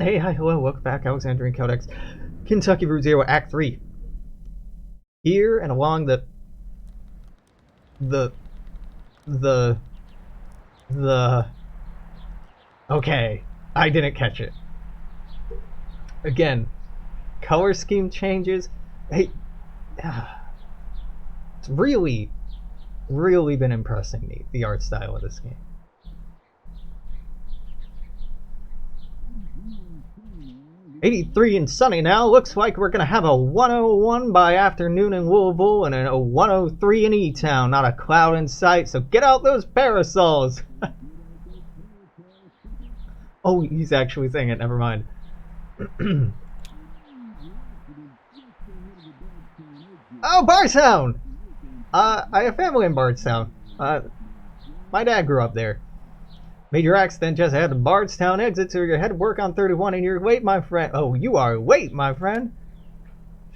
Hey, hi, hello, welcome back, Alexandrian Codex, Kentucky Route Zero, Act 3. Here and along the... Okay, I didn't catch it. Again, color scheme changes. Hey, it's really been impressing me, the art style of this game. '83 and sunny now. Looks like we're gonna have a 101 by afternoon in Louisville and a 103 in E-Town. Not a cloud in sight, so get out those parasols. Oh, he's actually saying it. Never mind. Oh, Bardstown! I have family in Bardstown. My dad grew up there. Major accident just ahead of Bardstown exit, so you're headed to work on 31 and you're late, my friend. Oh, you are late, my friend.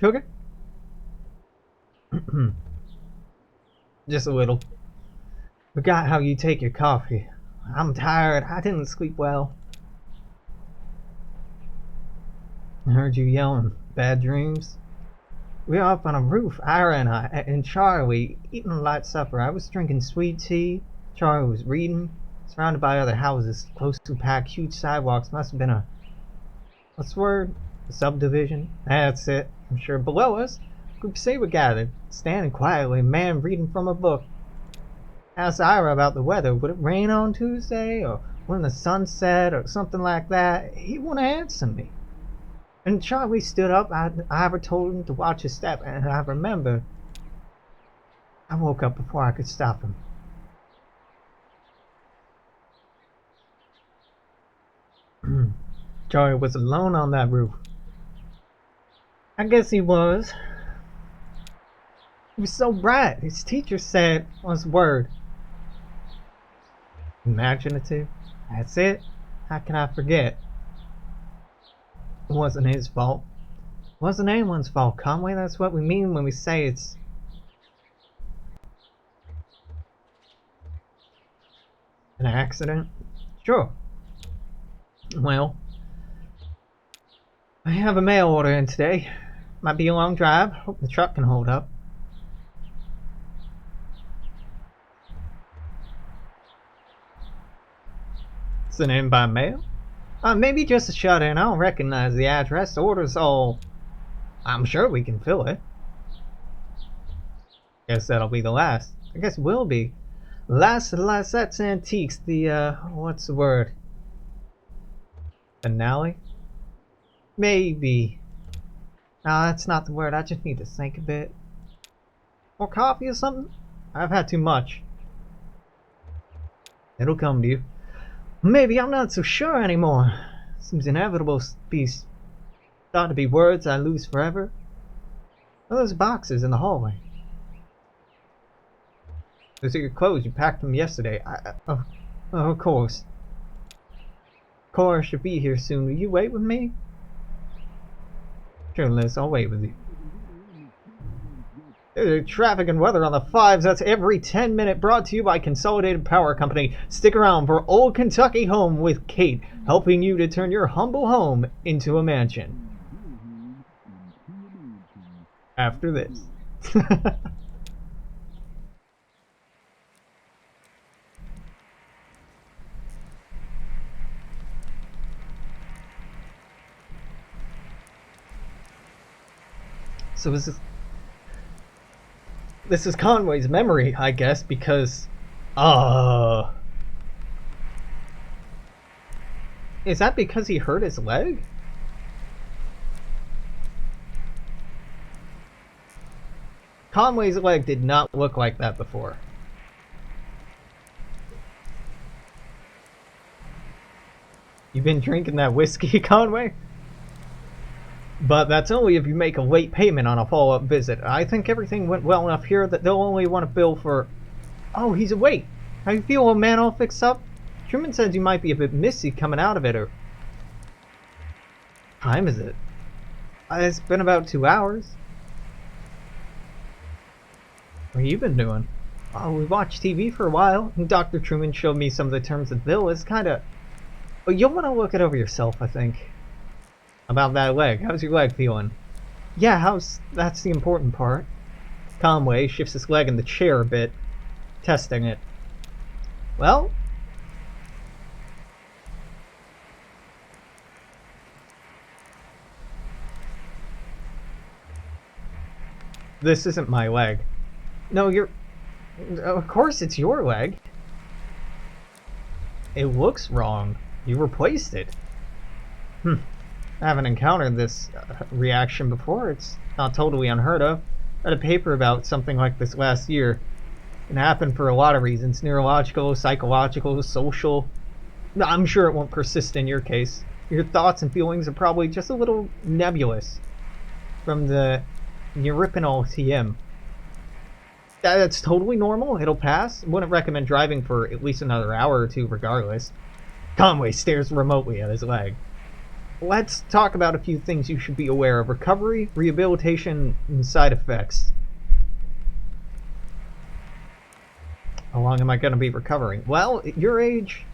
Sugar? Just a little. Forgot how you take your coffee. I'm tired. I didn't sleep well. I heard you yelling. Bad dreams? We were up on a roof, Ira and Charlie, eating a light supper. I was drinking sweet tea. Charlie was reading. Surrounded by other houses, close to packed, huge sidewalks. Must have been a... what's the word? A subdivision? That's it. I'm sure below us, a group of saber gathered, standing quietly, a man reading from a book. Asked Ira about the weather. Would it rain on Tuesday? Or when the sun set? Or something like that? He wouldn't answer me. And Charlie stood up. Ira told him to watch his step, and I remember I woke up before I could stop him. Charlie was alone on that roof. I guess he was. He was so bright. His teacher said, what's the word? Imaginative? That's it. How can I forget? It wasn't his fault. It wasn't anyone's fault, Conway. That's what we mean when we say it's... an accident? Sure. Well, I have a mail order in today. Might be a long drive. Hope the truck can hold up. It's an in by mail? Maybe just a shut-in. I don't recognize the address. The order's all... I'm sure we can fill it. Guess that'll be the last. I guess it will be. Last of the Lysette's Antiques. The, what's the word? Finale? Maybe. No, that's not the word. I just need to think a bit. More coffee or something? I've had too much. It'll come to you. Maybe I'm not so sure anymore. Seems inevitable to be thought to be words I lose forever. What are those boxes in the hallway? Those are your clothes. You packed them yesterday. Of course. Cora should be here soon. Will you wait with me? Sure, Liz, I'll wait with you. Traffic and weather on the 5s. That's every 10-minute. Brought to you by Consolidated Power Company. Stick around for Old Kentucky Home with Kate, helping you to turn your humble home into a mansion. After this. So this is Conway's memory, I guess, because is that because he hurt his leg? Conway's leg did not look like that before. You've been drinking that whiskey, Conway? But that's only if you make a late payment on a follow-up visit. I think everything went well enough here that they'll only want to bill for... Oh, he's awake. How you feel, old man? All fixed up? Truman says you might be a bit misty coming out of it, or... Time is it? It's been about 2 hours. What have you been doing? Oh, we watched TV for a while, and Dr. Truman showed me some of the terms of the bill. It's kind of... Well, you'll want to look it over yourself, I think. About that leg. How's your leg feeling? Yeah, that's the important part. Conway shifts his leg in the chair a bit, testing it. Well, this isn't my leg. No, of course it's your leg. It looks wrong. You replaced it. I haven't encountered this reaction before. It's not totally unheard of. I read a paper about something like this last year. It happened for a lot of reasons: neurological, psychological, social. I'm sure it won't persist in your case. Your thoughts and feelings are probably just a little nebulous from the Neuropinol TM. That's totally normal. It'll pass. Wouldn't recommend driving for at least another hour or two regardless. Conway stares remotely at his leg. Let's talk about a few things you should be aware of: recovery, rehabilitation, and side effects. How long am I going to be recovering? Well, at your age,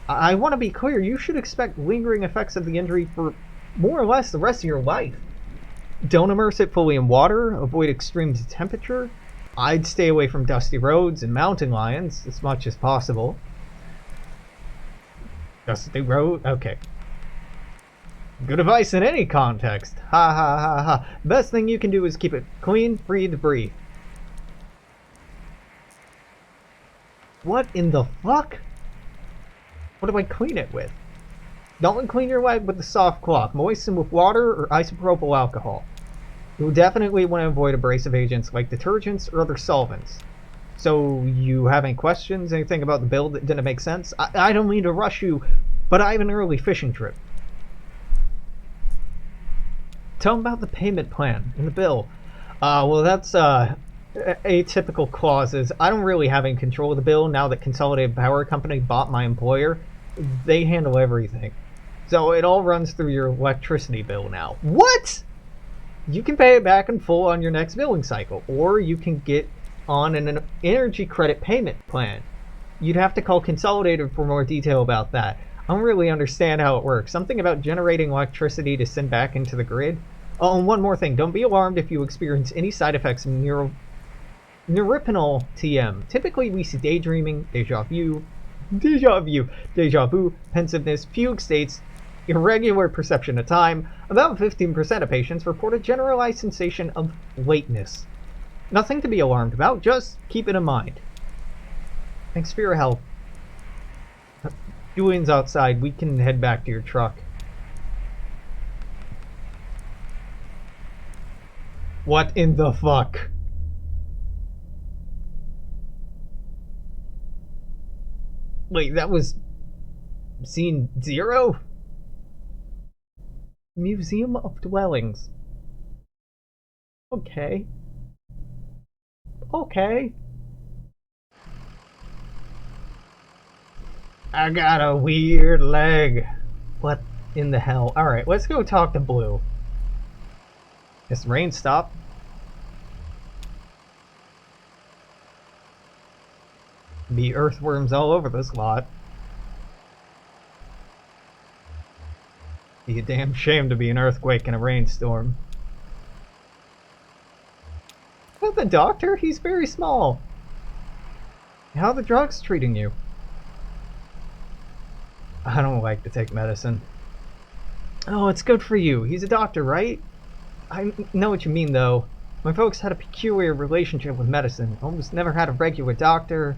I want to be clear, you should expect lingering effects of the injury for more or less the rest of your life. Don't immerse it fully in water, avoid extreme temperature. I'd stay away from dusty roads and mountain lions as much as possible. Dusty road? Okay. Good advice in any context. Ha ha ha ha. Best thing you can do is keep it clean, free of debris. What in the fuck? What do I clean it with? Don't clean your leg with a soft cloth. Moisten with water or isopropyl alcohol. You'll definitely want to avoid abrasive agents like detergents or other solvents. So, you have any questions? Anything about the bill that didn't make sense? I don't mean to rush you, but I have an early fishing trip. Tell them about the payment plan in the bill. Well, that's atypical clauses. I don't really have any control of the bill now that Consolidated Power Company bought my employer. They handle everything. So it all runs through your electricity bill now. What? You can pay it back in full on your next billing cycle, or you can get on an energy credit payment plan. You'd have to call Consolidated for more detail about that. I don't really understand how it works. Something about generating electricity to send back into the grid. Oh, and one more thing. Don't be alarmed if you experience any side effects of Neuropinol TM. Typically, we see daydreaming, deja vu, pensiveness, fugue states, irregular perception of time. About 15% of patients report a generalized sensation of lateness. Nothing to be alarmed about, just keep it in mind. Thanks for your help. Julian's outside. We can head back to your truck. What in the fuck? Wait, that was scene 0? Museum of Dwellings. Okay. Okay. I got a weird leg. What in the hell? Alright, let's go talk to Blue. This rain stopped. Be earthworms all over this lot. Be a damn shame to be an earthquake in a rainstorm. But the doctor? He's very small. How are the drugs treating you? I don't like to take medicine. Oh, it's good for you. He's a doctor, right? I know what you mean, though. My folks had a peculiar relationship with medicine. Almost never had a regular doctor,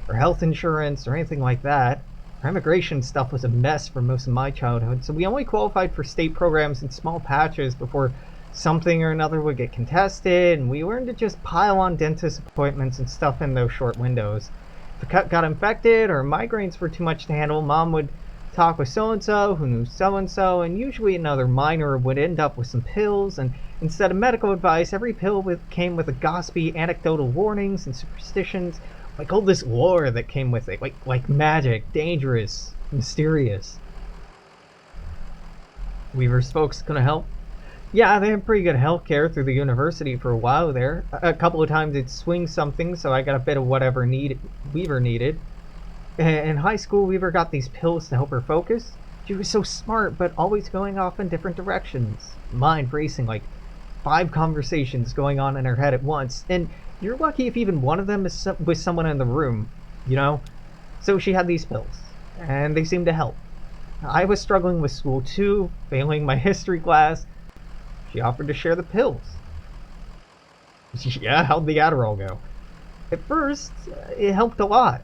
or health insurance, or anything like that. Our immigration stuff was a mess for most of my childhood, so we only qualified for state programs in small patches before something or another would get contested, and we learned to just pile on dentist appointments and stuff in those short windows. If a cut got infected or migraines were too much to handle, Mom would talk with so-and-so who knew so-and-so, and usually another minor would end up with some pills, and instead of medical advice, every pill came with a gossipy anecdotal warnings and superstitions, like all this lore that came with it, like magic, dangerous, mysterious. Weaver's folks gonna help? Yeah, they have pretty good health care through the university for a while there. A couple of times it'd swing something, so I got a bit of whatever Weaver needed. In high school, Weaver got these pills to help her focus. She was so smart, but always going off in different directions. Mind racing, like 5 conversations going on in her head at once. And you're lucky if even one of them is with someone in the room, you know? So she had these pills, and they seemed to help. I was struggling with school too, failing my history class. She offered to share the pills. Yeah, how'd the Adderall go? At first, it helped a lot.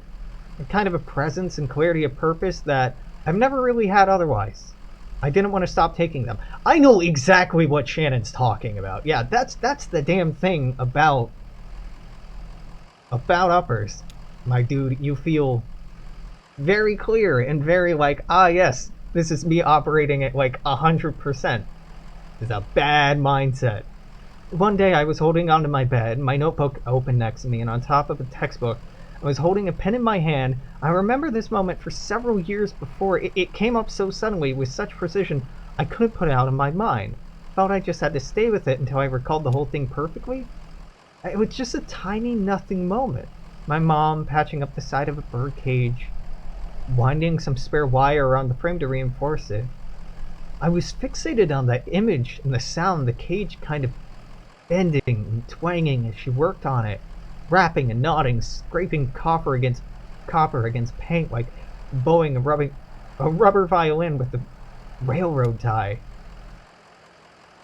A kind of a presence and clarity of purpose that I've never really had otherwise. I didn't want to stop taking them. I know exactly what Shannon's talking about. Yeah, that's the damn thing about uppers. My dude, you feel very clear and very like, ah yes, this is me operating at like 100%. It's a bad mindset. One day I was holding onto my bed, my notebook open next to me, and on top of a textbook, I was holding a pen in my hand. I remember this moment for several years before. It came up so suddenly, with such precision, I couldn't put it out of my mind. Felt I just had to stay with it until I recalled the whole thing perfectly. It was just a tiny nothing moment. My mom patching up the side of a bird cage, winding some spare wire around the frame to reinforce it. I was fixated on that image and the sound, the cage kind of bending and twanging as she worked on it, rapping and nodding, scraping copper against paint like bowing a rubber violin with a railroad tie.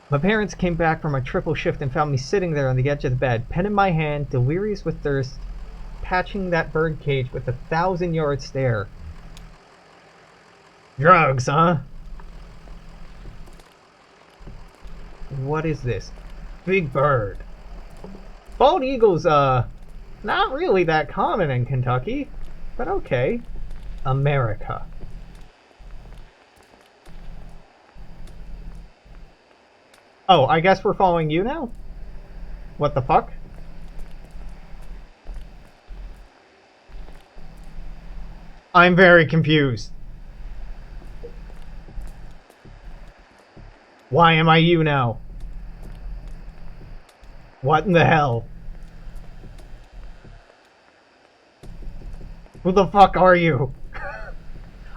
My parents came back from a triple shift and found me sitting there on the edge of the bed, pen in my hand, delirious with thirst, patching that bird cage with a 1,000-yard stare. Drugs, huh? What is this? Big bird. Bald eagles, not really that common in Kentucky, but okay. America. Oh, I guess we're following you now? What the fuck? I'm very confused. Why am I you now? What in the hell? Who the fuck are you?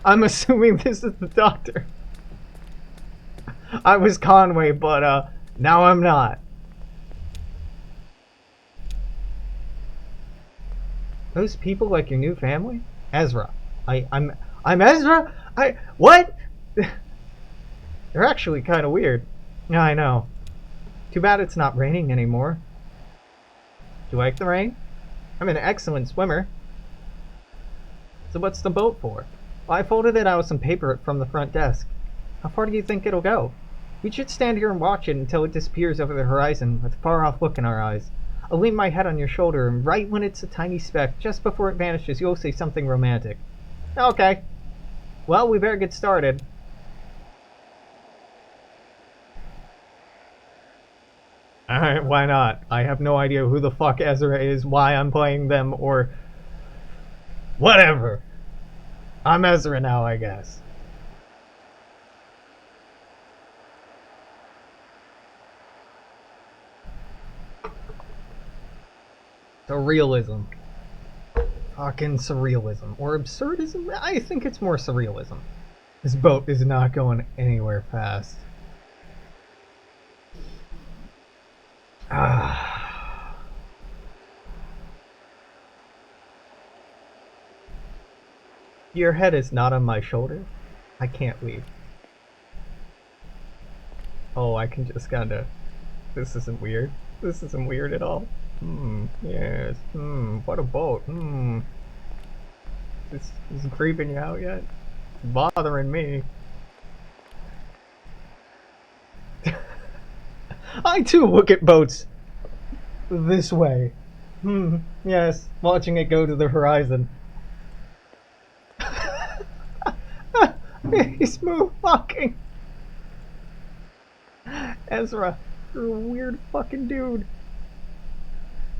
I'm assuming this is the doctor. I was Conway, but now I'm not. Those people like your new family? Ezra. I'm Ezra? What? They're actually kind of weird. Yeah, I know. Too bad it's not raining anymore. Do you like the rain? I'm an excellent swimmer. So what's the boat for? Well, I folded it out with some paper from the front desk. How far do you think it'll go? We should stand here and watch it until it disappears over the horizon with a far-off look in our eyes. I'll lean my head on your shoulder, and right when it's a tiny speck, just before it vanishes, you'll say something romantic. Okay. Well, we better get started. Alright, why not? I have no idea who the fuck Ezra is, why I'm playing them, or... whatever. I'm Ezra now, I guess. Surrealism. Fucking surrealism. Or absurdism? I think it's more surrealism. This boat is not going anywhere fast. Your head is not on my shoulder. I can't leave. Oh, I can just kinda... This isn't weird. This isn't weird at all. Yes. What a boat. This isn't creeping you out yet? It's bothering me. I too look at boats this way. Yes, watching it go to the horizon. He's smooth walking. Ezra, you're a weird fucking dude.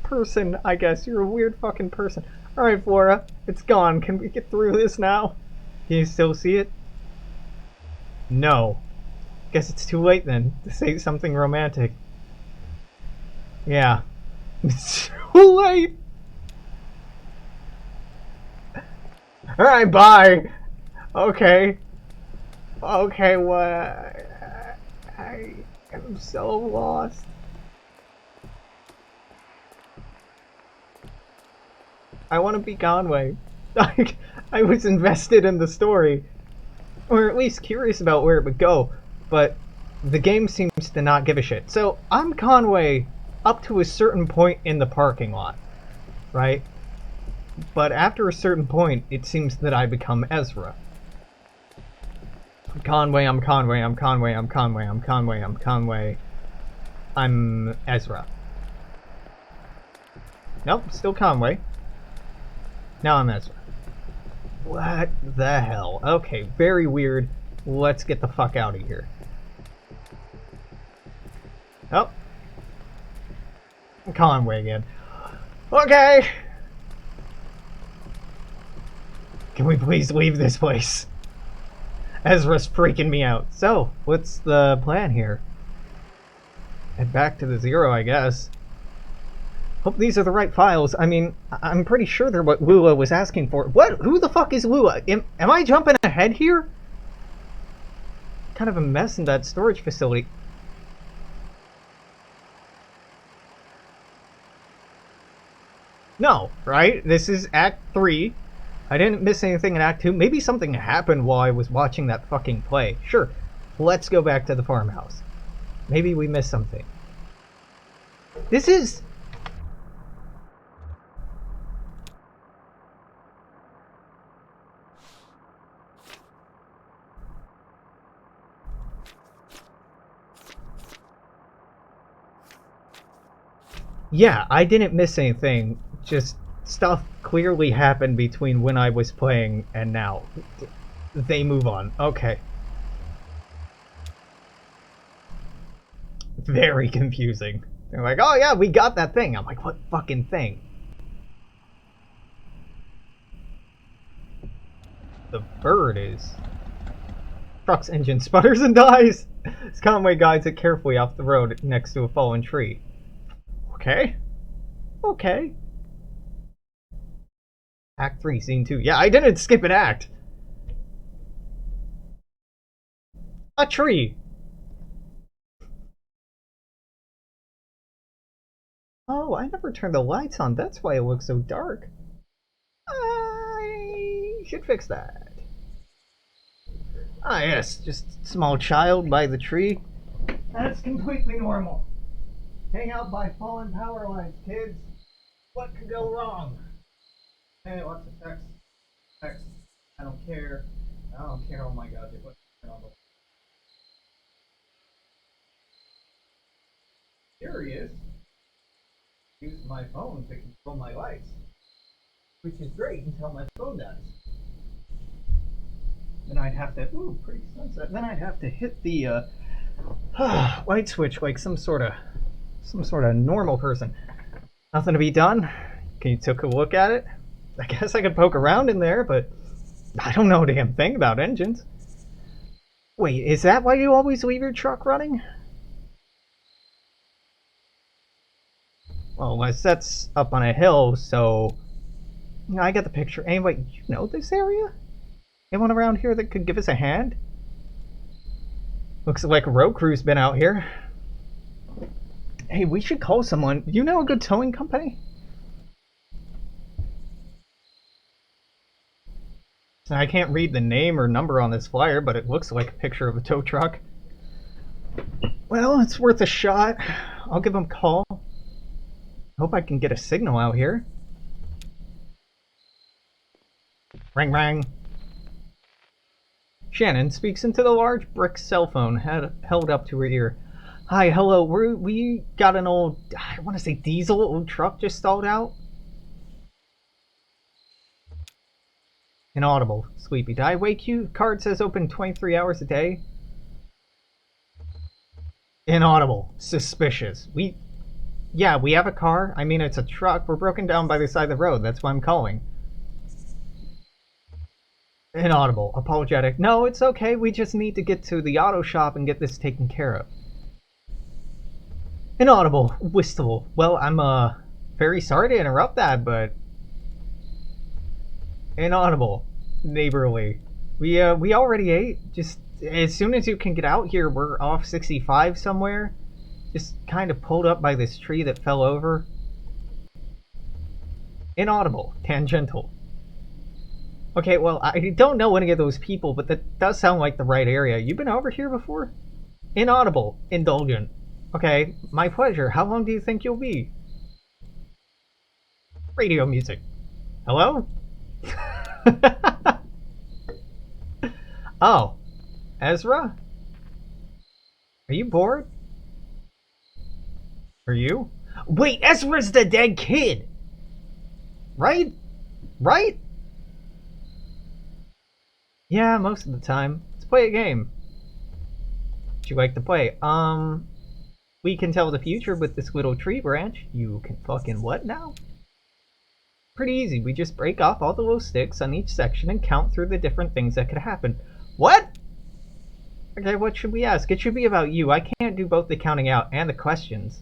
Person, I guess. You're a weird fucking person. Alright, Flora, it's gone. Can we get through this now? Can you still see it? No. Guess it's too late then to say something romantic. Yeah. It's too late! Alright, bye! Okay. Okay, what? I am so lost. I want to be Conway. I was invested in the story, or at least curious about where it would go, but the game seems to not give a shit. So I'm Conway up to a certain point in the parking lot, right? But after a certain point, it seems that I become Ezra. Conway, I'm Conway, I'm Conway, I'm Conway, I'm Conway, I'm Conway. I'm Ezra. Nope, still Conway. Now I'm Ezra. What the hell? Okay, very weird. Let's get the fuck out of here. Oh. Conway again. Okay! Can we please leave this place? Ezra's freaking me out. So, what's the plan here? Head back to the Zero, I guess. Hope these are the right files. I mean, I'm pretty sure they're what Lula was asking for. What? Who the fuck is Lula? Am I jumping ahead here? Kind of a mess in that storage facility. No, right? This is Act 3. I didn't miss anything in Act 2. Maybe something happened while I was watching that fucking play. Sure, let's go back to the farmhouse. Maybe we missed something. This is... Yeah, I didn't miss anything. Just stuff clearly happened between when I was playing and now. They move on. Okay. Very confusing. They're like, oh yeah, we got that thing. I'm like, what fucking thing? The bird is... Truck's engine sputters and dies. This Conway guides it carefully off the road next to a fallen tree. Okay. Okay. Act 3, Scene 2. Yeah, I didn't skip an act. A tree. Oh, I never turned the lights on. That's why it looks so dark. I should fix that. Ah, yes, just small child by the tree. That's completely normal. Hang out by fallen power lines, kids. What could go wrong? Hey, lots of text. Text. I don't care. I don't care. Oh my god, they put it on the... Here he is. Use my phone to control my lights. Which is great until my phone dies. Then I'd have to... Ooh, pretty sunset. Then I'd have to hit the light switch like some sort of normal person. Nothing to be done. Can you take a look at it? I guess I could poke around in there, but I don't know a damn thing about engines. Wait, is that why you always leave your truck running? Well, unless that's up on a hill, so... I get the picture. Anyway, you know this area? Anyone around here that could give us a hand? Looks like a road crew's been out here. Hey, we should call someone. You know a good towing company? I can't read the name or number on this flyer, but it looks like a picture of a tow truck. Well, it's worth a shot. I'll give them a call. Hope I can get a signal out here. Ring, ring. Shannon speaks into the large brick cell phone held up to her ear. Hi, hello. We got an old, I want to say diesel old truck just stalled out. Inaudible. Sleepy. Did I wake you? Card says open 23 hours a day. Inaudible. Suspicious. Yeah, we have a car. I mean, it's a truck. We're broken down by the side of the road. That's why I'm calling. Inaudible. Apologetic. No, it's okay. We just need to get to the auto shop and get this taken care of. Inaudible. Wistful. Well, I'm, very sorry to interrupt that, but... Inaudible. Neighborly. We already ate. Just as soon as you can get out here, we're off 65 somewhere. Just kind of pulled up by this tree that fell over. Inaudible. Tangential. Okay, well, I don't know any of those people, but that does sound like the right area. You been over here before? Inaudible. Indulgent. Okay, my pleasure. How long do you think you'll be? Radio music. Hello? Oh. Ezra? Are you bored? Are you? Wait, Ezra's the dead kid! Right? Right? Yeah, most of the time. Let's play a game. Would you like to play? We can tell the future with this little tree branch. You can fucking what now? Pretty easy. We just break off all the little sticks on each section and count through the different things that could happen. What? Okay, what should we ask? It should be about you. I can't do both the counting out and the questions.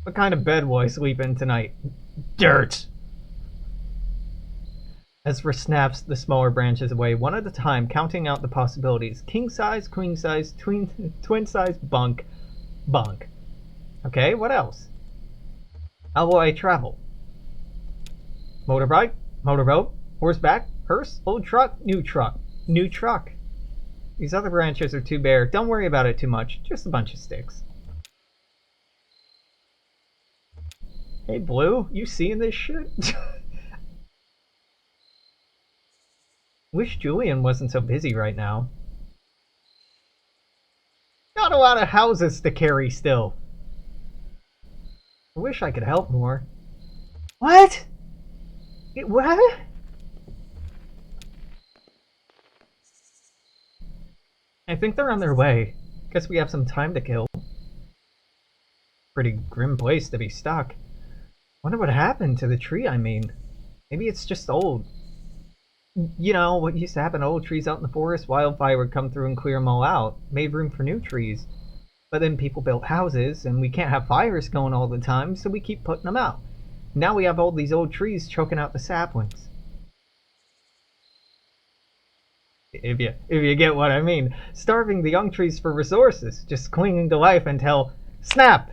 What kind of bed will I sleep in tonight? Dirt! Ezra snaps the smaller branches away, one at a time, counting out the possibilities. King size, queen size, twin size, bunk. Bunk. Okay, what else? How will I travel? Motorbike, motorboat, horseback, hearse, old truck, new truck. New truck. These other branches are too bare. Don't worry about it too much. Just a bunch of sticks. Hey, Blue, you seeing this shit? Wish Julian wasn't so busy right now. Got a lot of houses to carry still. I wish I could help more. What? What? I think they're on their way. Guess we have some time to kill. Pretty grim place to be stuck. Wonder what happened to the tree, I mean. Maybe it's just old. You know, what used to happen to old trees out in the forest, wildfire would come through and clear them all out. Made room for new trees. But then people built houses, and we can't have fires going all the time, so we keep putting them out. Now we have all these old trees choking out the saplings. If you get what I mean. Starving the young trees for resources, just clinging to life until, snap!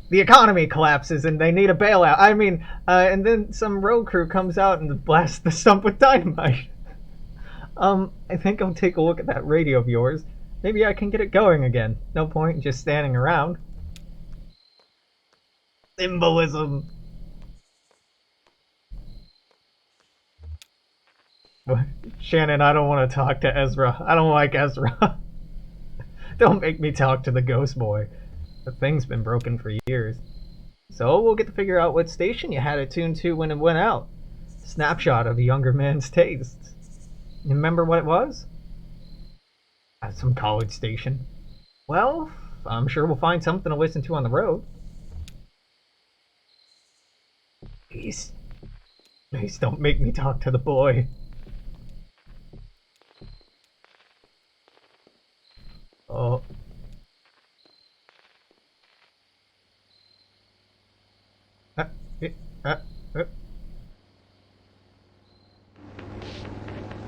The economy collapses and they need a bailout. I mean, and then some road crew comes out and blasts the stump with dynamite. I think I'll take a look at that radio of yours. Maybe I can get it going again. No point in just standing around. Symbolism. Shannon, I don't want to talk to Ezra. I don't like Ezra. Don't make me talk to the ghost boy. The thing's been broken for years. So we'll get to figure out what station you had it tuned to when it went out. Snapshot of a younger man's tastes. You remember what it was? At some college station. Well, I'm sure we'll find something to listen to on the road. Please don't make me talk to the boy. Oh.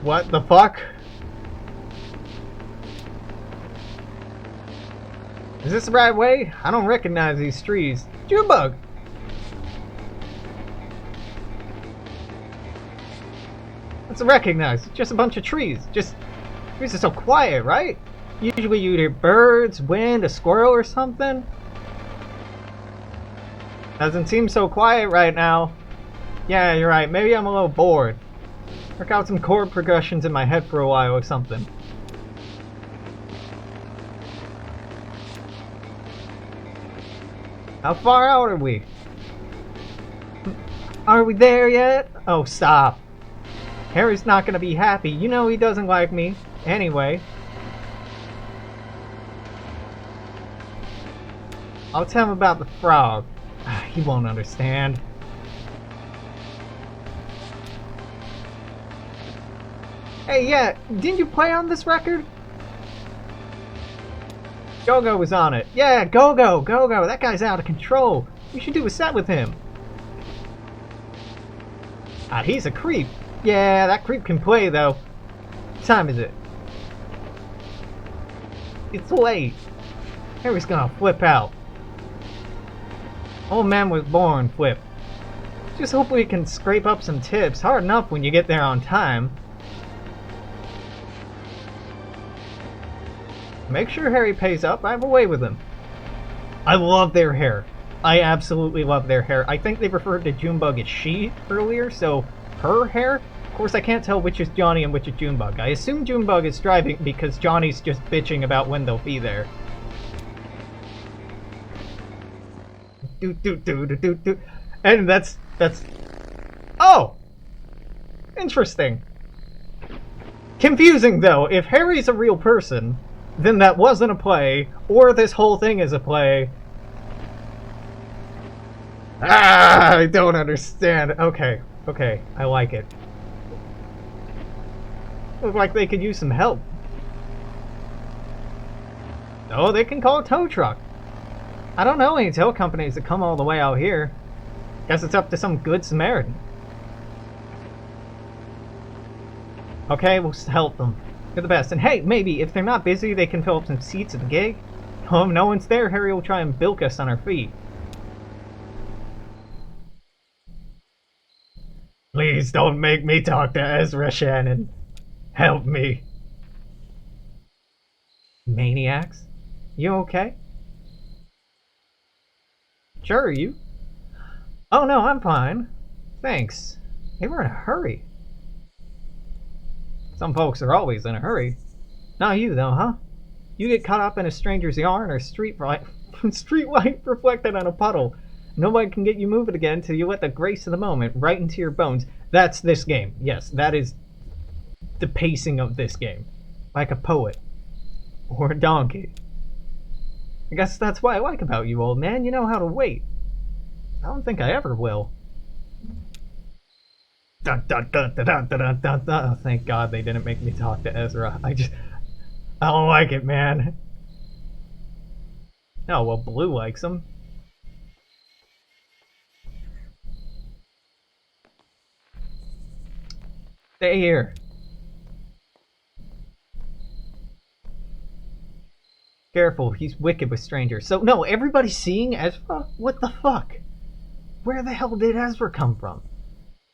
What the fuck? Is this the right way? I don't recognize these trees. Junebug! What's to recognize? Just a bunch of trees. Trees are so quiet, right? Usually you'd hear birds, wind, a squirrel or something. Doesn't seem so quiet right now. Yeah, you're right. Maybe I'm a little bored. Work out some chord progressions in my head for a while or something. How far out are we? Are we there yet? Oh, stop. Harry's not gonna be happy. You know he doesn't like me. Anyway. I'll tell him about the frog. He won't understand. Hey, yeah, didn't you play on this record? Go-Go was on it. Yeah, Go-Go, Go-Go, that guy's out of control. We should do a set with him. He's a creep. Yeah, that creep can play, though. time is it? It's late. Harry's gonna flip out. Old man was born, flip. Just hope we can scrape up some tips. Hard enough when you get there on time. Make sure Harry pays up. I have a way with him. I love their hair. I absolutely love their hair. I think they referred to Junebug as she earlier, so her hair. Of course, I can't tell which is Johnny and which is Junebug. I assume Junebug is driving because Johnny's just bitching about when they'll be there. Do. And that's... Oh! Interesting. Confusing, though. If Harry's a real person, then that wasn't a play, or this whole thing is a play. Ah, I don't understand. Okay, I like it. Look like they could use some help. Oh, they can call a tow truck. I don't know any tow companies that come all the way out here. Guess it's up to some good Samaritan. Okay, we'll help them. You're the best. And hey, maybe, if they're not busy, they can fill up some seats at the gig. Oh, if no one's there, Harry will try and bilk us on our feet. Please don't make me talk to Ezra, Shannon. Help me. Maniacs? You okay? Sure, you? Oh no, I'm fine. Thanks. They were in a hurry. Some folks are always in a hurry. Not you though, huh? You get caught up in a stranger's yarn or street light reflected on a puddle. Nobody can get you moving again till you let the grace of the moment right into your bones. That's this game. Yes, that is the pacing of this game. Like a poet. Or a donkey. I guess that's what I like about you, old man. You know how to wait. I don't think I ever will. Dun, dun, dun, dun, dun, dun, dun, dun. Oh, thank God they didn't make me talk to Ezra. I don't like it, man. Oh, well, Blue likes him. Stay here. Careful, he's wicked with strangers. So, no, everybody's seeing Ezra? What the fuck? Where the hell did Ezra come from?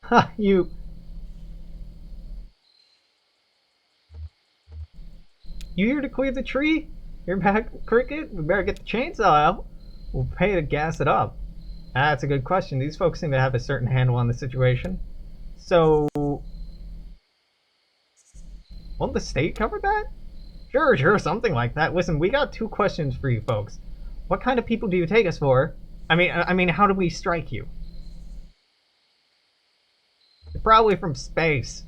Ha, you... You here to clear the tree? You're back, Cricket? We better get the chainsaw out. We'll pay to gas it up. That's a good question. These folks seem to have a certain handle on the situation. So... Won't the state cover that? Sure, something like that. Listen, we got 2 questions for you folks. What kind of people do you take us for? I mean, how do we strike you? You're probably from space.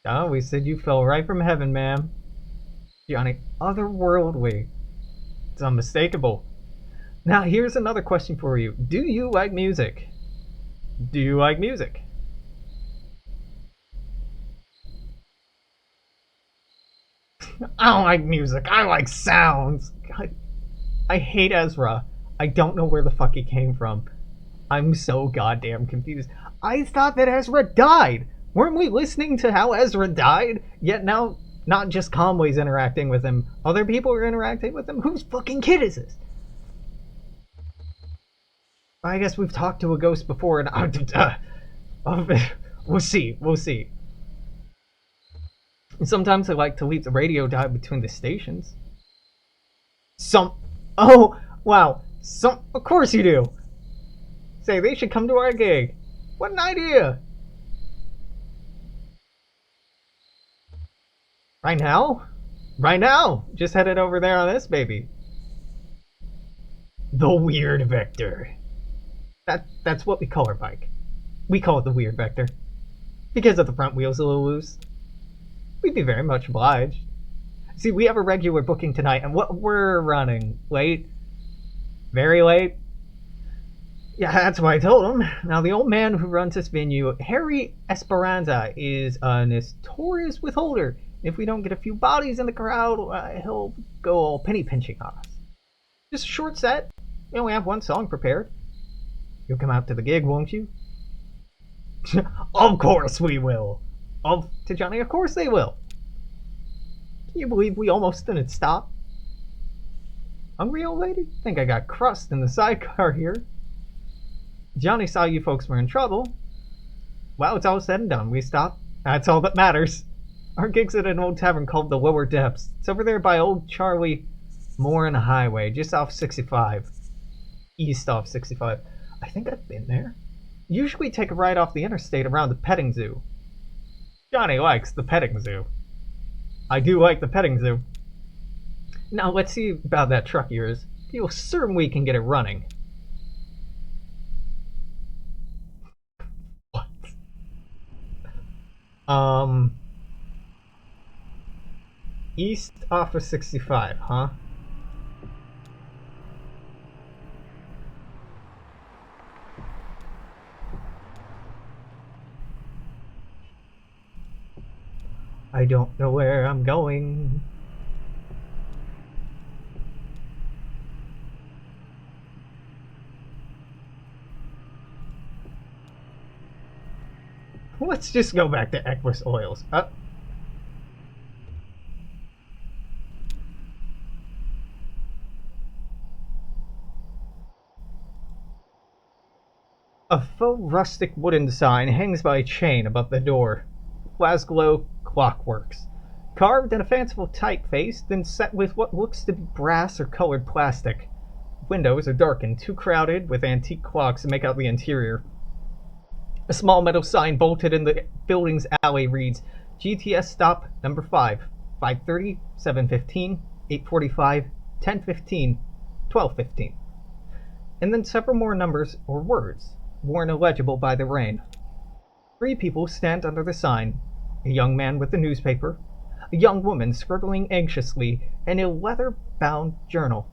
Oh, we said you fell right from heaven, ma'am. Johnny, otherworldly. It's unmistakable. Now, here's another question for you. Do you like music? Do you like music? I don't like music. I like sounds. God, I hate Ezra. I don't know where the fuck he came from. I'm so goddamn confused. I thought that Ezra died. Weren't we listening to how Ezra died? Yet now, not just Conway's interacting with him. Other people are interacting with him? Whose fucking kid is this? I guess we've talked to a ghost before and... we'll see. Sometimes I like to leave the radio dial between the stations. Oh, wow. Of course you do. Say, they should come to our gig. What an idea. Right now? Right now. Just headed over there on this baby. The Weird Vector. That's what we call our bike. We call it the Weird Vector. Because of the front wheels a little loose. We'd be very much obliged. See, we have a regular booking tonight, and what we're running late. Very late. Yeah, that's what I told him. Now, the old man who runs this venue, Harry Esperanza, is a notorious withholder. If we don't get a few bodies in the crowd, he'll go all penny pinching on us. Just a short set. We only have 1 song prepared. You'll come out to the gig, won't you? Of course we will. Oh, to Johnny, of course they will. Can you believe we almost didn't stop? Hungry, old lady? Think I got crust in the sidecar here. Johnny saw you folks were in trouble. Well, it's all said and done. We stopped. That's all that matters. Our gig's at an old tavern called the Lower Depths. It's over there by old Charlie Morin Highway, just off 65. East off 65. I think I've been there. Usually take a ride off the interstate around the petting zoo. Johnny likes the petting zoo. I do like the petting zoo. Now let's see about that truck of yours. Feel certain we can get it running. What? East off of 65, huh? I don't know where I'm going. Let's just go back to Equus Oils. A faux rustic wooden sign hangs by a chain above the door. Glasgow Clockworks. Carved in a fanciful typeface, then set with what looks to be brass or colored plastic. Windows are darkened, too crowded with antique clocks to make out the interior. A small metal sign bolted in the building's alley reads, GTS stop number 5, 5:30, 7:15, 8:45, 10:15, 12:15. And then several more numbers or words, worn illegible by the rain. 3 people stand under the sign. A young man with a newspaper, a young woman scribbling anxiously in a leather-bound journal,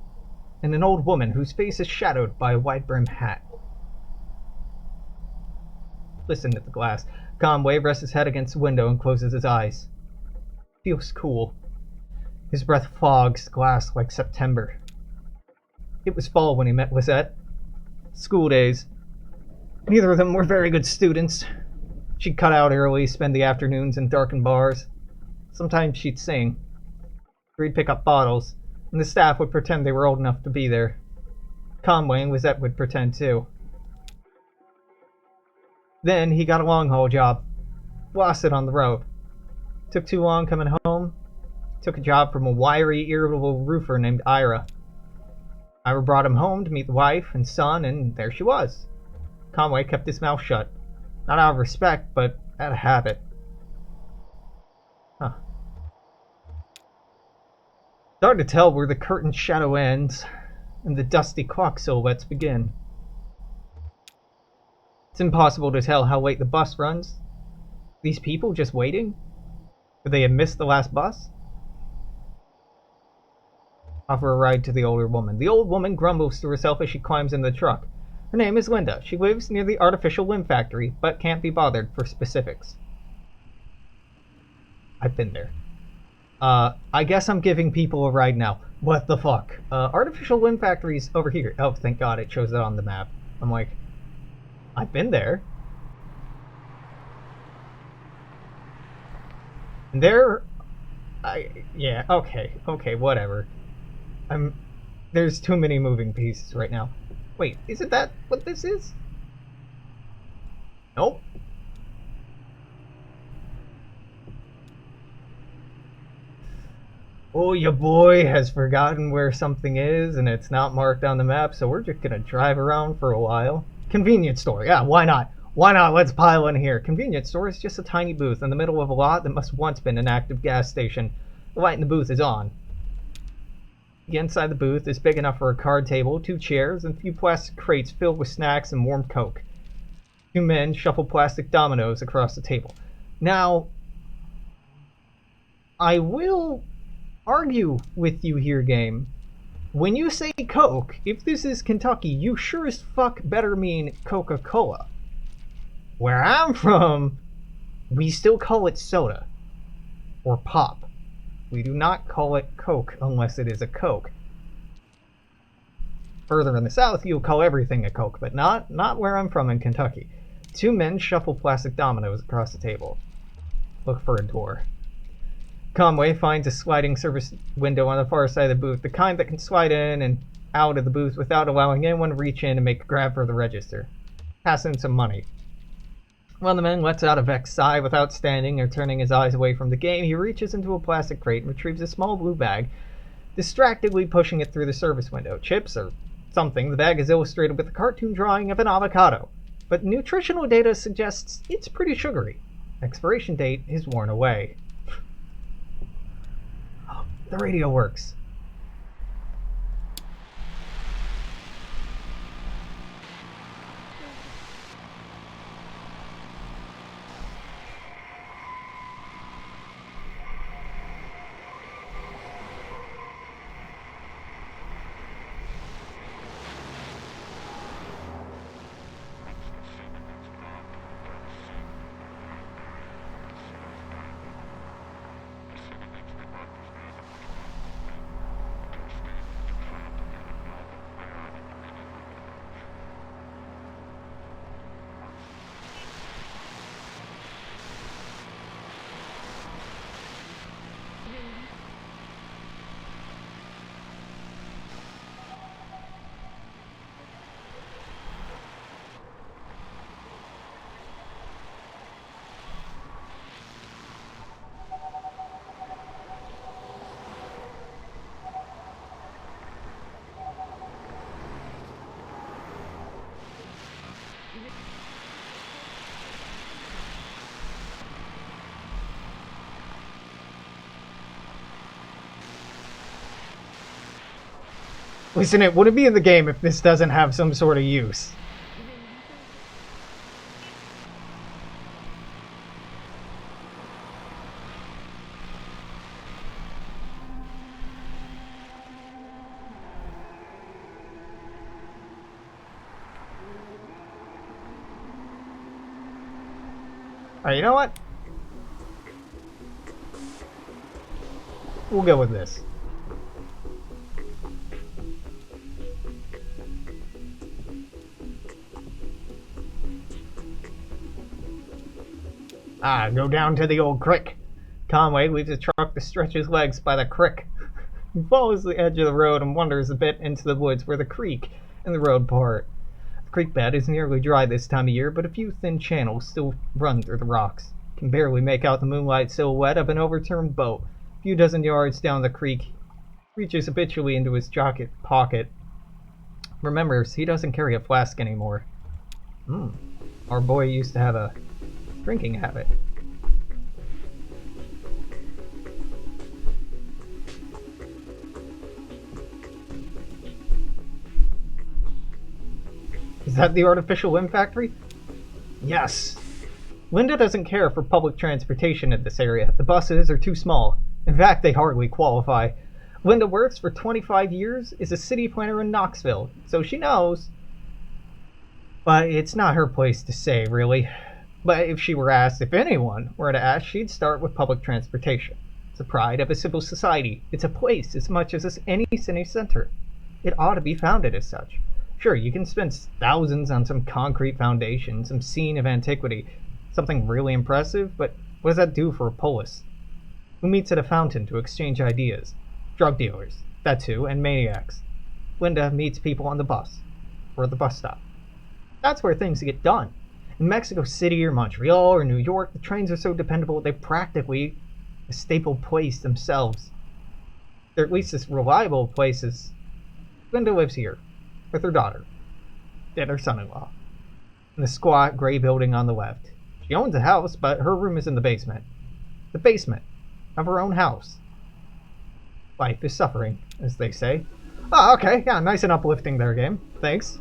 and an old woman whose face is shadowed by a wide-brimmed hat. Listen at the glass. Conway rests his head against the window and closes his eyes. Feels cool. His breath fogs the glass like September. It was fall when he met Lisette. School days. Neither of them were very good students. She'd cut out early, spend the afternoons in darkened bars. Sometimes she'd sing. We'd pick up bottles, and the staff would pretend they were old enough to be there. Conway and Lisette would pretend too. Then he got a long-haul job. Lost it on the road. Took too long coming home. Took a job from a wiry, irritable roofer named Ira. Ira brought him home to meet the wife and son, and there she was. Conway kept his mouth shut. Not out of respect, but out of habit. Huh. It's hard to tell where the curtain's shadow ends and the dusty clock silhouettes begin. It's impossible to tell how late the bus runs. These people just waiting? Could they have missed the last bus? Offer a ride to the older woman. The old woman grumbles to herself as she climbs in the truck. Her name is Linda. She lives near the artificial limb factory, but can't be bothered for specifics. I've been there. I guess I'm giving people a ride now. What the fuck? Artificial limb factory's over here. Oh, thank God it shows it on the map. I'm like, I've been there. And there... yeah, okay, whatever. There's too many moving pieces right now. Wait, isn't that what this is? Nope. Oh, your boy has forgotten where something is and it's not marked on the map, so we're just gonna drive around for a while. Convenience store, yeah, why not? Why not? Let's pile in here. Convenience store is just a tiny booth in the middle of a lot that must once been an active gas station. The light in the booth is on. The inside the booth is big enough for a card table, 2 chairs, and a few plastic crates filled with snacks and warm Coke. 2 men shuffle plastic dominoes across the table. Now, I will argue with you here, game. When you say Coke, if this is Kentucky, you sure as fuck better mean Coca-Cola. Where I'm from, we still call it soda. Or pop. We do not call it Coke unless it is a Coke. Further in the South, you'll call everything a Coke, but not where I'm from in Kentucky. 2 men shuffle plastic dominoes across the table. Look for a door. Conway finds a sliding service window on the far side of the booth, the kind that can slide in and out of the booth without allowing anyone to reach in and make a grab for the register. Pass in some money. One of the men lets out a vexed sigh without standing or turning his eyes away from the game. He reaches into a plastic crate and retrieves a small blue bag, distractedly pushing it through the service window. Chips or something. The bag is illustrated with a cartoon drawing of an avocado, but nutritional data suggests it's pretty sugary. Expiration date is worn away. Oh, the radio works. Listen, it wouldn't be in the game if this doesn't have some sort of use. Alright, you know what? We'll go with this. Go down to the old crick. Conway leaves the truck to stretch his legs by the crick. He follows the edge of the road and wanders a bit into the woods where the creek and the road part. The creek bed is nearly dry this time of year, but a few thin channels still run through the rocks. Can barely make out the moonlight silhouette of an overturned boat. A few dozen yards down the creek, reaches habitually into his jacket pocket. Remembers he doesn't carry a flask anymore. Our boy used to have a drinking habit. Is that the artificial limb factory? Yes. Linda doesn't care for public transportation in this area. The buses are too small. In fact, they hardly qualify. Linda works for 25 years, is a city planner in Knoxville, so she knows. But it's not her place to say, really. But if she were asked, if anyone were to ask, she'd start with public transportation. It's the pride of a civil society. It's a place as much as any city center. It ought to be founded as such. Sure, you can spend thousands on some concrete foundation, some scene of antiquity, something really impressive, but what does that do for a polis? Who meets at a fountain to exchange ideas? Drug dealers, that too, and maniacs. Linda meets people on the bus, or at the bus stop. That's where things get done. In Mexico City or Montreal or New York, the trains are so dependable they're practically a staple place themselves. They're at least as reliable places. Linda lives here, with her daughter, and her son-in-law, in the squat gray building on the left. She owns a house, but her room is in the basement. The basement of her own house. Life is suffering, as they say. Oh, okay, yeah, nice and uplifting there, game. Thanks.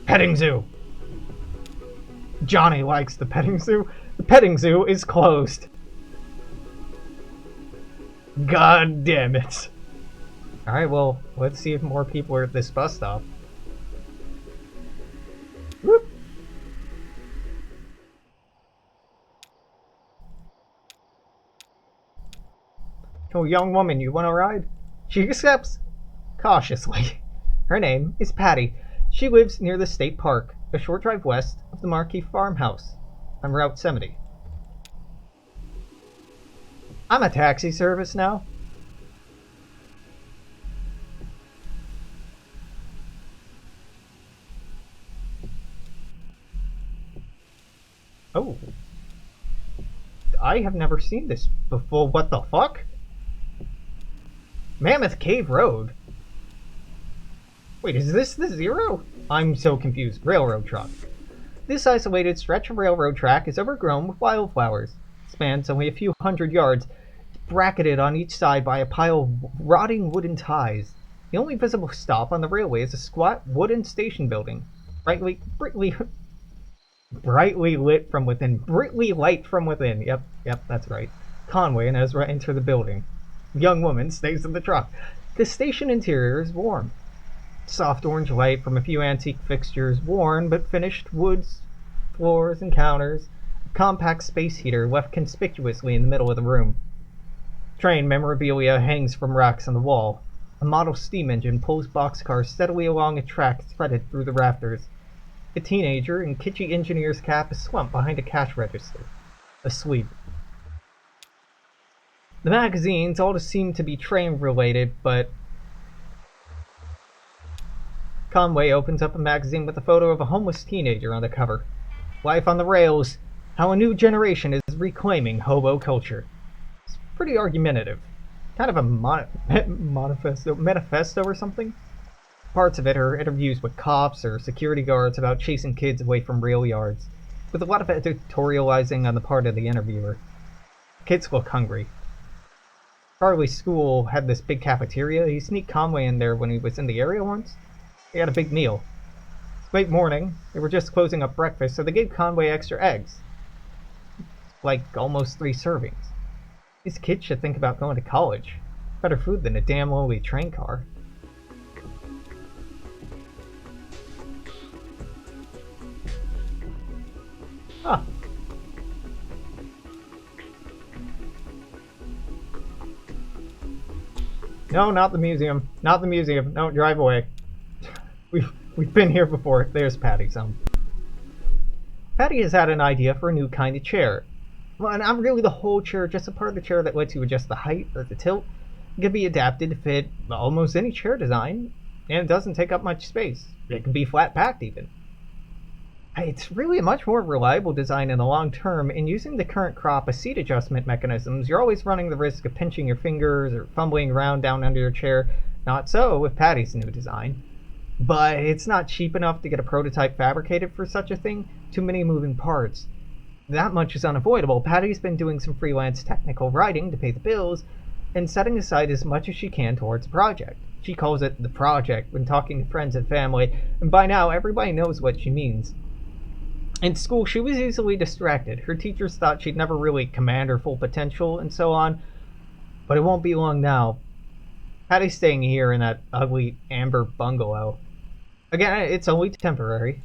Petting zoo. Johnny likes the petting zoo. The petting zoo is closed. God damn it. Alright, well, let's see if more people are at this bus stop. Whoop. Oh, young woman, you want to ride? She accepts cautiously. Her name is Patty. She lives near the state park, a short drive west of the Marquee Farmhouse on Route 70. I'm a taxi service now. Oh. I have never seen this before. What the fuck? Mammoth Cave Road? Wait, is this the Zero? I'm so confused. Railroad truck. This isolated stretch of railroad track is overgrown with wildflowers. It spans only a few hundred yards, bracketed on each side by a pile of rotting wooden ties. The only visible stop on the railway is a squat wooden station building, brightly lit from within. Brightly light from within. Yep, that's right. Conway and Ezra enter the building. The young woman stays in the truck. The station interior is warm. Soft orange light from a few antique fixtures, worn but finished woods, floors and counters. A compact space heater left conspicuously in the middle of the room. Train memorabilia hangs from racks on the wall. A model steam engine pulls boxcars steadily along a track threaded through the rafters. A teenager in kitschy engineer's cap is slumped behind a cash register, asleep. The magazines all seem to be train-related, but Conway opens up a magazine with a photo of a homeless teenager on the cover. Life on the Rails, how a new generation is reclaiming hobo culture. It's pretty argumentative. Kind of a manifesto or something. Parts of it are interviews with cops or security guards about chasing kids away from rail yards, with a lot of editorializing on the part of the interviewer. Kids look hungry. Charlie's school had this big cafeteria. He sneaked Conway in there when he was in the area once. They had a big meal. It's late morning. They were just closing up breakfast, so they gave Conway extra eggs. Like almost 3 servings. These kids should think about going to college. Better food than a damn lowly train car. Huh. No, not the museum. Not the museum. No, drive away. We've been here before. There's Patty's home. Patty has had an idea for a new kind of chair. Well, not really the whole chair, just a part of the chair that lets you adjust the height or the tilt. It can be adapted to fit almost any chair design, and it doesn't take up much space. It can be flat packed even. It's really a much more reliable design in the long term, and using the current crop of seat adjustment mechanisms, you're always running the risk of pinching your fingers or fumbling around down under your chair. Not so with Patty's new design. But it's not cheap enough to get a prototype fabricated for such a thing. Too many moving parts. That much is unavoidable. Patty's been doing some freelance technical writing to pay the bills, and setting aside as much as she can towards the project. She calls it the project when talking to friends and family, and by now everybody knows what she means. In school, she was easily distracted. Her teachers thought she'd never really command her full potential, and so on. But it won't be long now. Patty's staying here in that ugly amber bungalow. Again, it's only temporary.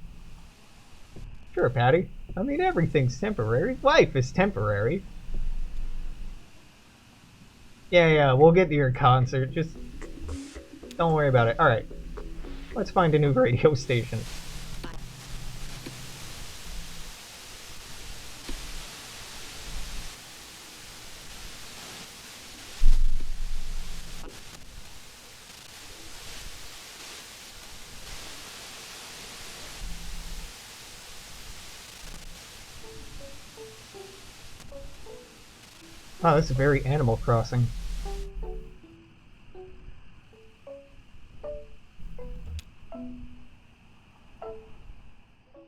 Sure, Patty. I mean, everything's temporary. Life is temporary. Yeah, we'll get to your concert. Just don't worry about it. Alright. Let's find a new radio station. Oh, this is very Animal Crossing.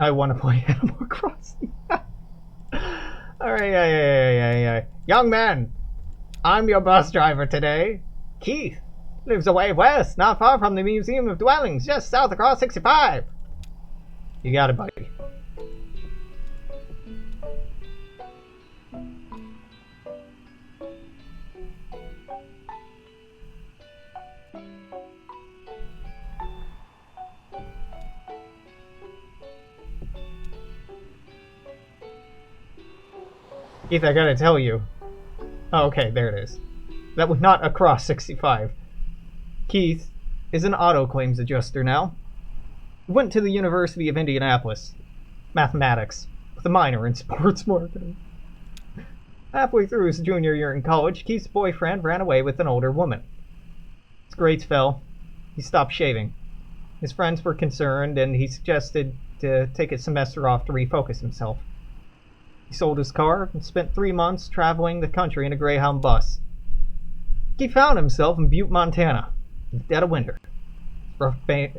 I want to play Animal Crossing. Alright, yeah. Young man, I'm your bus driver today. Keith lives away west, not far from the Museum of Dwellings, just south across 65. You got it, buddy. Keith, I gotta tell you. Oh, okay, there it is. That was not across 65. Keith is an auto claims adjuster now. He went to the University of Indianapolis. Mathematics, with a minor in sports marketing. Halfway through his junior year in college, Keith's boyfriend ran away with an older woman. His grades fell. He stopped shaving. His friends were concerned, and he suggested to take a semester off to refocus himself. He sold his car and spent 3 months traveling the country in a Greyhound bus. He found himself in Butte, Montana, in the dead of winter.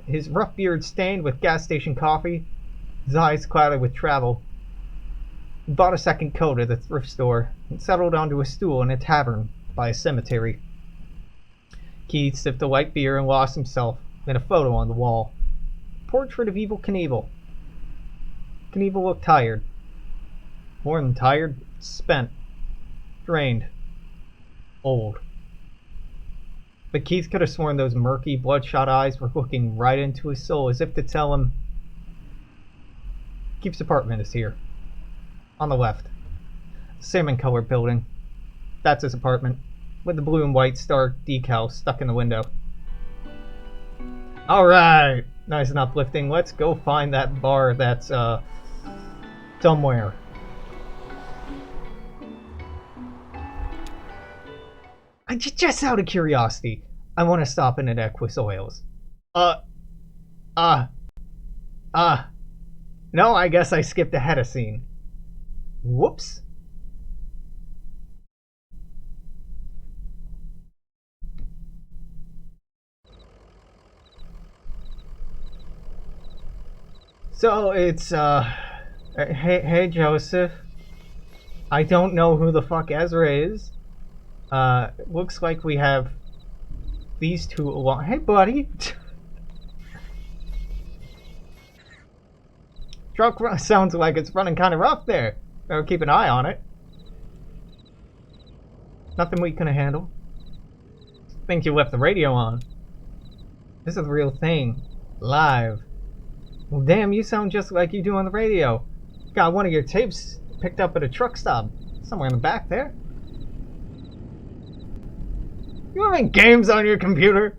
His rough beard stained with gas station coffee, his eyes clouded with travel. He bought a second coat at a thrift store and settled onto a stool in a tavern by a cemetery. Keith sipped a light beer and lost himself in a photo on the wall. Portrait of Evel Knievel. Knievel looked tired. More than tired, spent, drained, old. But Keith could have sworn those murky, bloodshot eyes were looking right into his soul, as if to tell him, Keith's apartment is here. On the left. Salmon-colored building. That's his apartment, with the blue and white star decal stuck in the window. Alright! Nice and uplifting. Let's go find that bar that's, somewhere. Just out of curiosity, I want to stop in at Equus Oils. No, I guess I skipped ahead a scene. Whoops. So it's, hey Joseph. I don't know who the fuck Ezra is. Looks like we have these two along. Hey buddy! Truck sounds like it's running kind of rough there. Better keep an eye on it. Nothing we couldn't handle. Think you left the radio on. This is the real thing. Live. Well, damn, you sound just like you do on the radio. Got one of your tapes picked up at a truck stop. Somewhere in the back there. You having games on your computer?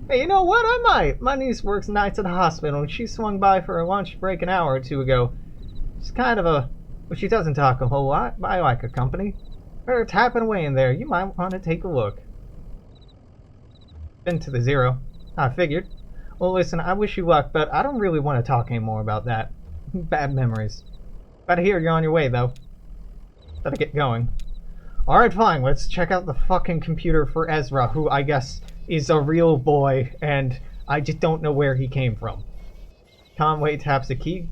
Hey, you know what? I might. My niece works nights at the hospital, and she swung by for a lunch break an hour or two ago. She's kind of a... Well, she doesn't talk a whole lot, but I like her company. Her tapping away in there. You might want to take a look. Been to the zero. I figured. Well, listen, I wish you luck, but I don't really want to talk anymore about that. Bad memories. Gotta hear you're on your way, though. Better get going. Alright, fine. Let's check out the fucking computer for Ezra, who I guess is a real boy, and I just don't know where he came from. Conway taps a key.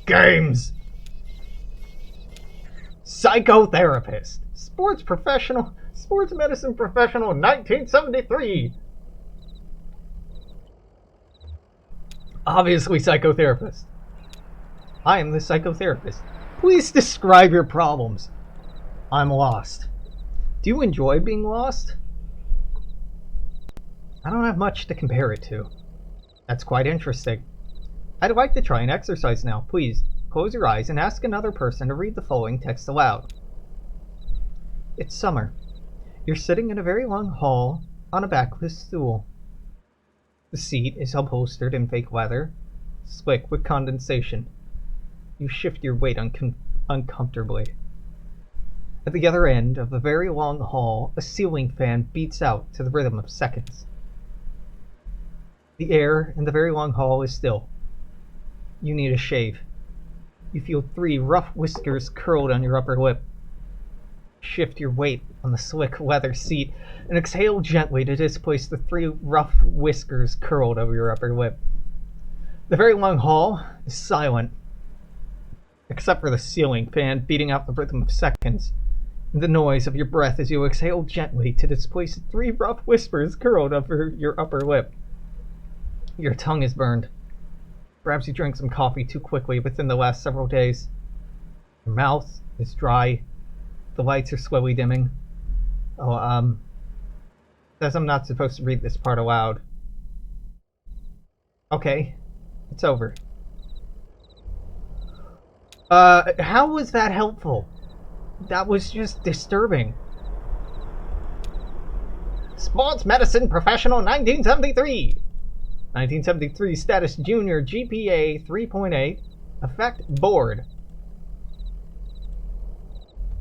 Games! Psychotherapist. Sports medicine professional, 1973. Obviously psychotherapist. I am the psychotherapist. Please describe your problems. I'm lost. Do you enjoy being lost? I don't have much to compare it to. That's quite interesting. I'd like to try an exercise now. Please, close your eyes and ask another person to read the following text aloud. It's summer. You're sitting in a very long hall on a backless stool. The seat is upholstered in fake leather, slick with condensation. You shift your weight uncomfortably. At the other end of the very long hall, a ceiling fan beats out to the rhythm of seconds. The air in the very long hall is still. You need a shave. You feel 3 rough whiskers curled on your upper lip. Shift your weight on the slick leather seat and exhale gently to displace the 3 rough whiskers curled over your upper lip. The very long hall is silent, except for the ceiling fan beating out the rhythm of seconds, and the noise of your breath as you exhale gently to displace the 3 rough whiskers curled over your upper lip. Your tongue is burned. Perhaps you drank some coffee too quickly within the last several days. Your mouth is dry. The lights are slowly dimming. Says I'm not supposed to read this part aloud. Okay, it's over. How was that helpful? That was just disturbing. Sports medicine professional, 1973. 1973 status junior, GPA 3.8. Effect bored.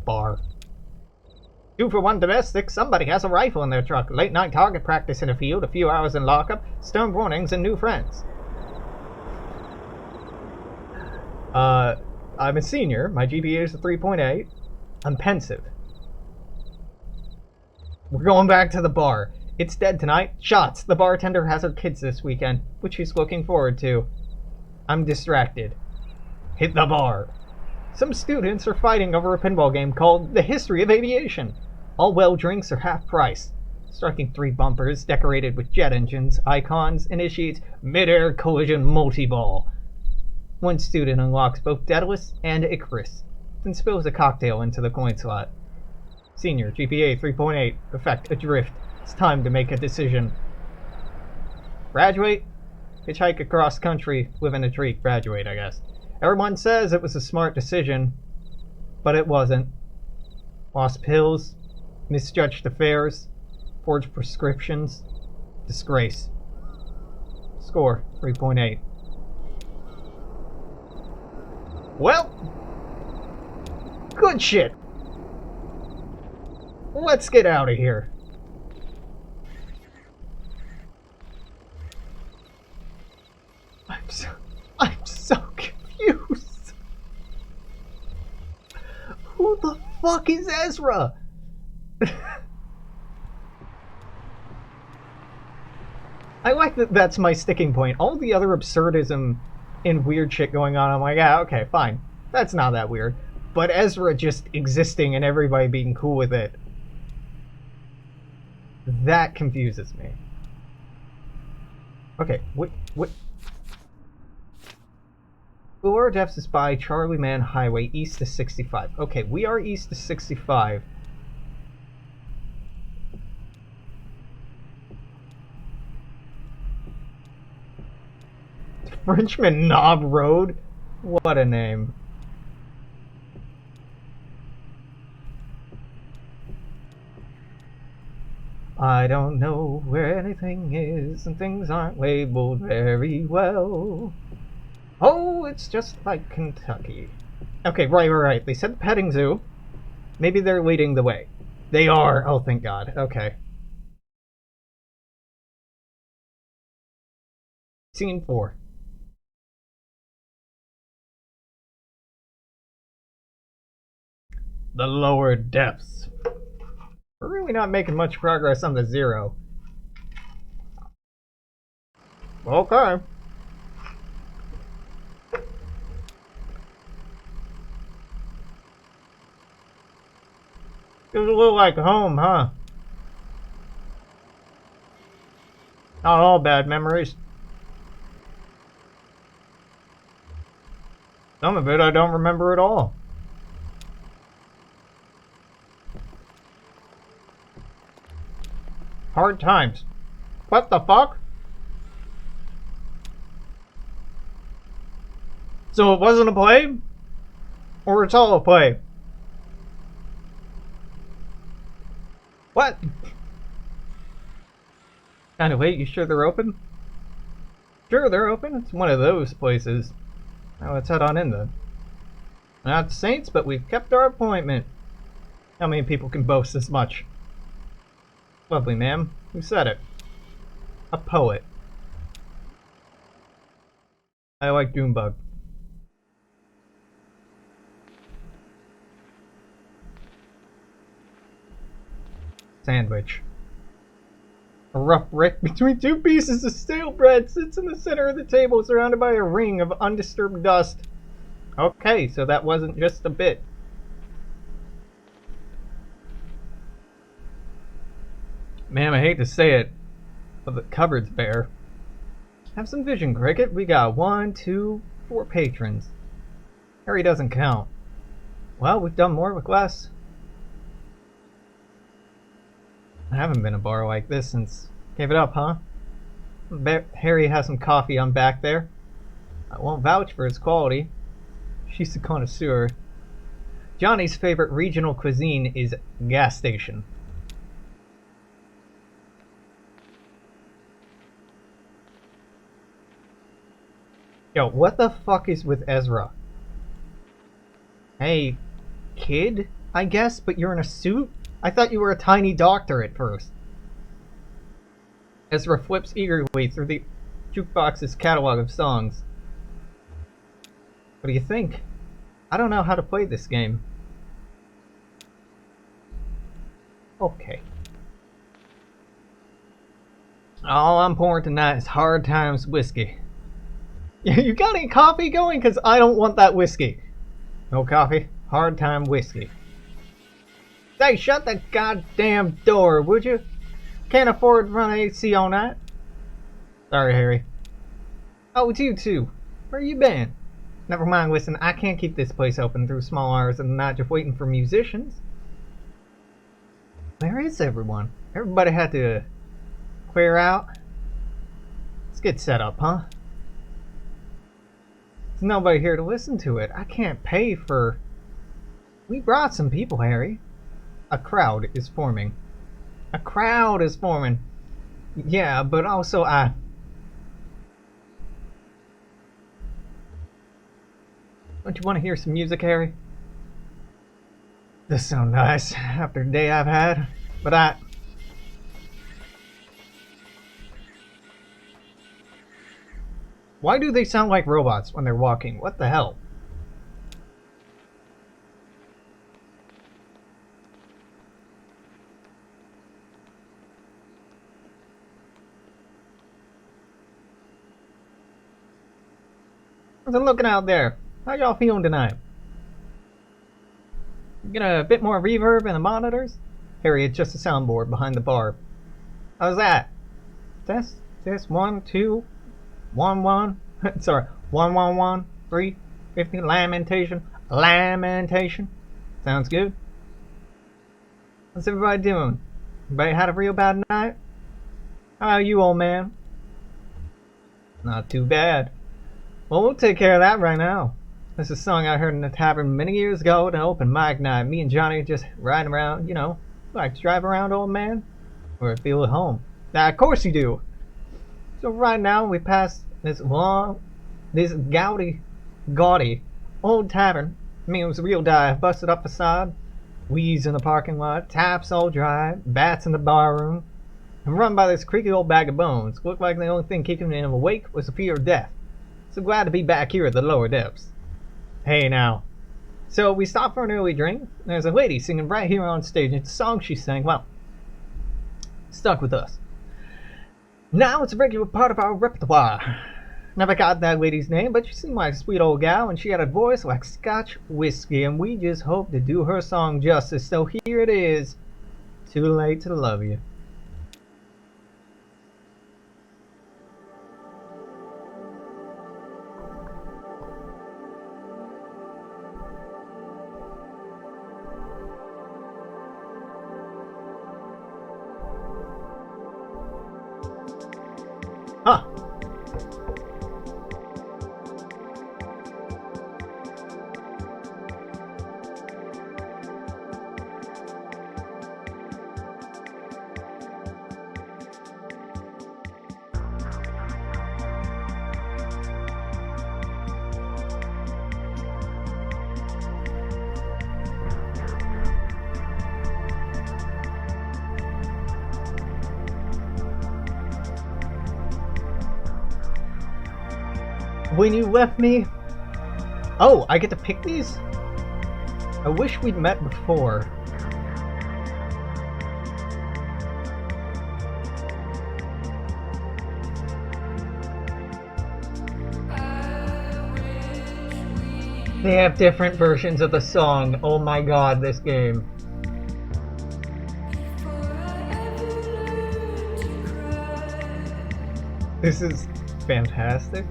bar. 2-for-1 domestic. Somebody has a rifle in their truck. Late night target practice in a field. A few hours in lockup. Stern warnings and new friends. I'm a senior. My GPA is a 3.8. I'm pensive. We're going back to the bar. It's dead tonight. Shots. The bartender has her kids this weekend, which she's looking forward to. I'm distracted. Hit the bar. Some students are fighting over a pinball game called The History of Aviation. All well drinks are half price. Striking 3 bumpers decorated with jet engines, icons, initiates mid-air collision multi-ball. One student unlocks both Daedalus and Icarus, then spills a cocktail into the coin slot. Senior, GPA 3.8, effect adrift. It's time to make a decision. Graduate? Hitchhike across country, live in a tree, graduate, I guess. Everyone says it was a smart decision, but it wasn't. Lost pills, misjudged affairs, forged prescriptions, disgrace. Score, 3.8. Well, good shit. Let's get out of here. I'm so confused. Who the fuck is Ezra? I like that that's my sticking point. All the other absurdism and weird shit going on, I'm like, yeah, okay, fine. That's not that weird. But Ezra just existing and everybody being cool with it, that confuses me. Okay, what? Lower depths is by Charlie Man Highway, east of 65. Okay, we are east of 65. Frenchman Knob Road? What a name. I don't know where anything is, and things aren't labeled very well. Oh, it's just like Kentucky. Okay, right. They said the petting zoo. Maybe they're leading the way. They are. Oh, thank God. Okay. Scene 4. The lower depths. We're really not making much progress on the 0. Okay. Feels a little like home, huh? Not all bad memories. Some of it I don't remember at all. Hard times. What the fuck? So it wasn't a play? Or it's all a play? What? Kinda late, you sure they're open? Sure, they're open. It's one of those places. Now let's head on in then. Not the Saints, but we've kept our appointment. How many people can boast as much? Lovely, ma'am. Who said it? A poet. I like Doombug. Sandwich. A rough brick between 2 pieces of stale bread sits in the center of the table, surrounded by a ring of undisturbed dust. Okay, so that wasn't just a bit. Ma'am, I hate to say it, but the cupboard's bare. Have some vision, Cricket. We got 1, 2, 4 patrons. Harry doesn't count. Well, we've done more with less. I haven't been a bar like this since... Gave it up, huh? Harry has some coffee on back there. I won't vouch for its quality. She's a connoisseur. Johnny's favorite regional cuisine is gas station. Yo, what the fuck is with Ezra? Hey, kid? I guess, but you're in a suit? I thought you were a tiny doctor at first. Ezra flips eagerly through the jukebox's catalog of songs. What do you think? I don't know how to play this game. Okay. All I'm pouring tonight is Hard Times whiskey. You got any coffee going? Because I don't want that whiskey. No coffee, Hard Time whiskey. Hey, shut the goddamn door, would you? Can't afford to run AC all night. Sorry, Harry. Oh, it's you too. Where you been? Never mind, listen, I can't keep this place open through small hours of the night just waiting for musicians. Where is everyone? Everybody had to clear out. Let's get set up, huh? There's nobody here to listen to it. I can't pay for... We brought some people, Harry. A crowd is forming. A crowd is forming. Yeah, but also Don't you want to hear some music, Harry? This sounds nice after the day I've had, but Why do they sound like robots when they're walking? What the hell? How's it looking out there? How y'all feeling tonight? Get a bit more reverb in the monitors? Harry, it's just a soundboard behind the bar. How's that? Test 1, 2, 1, 1. Sorry, 1, 1, 1, 3, 50. Lamentation. Sounds good. How's everybody doing? Everybody had a real bad night? How are you, old man? Not too bad. Well, we'll take care of that right now. This is a song I heard in the tavern many years ago at an open mic night. Me and Johnny just riding around, you know. Like to drive around, old man? Or feel at home? Of course you do. So right now we pass this gaudy old tavern. I mean, it was a real dive. Busted up facade, weeds in the parking lot, taps all dry, bats in the bar room, and run by this creaky old bag of bones. Looked like the only thing keeping him awake was the fear of death. So glad to be back here at the lower depths. Hey now. So we stopped for an early drink. There's a lady singing right here on stage. It's a song she sang, well, stuck with us. Now it's a regular part of our repertoire. Never got that lady's name, but she seemed like a sweet old gal, and she had a voice like Scotch whiskey, and we just hope to do her song justice. So here it is. Too Late to Love You. Huh. When you left me... Oh, I get to pick these? I wish we'd met before. They have different versions of the song. Oh my god, this game. This is fantastic.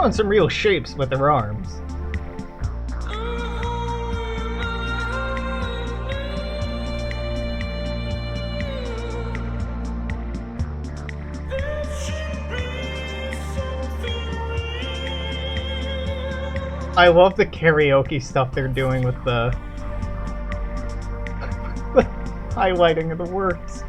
drawing some real shapes with her arms. I love the karaoke stuff they're doing with the highlighting of the words.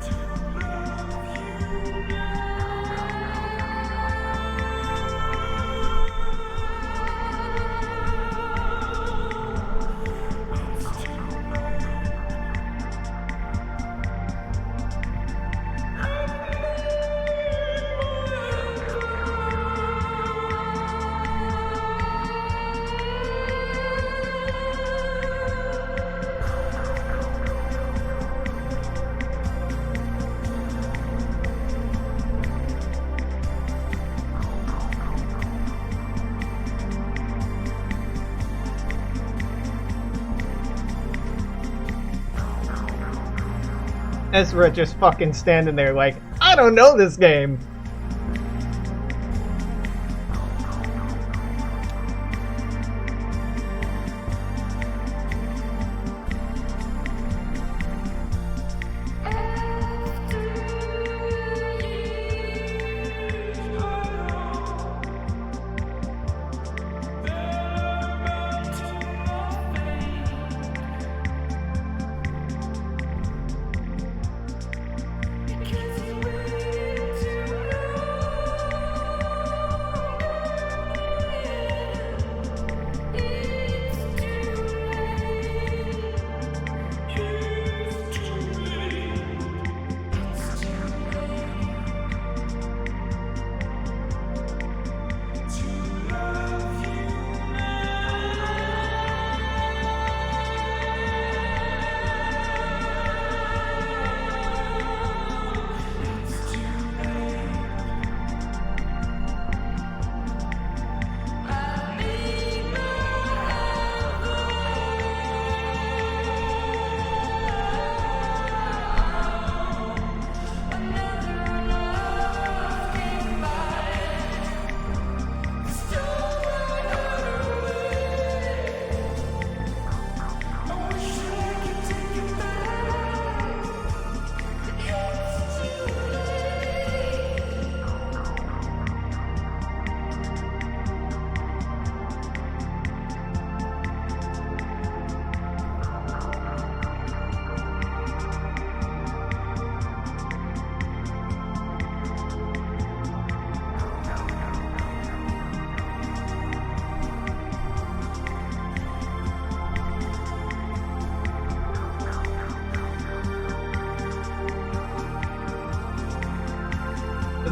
Ezra just fucking standing there like, I don't know this game.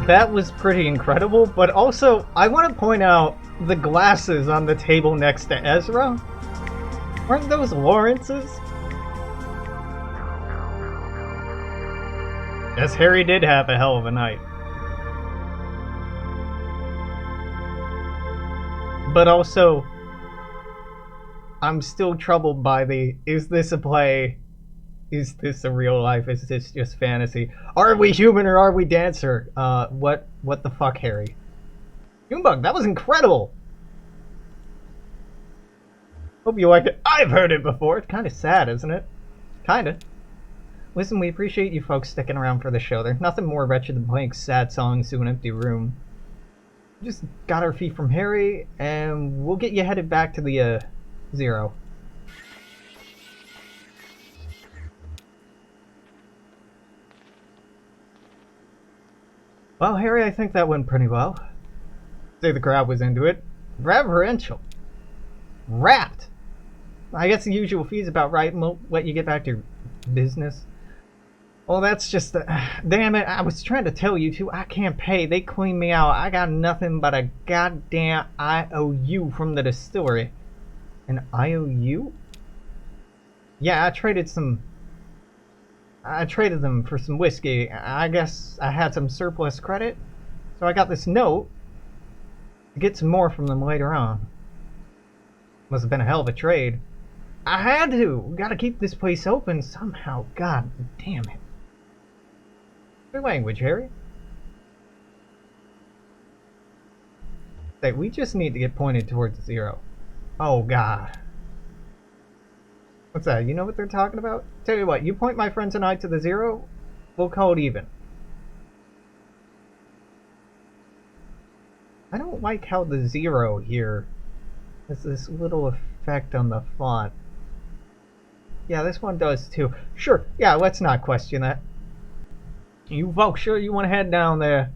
That was pretty incredible, but also, I want to point out the glasses on the table next to Ezra. Weren't those Lawrence's? Yes, Harry did have a hell of a night. But also, I'm still troubled by the, is this a play? Is this a real life? Is this just fantasy? Are we human or are we dancer? What the fuck, Harry? Junebug, that was incredible! Hope you liked it. I've heard it before. It's kind of sad, isn't it? Kinda. Listen, we appreciate you folks sticking around for the show. There's nothing more wretched than playing sad songs to an empty room. We just got our fee from Harry, and we'll get you headed back to the, Zero. Well, Harry, I think that went pretty well. Say the crowd was into it. Reverential. Wrapped. I guess the usual fee's about right, and we'll let you get back to your business. Well, that's just... damn it, I was trying to tell you two, I can't pay. They cleaned me out. I got nothing but a goddamn IOU from the distillery. An IOU? Yeah, I traded them for some whiskey. I guess I had some surplus credit, so I got this note to get some more from them later on. Must have been a hell of a trade. I had to! Gotta keep this place open somehow. God damn it. Your language, Harry. Say, we just need to get pointed towards 0. Oh, God. What's that? You know what they're talking about? Tell you what, you point my friends and I to the 0, we'll call it even. I don't like how the 0 here has this little effect on the font. Yeah, this one does too. Sure, yeah, let's not question that. You folks sure you want to head down there?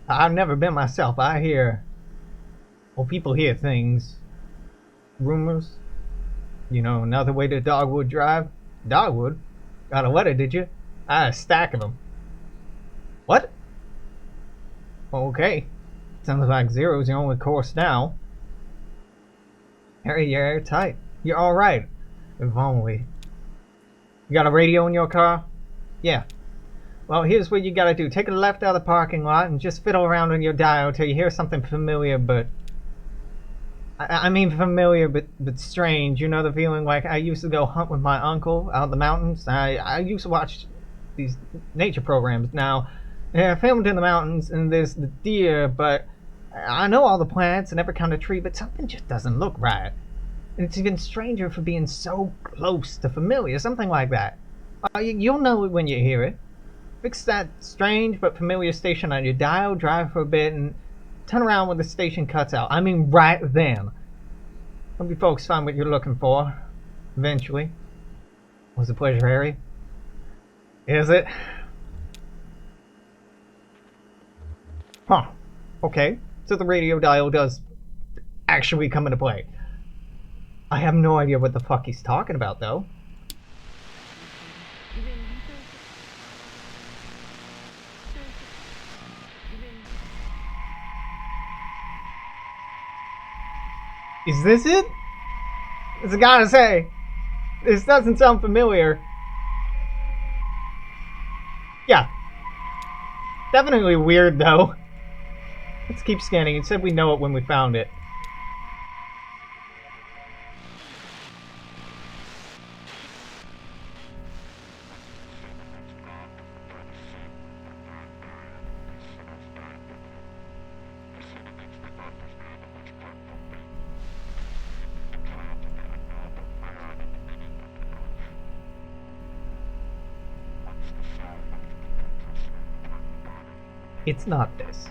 I've never been myself. I hear... Well, people hear things. Rumors. You know, another way to Dogwood Drive. Dogwood? Got a letter, did you? I had a stack of them. What? Okay. Sounds like 0's the only course now. Harry, you're airtight. You're alright. If only. You got a radio in your car? Yeah. Well, here's what you gotta do. Take a left out of the parking lot and just fiddle around on your dial till you hear something familiar, but... I mean familiar, but strange. You know the feeling like I used to go hunt with my uncle out in the mountains? I used to watch these nature programs. Now, they're filmed in the mountains, and there's the deer, but I know all the plants and every kind of tree, but something just doesn't look right. And it's even stranger for being so close to familiar, something like that. You'll know it when you hear it. Fix that strange but familiar station on your dial, drive for a bit, and turn around when the station cuts out. I mean right then. Hope you folks find what you're looking for. Eventually. It was a pleasure, Harry. Is it? Huh. Okay. So the radio dial does actually come into play. I have no idea what the fuck he's talking about, though. Is this it? I gotta say, this doesn't sound familiar. Yeah. Definitely weird, though. Let's keep scanning. It said we know it when we found it. It's not this.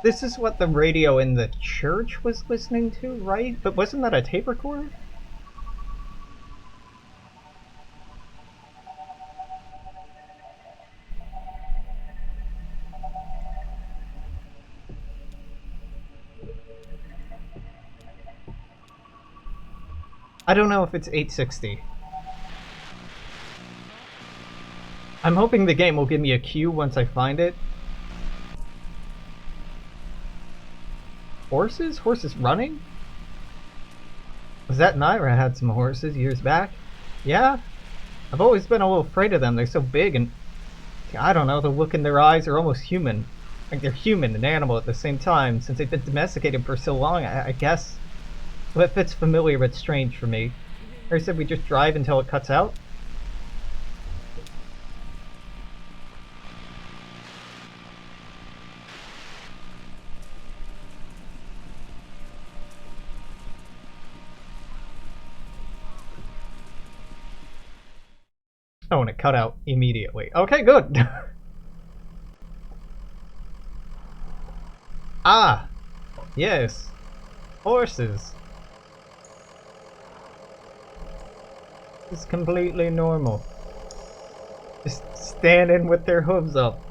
This is what the radio in the church was listening to, right? But wasn't that a tape recorder? I don't know if it's 860. I'm hoping the game will give me a cue once I find it. Horses? Horses running? Was that Naira had some horses years back? Yeah? I've always been a little afraid of them. They're so big and... I don't know, the look in their eyes are almost human. Like they're human and animal at the same time. Since they've been domesticated for so long, I guess... Well, if it's familiar but strange for me. Harry said we just drive until it cuts out? Oh, and it cut out immediately. Okay, good. Ah, yes. Horses. It's completely normal. Just standing with their hooves up.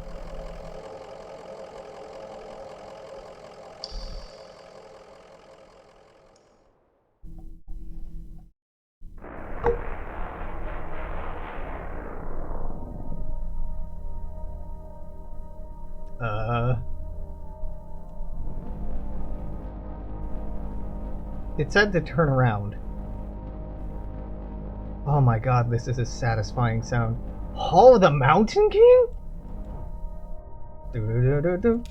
It said to turn around. Oh my god, this is a satisfying sound. Hall of the Mountain King? Do-do-do-do-do.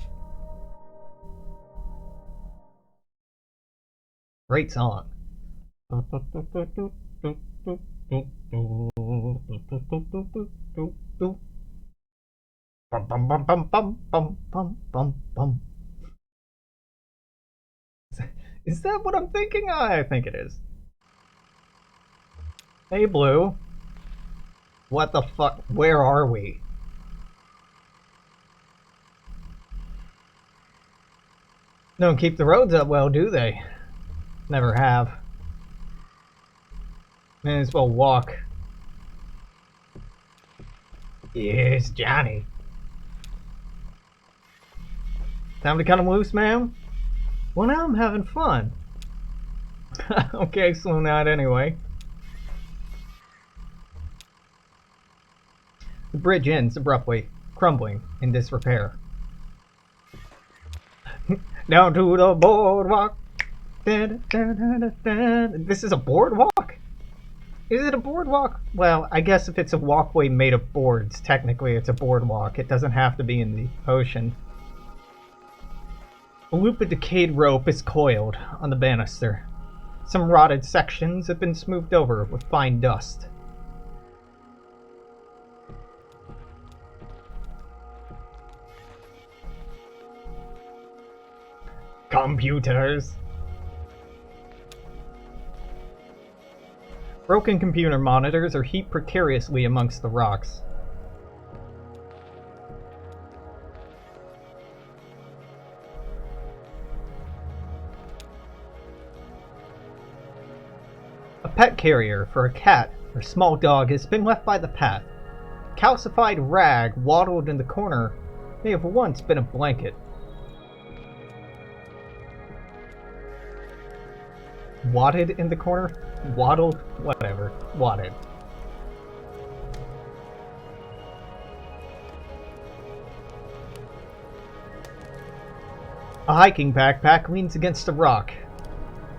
Great song. Bum, bum, bum, bum, bum, bum, bum, bum, bum. Is that what I'm thinking? I think it is. Hey, Blue. What the fuck? Where are we? Don't keep the roads up well, do they? Never have. May as well walk. Yes, Johnny. Time to cut him loose, ma'am? Well, now I'm having fun. Okay, slow down anyway. The bridge ends abruptly, crumbling in disrepair. Down to the boardwalk. This is a boardwalk? Is it a boardwalk? Well, I guess if it's a walkway made of boards, technically it's a boardwalk. It doesn't have to be in the ocean. A loop of decayed rope is coiled on the banister. Some rotted sections have been smoothed over with fine dust. Computers. Broken computer monitors are heaped precariously amongst the rocks. A pet carrier for a cat or small dog has been left by the path. A calcified rag waddled in the corner may have once been a blanket. Wadded in the corner? Waddled? Whatever. Wadded. A hiking backpack leans against a rock.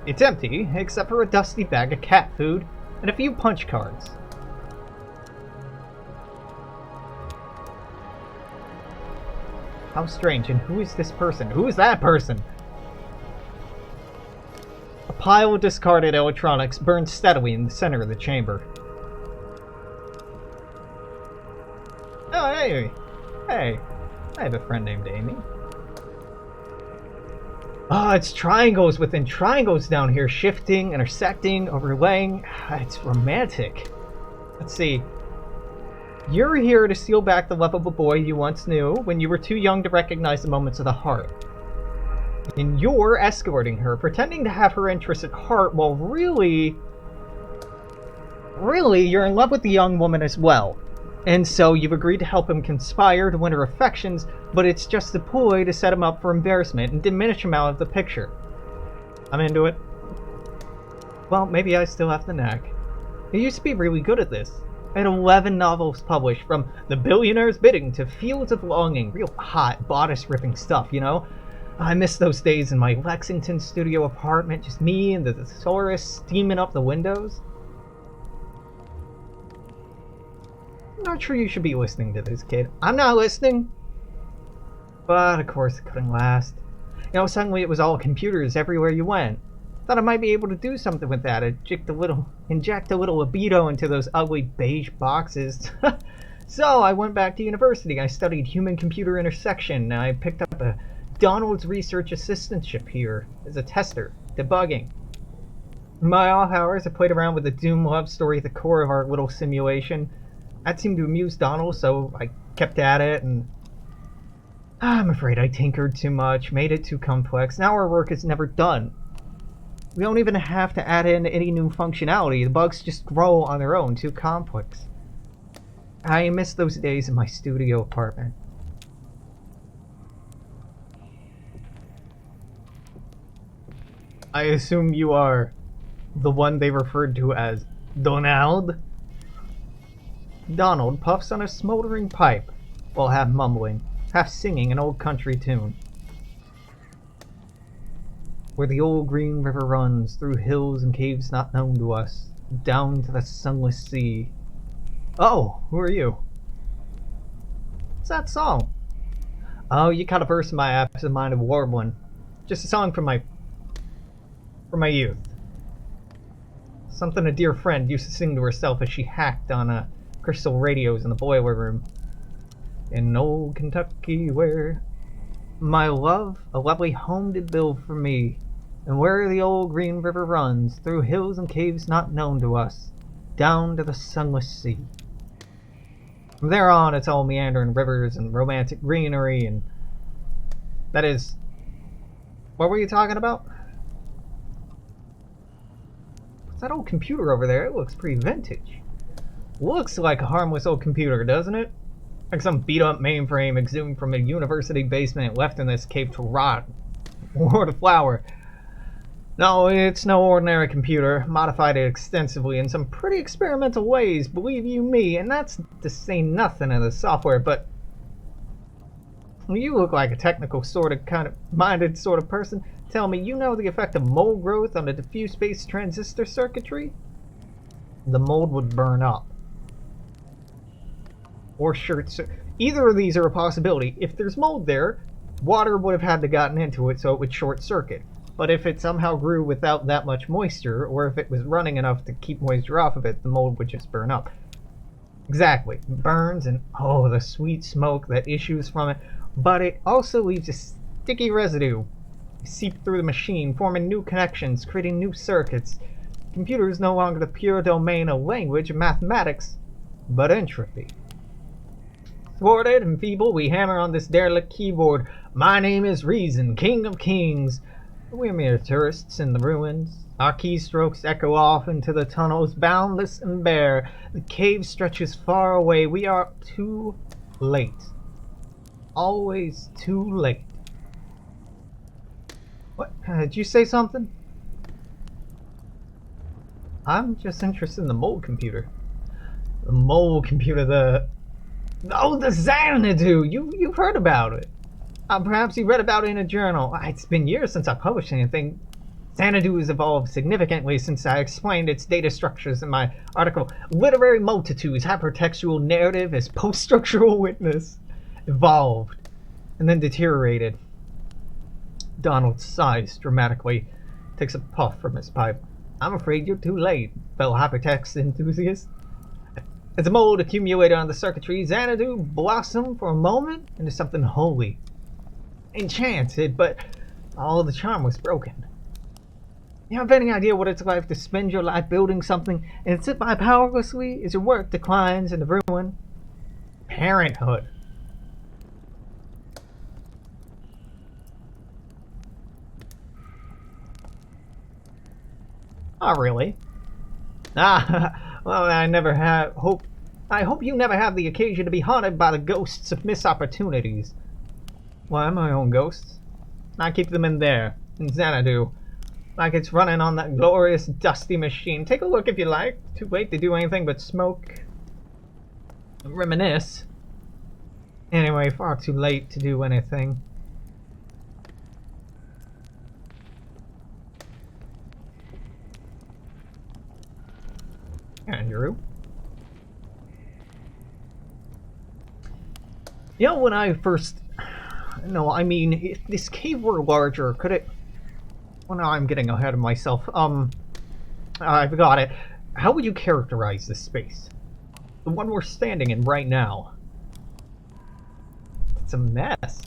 It's empty, except for a dusty bag of cat food and a few punch cards. How strange, and who is this person? Who is that person? A pile of discarded electronics burns steadily in the center of the chamber. Oh, hey! Hey! I have a friend named Amy. Ah, it's triangles within triangles down here, shifting, intersecting, overlaying. It's romantic. Let's see. You're here to steal back the love of a boy you once knew when you were too young to recognize the moments of the heart. And you're escorting her, pretending to have her interests at heart, while really you're in love with the young woman as well. And so you've agreed to help him conspire to win her affections, but it's just a ploy to set him up for embarrassment and diminish him out of the picture. I'm into it. Well, maybe I still have the knack. I used to be really good at this. I had 11 novels published, from The Billionaire's Bidding to Fields of Longing. Real hot, bodice-ripping stuff, you know? I miss those days in my Lexington studio apartment, just me and the thesaurus steaming up the windows. I'm not sure you should be listening to this, kid. I'm not listening! But, of course, it couldn't last. You know, suddenly it was all computers everywhere you went. Thought I might be able to do something with that, inject a little libido into those ugly beige boxes. So, I went back to university. I studied human-computer intersection. I picked up a Donald's research assistantship here as a tester, debugging. In my off hours, I played around with the Doom love story at the core of our little simulation. That seemed to amuse Donald, so I kept at it, and I'm afraid I tinkered too much, made it too complex. Now our work is never done. We don't even have to add in any new functionality. The bugs just grow on their own, too complex. I miss those days in my studio apartment. I assume you are the one they referred to as Donald? Donald puffs on a smoldering pipe, while half mumbling, half singing an old country tune. Where the old green river runs, through hills and caves not known to us, down to the sunless sea. Oh, who are you? What's that song? Oh, you caught a verse in my absent-minded warbling. Just a song from my youth. Something a dear friend used to sing to herself as she hacked on crystal radios in the boiler room. In old Kentucky where my love a lovely home did build for me, and where the old green river runs through hills and caves not known to us, down to the sunless sea. From there on, it's all meandering rivers and romantic greenery, and that is... What were you talking about? What's that old computer over there? It looks pretty vintage. Looks like a harmless old computer, doesn't it? Like some beat-up mainframe exhumed from a university basement left in this cave to rot or to flower. No, it's no ordinary computer. Modified it extensively in some pretty experimental ways, believe you me, and that's to say nothing of the software, but you look like a technical minded sort of person. Tell me, you know the effect of mold growth on the diffuse-based transistor circuitry? The mold would burn up. Or either of these are a possibility. If there's mold there, water would have had to gotten into it so it would short circuit. But if it somehow grew without that much moisture, or if it was running enough to keep moisture off of it, the mold would just burn up. Exactly. It burns, and oh, the sweet smoke that issues from it. But it also leaves a sticky residue. Seep through the machine, forming new connections, creating new circuits. The computer is no longer the pure domain of language and mathematics, but entropy. Thwarted and feeble, we hammer on this derelict keyboard. My name is Reason, King of Kings. We're mere tourists in the ruins. Our keystrokes echo off into the tunnels, boundless and bare. The cave stretches far away. We are too late. Always too late. What? Did you say something? I'm just interested in the mole computer. The mole computer, Oh, the Xanadu! You've heard about it. Perhaps you read about it in a journal. It's been years since I published anything. Xanadu has evolved significantly since I explained its data structures in my article, Literary Multitudes, Hypertextual Narrative as Post-Structural Witness. Evolved, and then deteriorated. Donald sighs dramatically, takes a puff from his pipe. I'm afraid you're too late, fellow hypertext enthusiast. As a mold accumulated on the circuitry, Xanadu blossomed for a moment into something holy. Enchanted, but all the charm was broken. You have any idea what it's like to spend your life building something and sit by powerlessly as your work declines into ruin? Parenthood. Oh, really? Well, I hope you never have the occasion to be haunted by the ghosts of missed opportunities. Why, my own ghosts? I keep them in there, in Xanadu. Like it's running on that glorious, dusty machine. Take a look if you like. Too late to do anything but smoke and reminisce. Anyway, far too late to do anything. Andrew? You know, when I first... No, I mean, if this cave were larger, could it... Well, now I'm getting ahead of myself. I've got it. How would you characterize this space? The one we're standing in right now. It's a mess.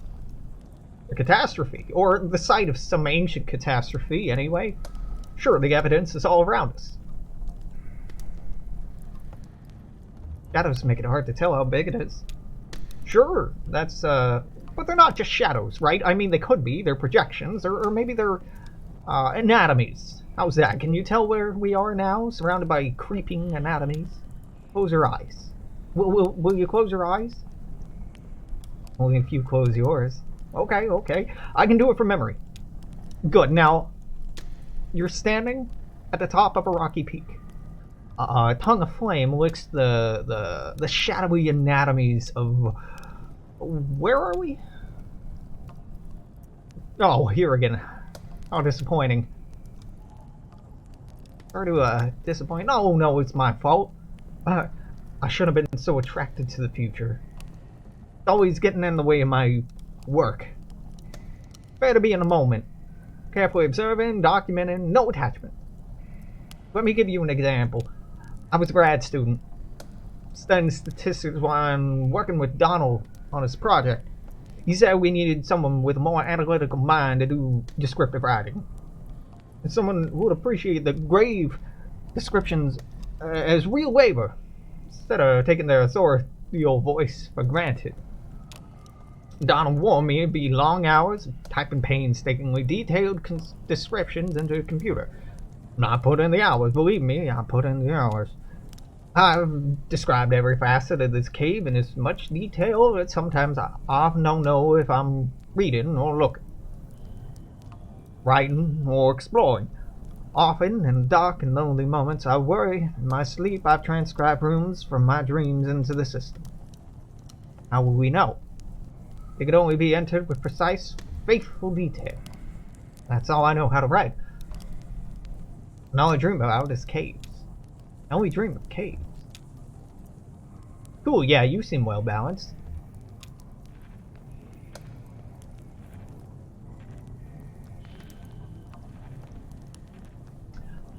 A catastrophe. Or the site of some ancient catastrophe, anyway. Sure, the evidence is all around us. Shadows make it hard to tell how big it is. Sure, that's, but they're not just shadows, right? I mean, they could be. They're projections, or maybe they're, anatomies. How's that? Can you tell where we are now, surrounded by creeping anatomies? Close your eyes. Will you close your eyes? Only if you close yours. Okay, okay. I can do it from memory. Good. Now, you're standing at the top of a rocky peak. A tongue of flame licks the shadowy anatomies of... Where are we? Oh, here again. How disappointing. Sorry to disappoint. No, it's my fault. I shouldn't have been so attracted to the future. It's always getting in the way of my work. Better be in the moment. Carefully observing, documenting, no attachment. Let me give you an example. I was a grad student, studying statistics while I'm working with Donald on his project. He said we needed someone with a more analytical mind to do descriptive writing. And someone who would appreciate the grave descriptions as real labor, instead of taking their authorial voice for granted. Donald warned me it'd be long hours typing painstakingly detailed descriptions into a computer. I put in the hours, believe me, I put in the hours. I've described every facet of this cave in as much detail that sometimes I often don't know if I'm reading or looking, writing or exploring. Often, in dark and lonely moments, I worry. In my sleep, I've transcribed runes from my dreams into the system. How will we know? It could only be entered with precise, faithful detail. That's all I know how to write. And all I dream about is caves. I only dream of caves. Cool, yeah, you seem well balanced.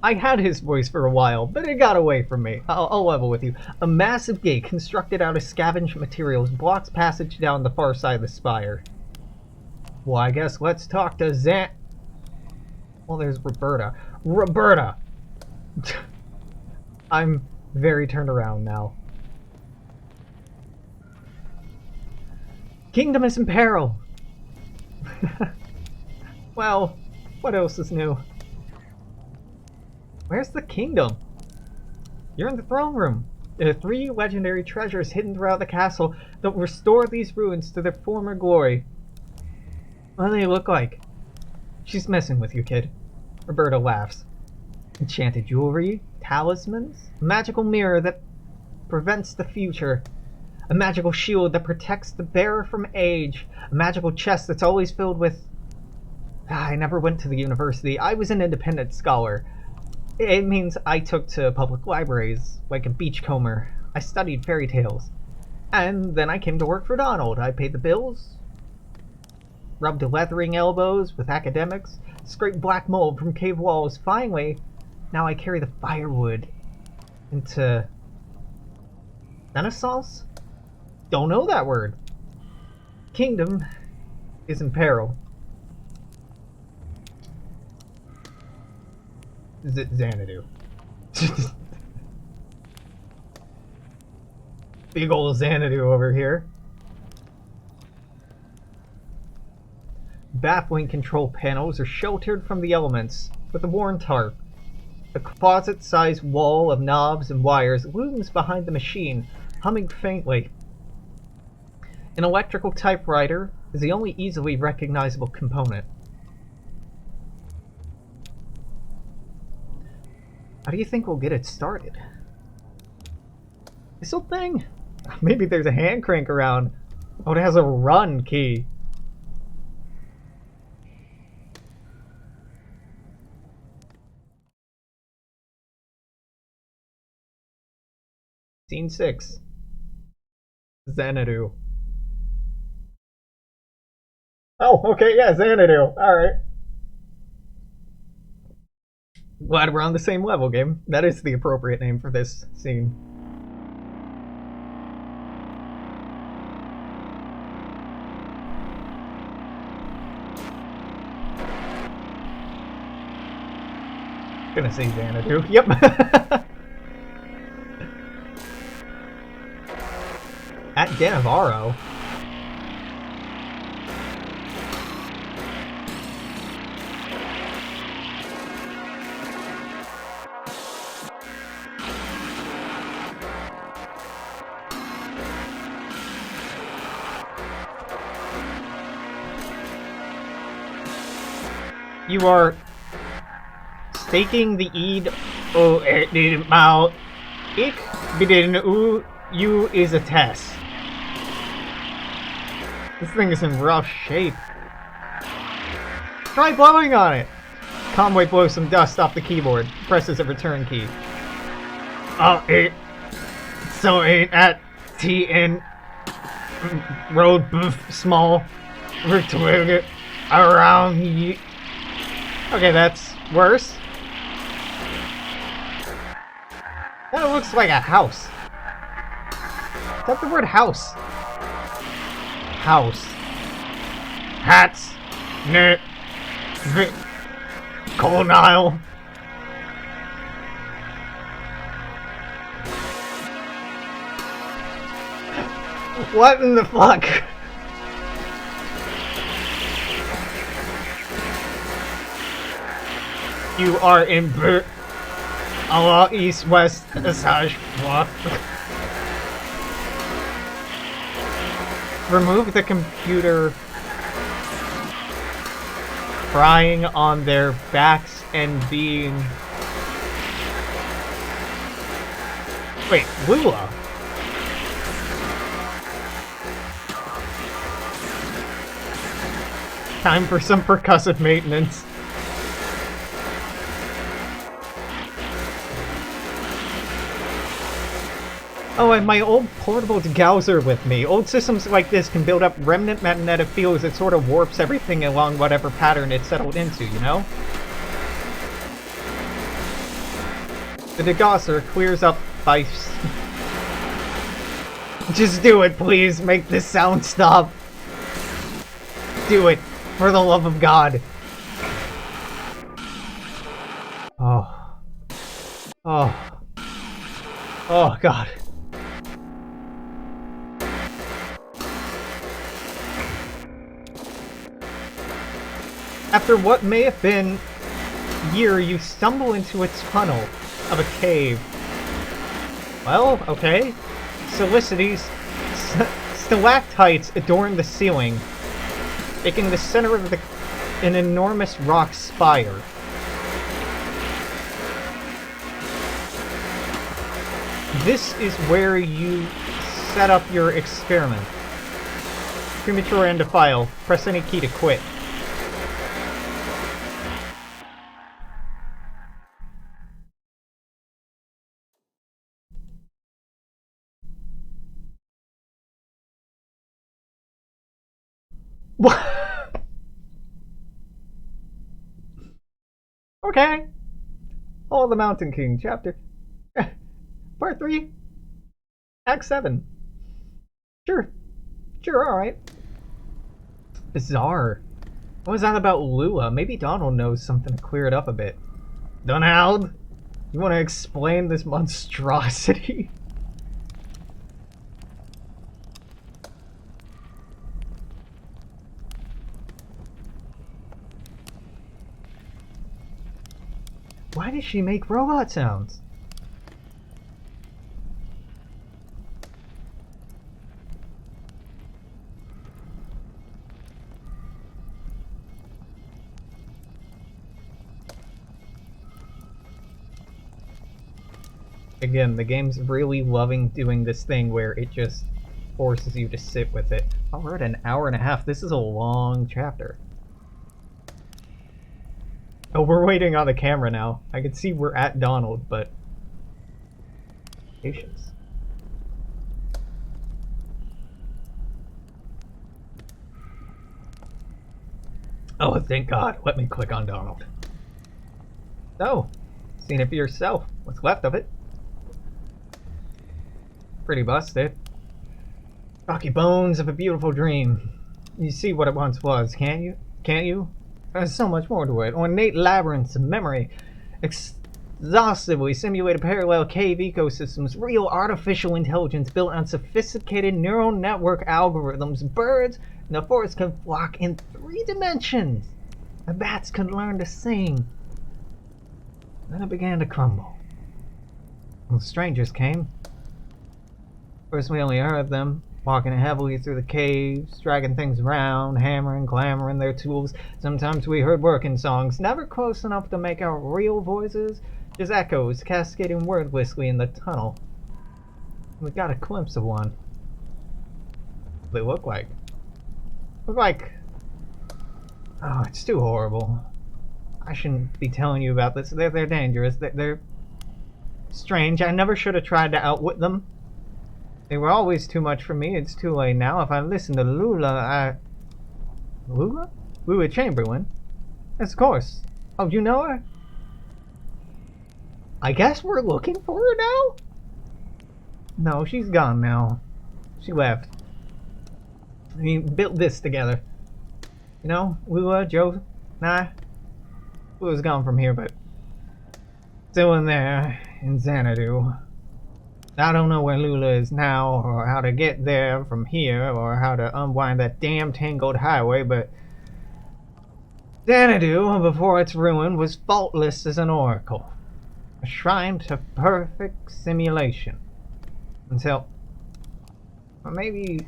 I had his voice for a while, but it got away from me. I'll level with you. A massive gate constructed out of scavenged materials blocks passage down the far side of the spire. Well, I guess let's talk to Well, there's Roberta. Roberta! I'm very turned around now. Kingdom is in peril! Well, what else is new? Where's the kingdom? You're in the throne room. There are 3 legendary treasures hidden throughout the castle that will restore these ruins to their former glory. What do they look like? She's messing with you, kid. Roberta laughs. Enchanted jewelry, talismans, a magical mirror that prevents the future, a magical shield that protects the bearer from age, a magical chest that's always filled with... I never went to the university. I was an independent scholar. It means I took to public libraries, like a beachcomber. I studied fairy tales. And then I came to work for Donald. I paid the bills, rubbed leathering elbows with academics, scraped black mold from cave walls. Finally, now I carry the firewood into... Renaissance? Don't know that word. Kingdom is in peril. Xanadu. Big ol' Xanadu over here. Baffling control panels are sheltered from the elements with a worn tarp. A closet-sized wall of knobs and wires looms behind the machine, humming faintly. An electrical typewriter is the only easily recognizable component. How do you think we'll get it started? This old thing? Maybe there's a hand crank around. Oh, it has a run key. Scene 6. Xanadu. Oh, okay, yeah, Xanadu. Alright. Glad we're on the same level, game. That is the appropriate name for this scene. Gonna say Xanadu. Yep. At Ganavaro. You are staking the Eid o Mal. Ik bidin you is a test. This thing is in rough shape. Try blowing on it! Conway blows some dust off the keyboard, presses a return key. Oh, so it at TN road small. Retwig around you. Okay, that's worse. That looks like a house. Is that the word house? House. Hats. Knit. Colonile. What in the fuck? You are in Allah East West Assage. Remove the computer crying on their backs and being... Wait, Lula? Time for some percussive maintenance. Oh, and my old portable degausseur with me. Old systems like this can build up remnant magnetic fields that sort of warps everything along whatever pattern it's settled into, you know? The degausseur clears up by... Just do it, please. Make this sound stop. Do it. For the love of God. Oh. Oh. Oh, God. After what may have been a year, you stumble into a tunnel of a cave. Well, okay. Stalactites adorn the ceiling, making the center of an enormous rock spire. This is where you set up your experiment. Premature end of file. Press any key to quit. What? Okay. Oh, the Mountain King, chapter... Part 3. Act 7. Sure. Sure, alright. Bizarre. What was that about Lula? Maybe Donald knows something to clear it up a bit. Donald? You want to explain this monstrosity? Why does she make robot sounds? Again, the game's really loving doing this thing where it just forces you to sit with it. Oh, we're at an hour and a half. This is a long chapter. Oh, we're waiting on the camera now. I can see we're at Donald, but... Patience. Oh, thank God. Let me click on Donald. So, seen it for yourself. What's left of it? Pretty busted. Rocky bones of a beautiful dream. You see what it once was, can't you? Can't you? There's so much more to it. Ornate labyrinths of memory. Exhaustively simulated parallel cave ecosystems. Real artificial intelligence built on sophisticated neural network algorithms. Birds in the forest can flock in 3 dimensions. The bats could learn to sing. Then it began to crumble. When strangers came. First we only heard them, walking heavily through the caves, dragging things around, hammering, clamoring their tools. Sometimes we heard working songs, never close enough to make out real voices, just echoes cascading wordlessly in the tunnel. We got a glimpse of one. What they look like. Look like... Oh, it's too horrible. I shouldn't be telling you about this. They're dangerous. They're strange. I never should have tried to outwit them. They were always too much for me. It's too late now. If I listen to Lula, Lula? Lula Chamberlain? Yes, of course. Oh, you know her? I guess we're looking for her now? No, she's gone now. She left. We built this together. You know, Lula, Joe, nah. Lula's gone from here, but still in there, in Xanadu. I don't know where Lula is now, or how to get there from here, or how to unwind that damn tangled highway, but Xanadu, before its ruin, was faultless as an oracle. A shrine to perfect simulation. Until... well, maybe...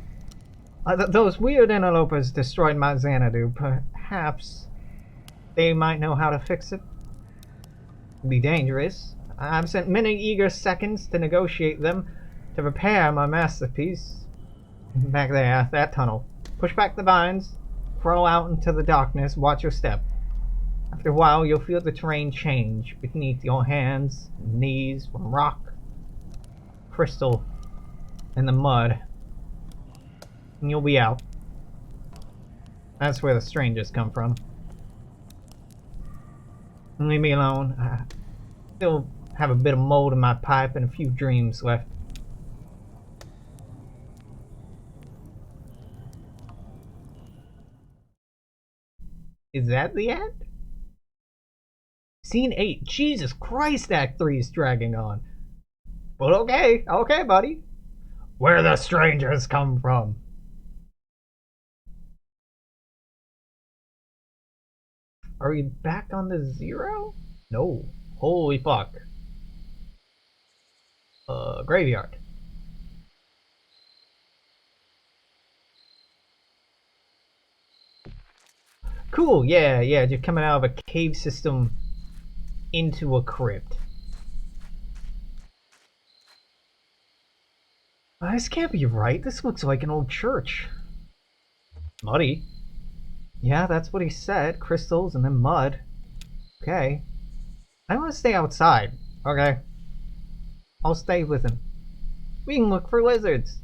those weird interlopers destroyed my Xanadu. Perhaps they might know how to fix it. It'd be dangerous. I've sent many eager seconds to negotiate them, to repair my masterpiece. Back there, that tunnel. Push back the vines, crawl out into the darkness, watch your step. After a while, you'll feel the terrain change beneath your hands and knees from rock, crystal, and the mud. And you'll be out. That's where the strangers come from. Leave me alone. I still have a bit of mold in my pipe and a few dreams left. Is that the end? Scene 8. Jesus Christ, Act 3 is dragging on. But okay, buddy. Where the strangers come from. Are we back on the 0? No. Holy fuck. Graveyard. Cool, yeah, you're coming out of a cave system into a crypt. This can't be right. This looks like an old church. Muddy. Yeah, that's what he said. Crystals and then mud. Okay. I want to stay outside. Okay. I'll stay with him. We can look for lizards.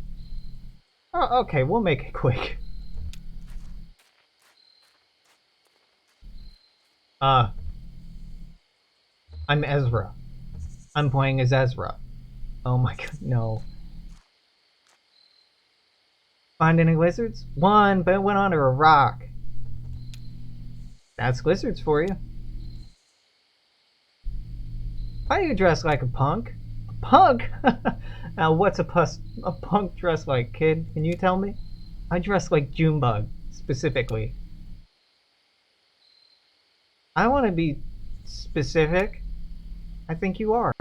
Oh, okay, we'll make it quick. I'm Ezra. I'm playing as Ezra. Oh my god, no. Find any lizards? One, but it went under a rock. That's lizards for you. Why do you dress like a punk? A punk? Now what's a punk dress like, kid? Can you tell me? I dress like Junebug, specifically. I want to be specific. I think you are.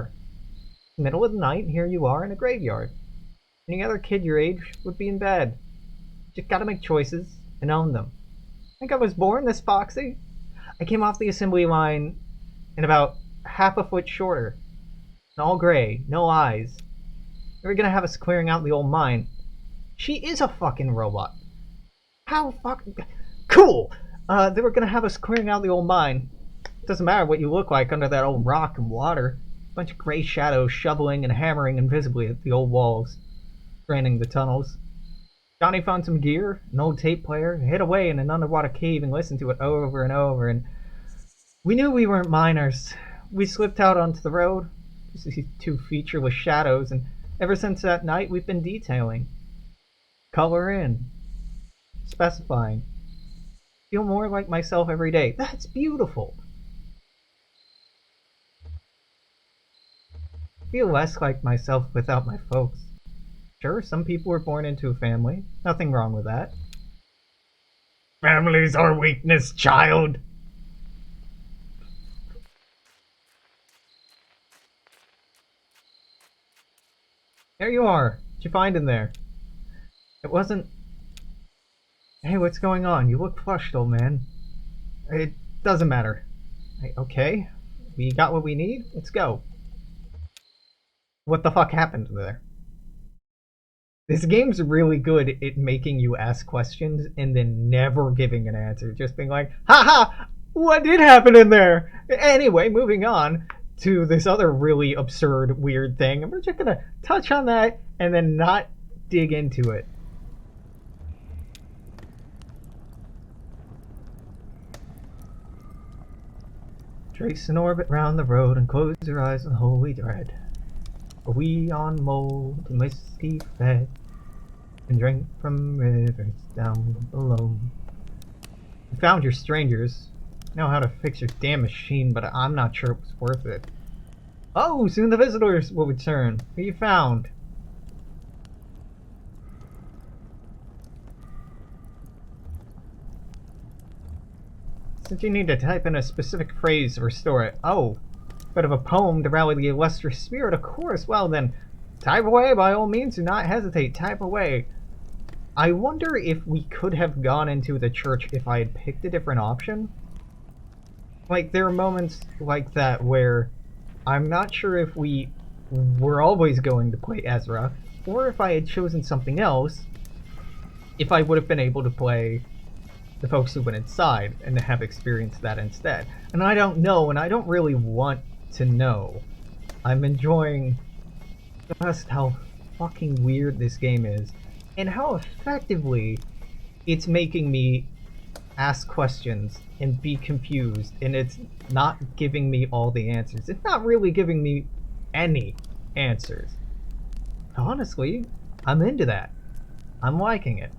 Middle of the night, here you are in a graveyard. Any other kid your age would be in bed. Just gotta make choices and own them. Think I was born this foxy? I came off the assembly line in about half a foot shorter. And all gray, no eyes. They were gonna have us clearing out the old mine. She is a fucking robot. How fucking... Cool! They were gonna have us clearing out the old mine. Doesn't matter what you look like under that old rock and water. Bunch of gray shadows shoveling and hammering invisibly at the old walls, draining the tunnels. Johnny found some gear, an old tape player, hid away in an underwater cave and listened to it over and over, and we knew we weren't miners. We slipped out onto the road, these two featureless shadows, and ever since that night we've been detailing. Color in. Specifying. Feel more like myself every day. That's beautiful! Feel less like myself without my folks. Sure, some people were born into a family. Nothing wrong with that. Family's our weakness, child! There you are. What'd you find in there? It wasn't... Hey, what's going on? You look flushed, old man. It doesn't matter. Okay, we got what we need? Let's go. What the fuck happened there? This game's really good at making you ask questions and then never giving an answer. Just being like, haha, what did happen in there? Anyway, moving on to this other really absurd, weird thing. And we're just gonna touch on that and then not dig into it. Trace an orbit round the road and close your eyes in holy dread. For we on mold and whiskey fed, and drink from rivers down below. You found your strangers. Know how to fix your damn machine, but I'm not sure it was worth it. Oh, soon the visitors will return. Who you found? Since you need to type in a specific phrase to restore it. Oh, bit of a poem to rally the illustrious spirit, of course. Well then, type away by all means. Do not hesitate. Type away. I wonder if we could have gone into the church if I had picked a different option. Like, there are moments like that where I'm not sure if we were always going to play Ezra, or if I had chosen something else, if I would have been able to play the folks who went inside and have experienced that instead. And I don't know, and I don't really want to know. I'm enjoying just how fucking weird this game is, and how effectively it's making me ask questions and be confused, and it's not giving me all the answers. It's not really giving me any answers. Honestly, I'm into that. I'm liking it.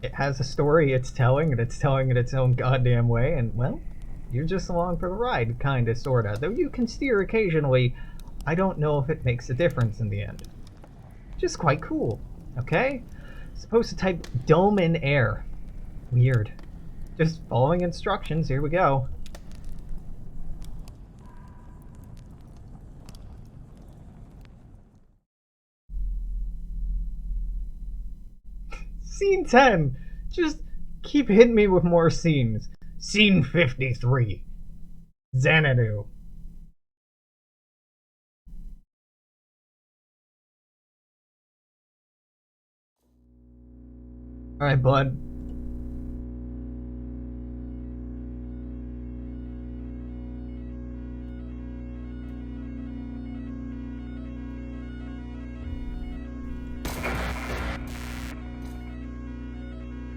It has a story it's telling, and it's telling it its own goddamn way, and, well, you're just along for the ride, kinda, sorta. Though you can steer occasionally, I don't know if it makes a difference in the end. Just quite cool, okay? Supposed to type dome in air. Weird. Just following instructions, here we go. Scene 10! Just keep hitting me with more scenes. Scene 53. Xanadu. Alright, bud.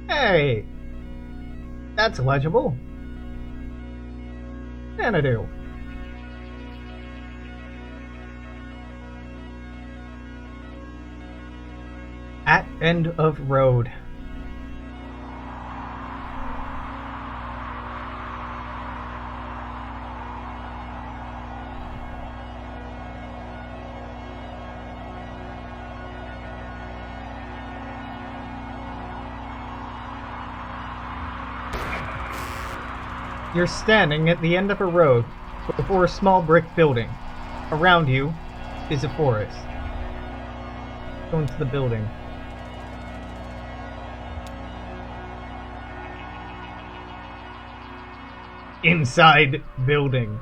Hey! That's legible. Xanadu. At end of road. You're standing at the end of a road before a small brick building. Around you is a forest. Go into the building. Inside building.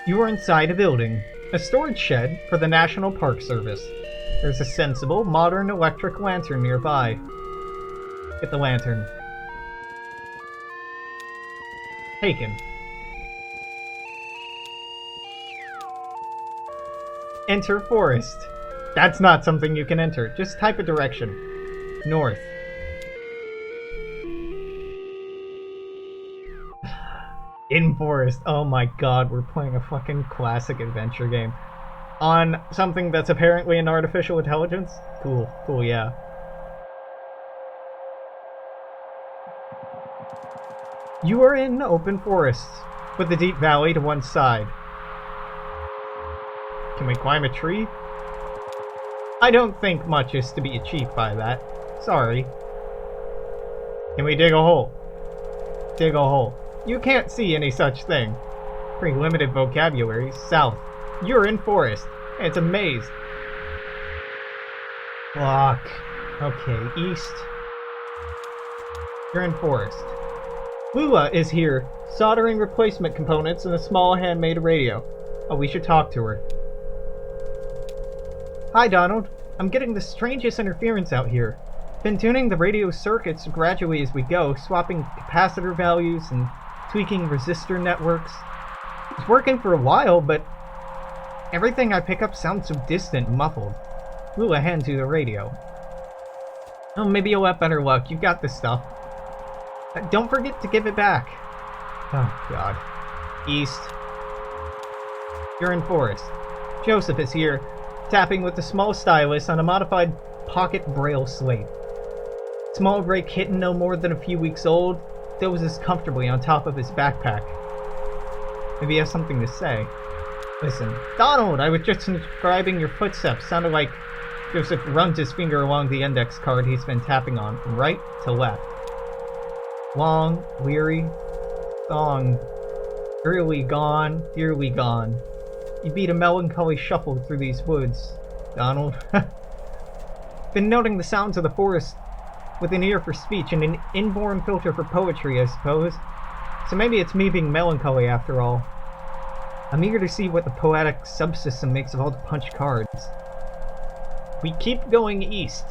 You are inside a building, a storage shed for the National Park Service. There's a sensible, modern electric lantern nearby. Get the lantern. Taken. Enter forest. That's not something you can enter. Just type a direction. North. In forest. Oh my god, we're playing a fucking classic adventure game. On something that's apparently an artificial intelligence? Cool, cool, yeah. You are in open forest, with a deep valley to one side. Can we climb a tree? I don't think much is to be achieved by that. Sorry. Can we dig a hole? Dig a hole. You can't see any such thing. Pretty limited vocabulary. South. You're in forest. It's a maze. Block. Okay, east. You're in forest. Lula is here, soldering replacement components and a small handmade radio. Oh, we should talk to her. Hi, Donald. I'm getting the strangest interference out here. Been tuning the radio circuits gradually as we go, swapping capacitor values and tweaking resistor networks. It's working for a while, but everything I pick up sounds so distant and muffled. Lula hands you the radio. Oh, maybe you'll have better luck. You've got this stuff. Don't forget to give it back. Oh, God. East. You're in Forest. Joseph is here, tapping with a small stylus on a modified pocket braille slate. Small gray kitten no more than a few weeks old dozes comfortably on top of his backpack. Maybe he has something to say. Listen, Donald, I was just describing your footsteps. Sounded like Joseph runs his finger along the index card he's been tapping on, from right to left. Long, weary, song. Early gone, dearly gone. You beat a melancholy shuffle through these woods, Donald. Been noting the sounds of the forest with an ear for speech and an inborn filter for poetry, I suppose. So maybe it's me being melancholy after all. I'm eager to see what the poetic subsystem makes of all the punch cards. We keep going east.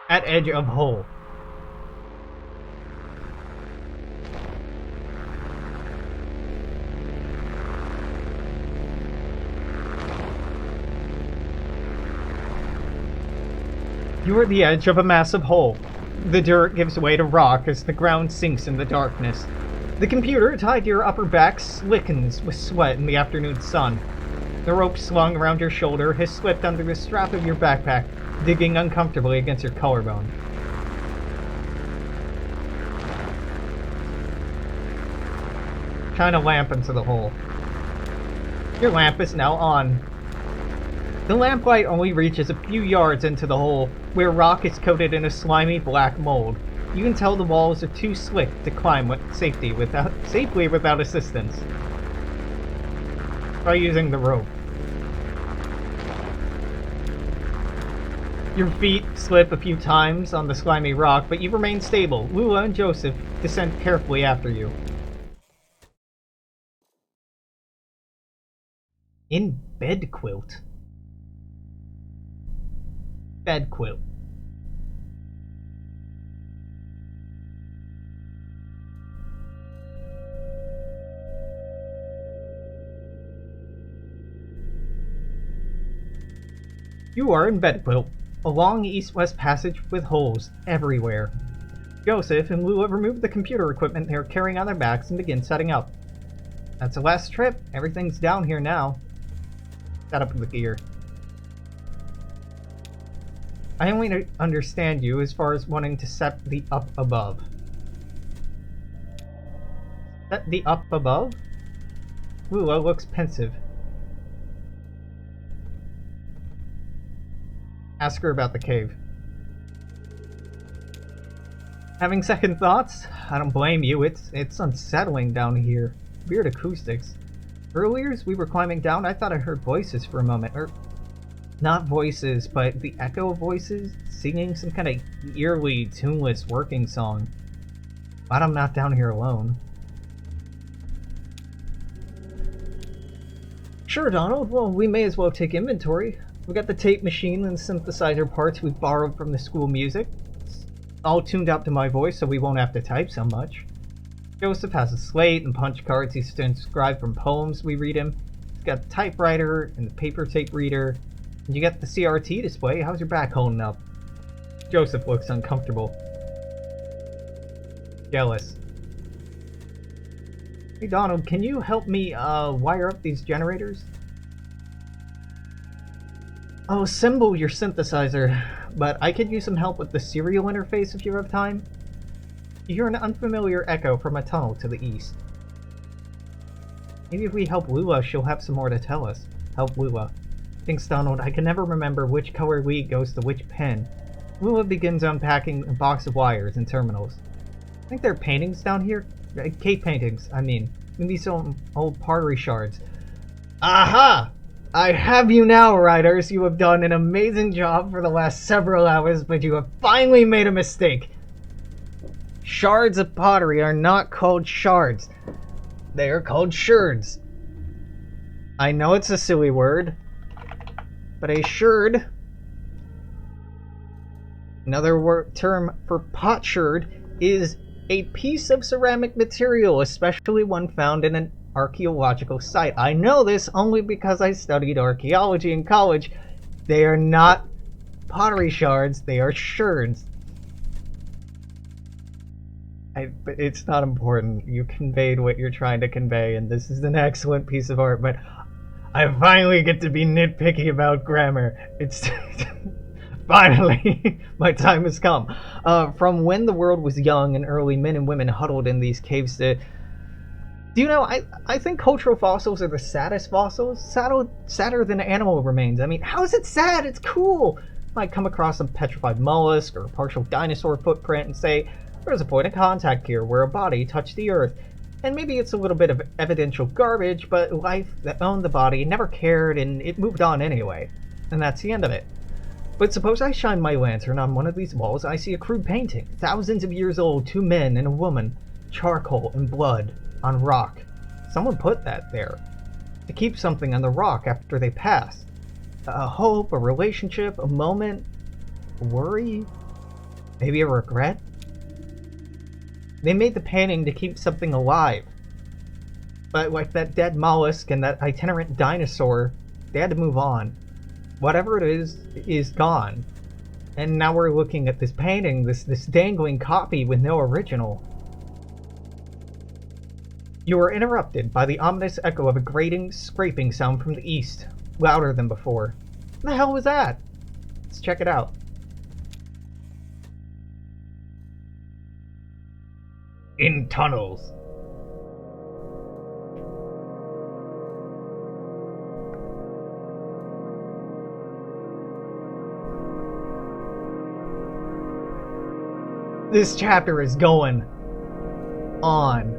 At edge of hole. You are at the edge of a massive hole. The dirt gives way to rock as the ground sinks in the darkness. The computer tied to your upper back slickens with sweat in the afternoon sun. The rope slung around your shoulder has slipped under the strap of your backpack, digging uncomfortably against your collarbone. Shine a lamp into the hole. Your lamp is now on. The lamplight only reaches a few yards into the hole, where rock is coated in a slimy black mold. You can tell the walls are too slick to climb with safely without assistance. Try using the rope. Your feet slip a few times on the slimy rock, but you remain stable. Lula and Joseph descend carefully after you. In bed quilt. Bed quilt. You are in bed quilt, a long east-west passage with holes everywhere. Joseph and Lula remove the computer equipment they are carrying on their backs and begin setting up. That's the last trip. Everything's down here now. Set up the gear. I only understand you as far as wanting to set the up above. Set the up above? Lula looks pensive. Ask her about the cave. Having second thoughts? I don't blame you. It's unsettling down here. Weird acoustics. Earlier, as we were climbing down, I thought I heard voices for a moment. Not voices, but the echo of voices singing some kind of eerily, tuneless working song. But I'm not down here alone. Sure, Donald. Well, we may as well take inventory. We got the tape machine and synthesizer parts we borrowed from the school music. It's all tuned up to my voice, so we won't have to type so much. Joseph has a slate and punch cards he's transcribed from poems we read him. He's got the typewriter and the paper tape reader. And you got the CRT display. How's your back holding up? Joseph looks uncomfortable. Jealous. Hey Donald, can you help me wire up these generators? I'll assemble your synthesizer, but I could use some help with the serial interface if you have time. You hear an unfamiliar echo from a tunnel to the east. Maybe if we help Lula, she'll have some more to tell us. Help Lula. Thanks, Donald. I can never remember which color lead goes to which pen. Lula begins unpacking a box of wires and terminals. I think there are paintings down here? Cave paintings, I mean. Maybe some old pottery shards. Aha! I have you now, writers. You have done an amazing job for the last several hours, but you have finally made a mistake. Shards of pottery are not called shards. They are called sherds. I know it's a silly word, but a sherd Another term for potsherd is a piece of ceramic material, especially one found in an archaeological site. I know this only because I studied archaeology in college. They are not pottery shards, they are sherds. But it's not important. You conveyed what you're trying to convey, and this is an excellent piece of art, but I finally get to be nitpicky about grammar. It's... Finally, my time has come. From when the world was young and early, men and women huddled in these caves to... Do you know, I think cultural fossils are the saddest fossils. Sadder than animal remains. I mean, how is it sad? It's cool! Might come across a petrified mollusk or a partial dinosaur footprint and say, there's a point of contact here where a body touched the earth. And maybe it's a little bit of evidential garbage, but life that owned the body never cared and it moved on anyway. And that's the end of it. But suppose I shine my lantern on one of these walls, I see a crude painting, thousands of years old, 2 men and a woman, charcoal and blood, on rock. Someone put that there, to keep something on the rock after they passed. A hope, a relationship, a moment, a worry, maybe a regret. They made the painting to keep something alive. But like that dead mollusk and that itinerant dinosaur, they had to move on. Whatever it is gone. And now we're looking at this painting, this dangling copy with no original. You are interrupted by the ominous echo of a grating, scraping sound from the east, louder than before. What the hell was that? Let's check it out. In tunnels. This chapter is going on.